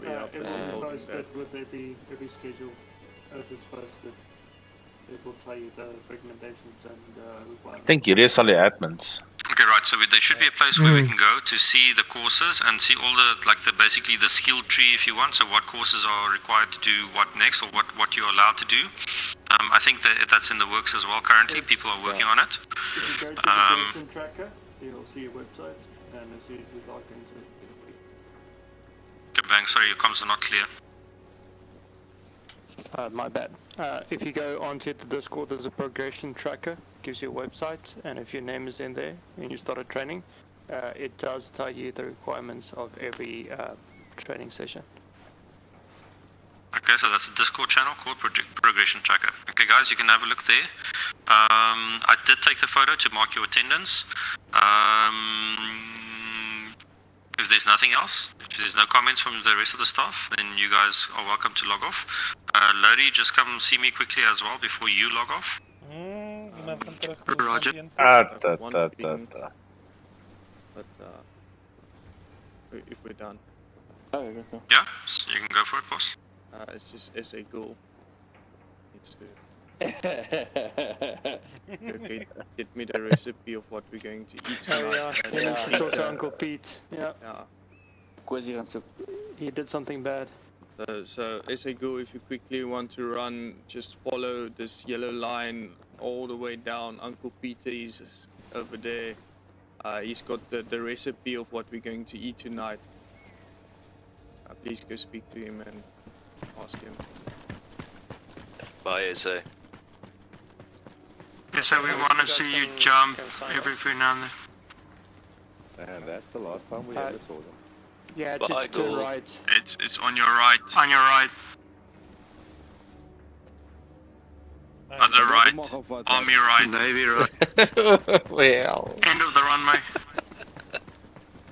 It's posted with every schedule as it's posted. It will tell you the recommendations and requirements. I think it is only admins. Okay, right. So there should be a place where we can go to see the courses and see all the basically the skill tree if you want. So what courses are required to do what next, or what you're allowed to do. I think that's in the works as well currently. People are working on it. If you go to the progression tracker, you'll see a website, and as soon as you log into it, Okay, bang. Sorry, your comms are not clear. my bad. If you go onto the Discord, there's a progression tracker, gives you a website, and if your name is in there and you started training, it does tell you the requirements of every training session. Okay, so that's a Discord channel called Progression Tracker. Okay, guys, you can have a look there. I did take the photo to mark your attendance. If there's nothing else, if there's no comments from the rest of the staff, then you guys are welcome to log off. Lodi, just come see me quickly as well before you log off. Roger. But if we're done. Yeah, so you can go for it, boss. It's just SA Ghoul. Needs to get me the recipe of what we're going to eat tonight. Talk to Uncle Pete. Yeah. He did something bad. So SA Ghoul, if you quickly want to run, just follow this yellow line all the way down. Uncle Peter is over there. He's got the recipe of what we're going to eat tonight. Please go speak to him and ask him. Bye, SA. Yes, so we want to see you jump every few now and then. And that's the last time we ever saw them. Yeah, to the right. It's on your right. On your right. Other right. Army right. Navy right. Well. End of the runway.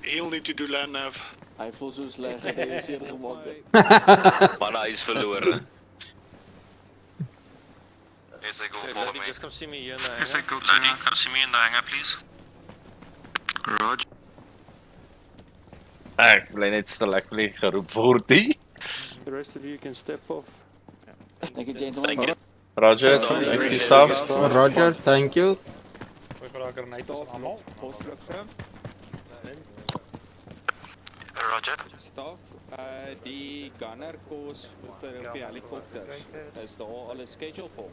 He'll need to do land nav. Hij voelt zo slecht dat hij is eerder gewonnen. Maar hij is verloren. Yes, I go Okay, follow Lodi, me. just come see me here in the Yes, I hangar. go to Lodi, come see me in the hangar, please. Roger. Ek bly net stil, ek wil nie geroep word nie. The rest of you can step off. Thank you, gentlemen. Roger, thank you, staff. Roger, thank you. Roger. Staf, die gunner course vir die helikopters, is daar al 'n schedule vir?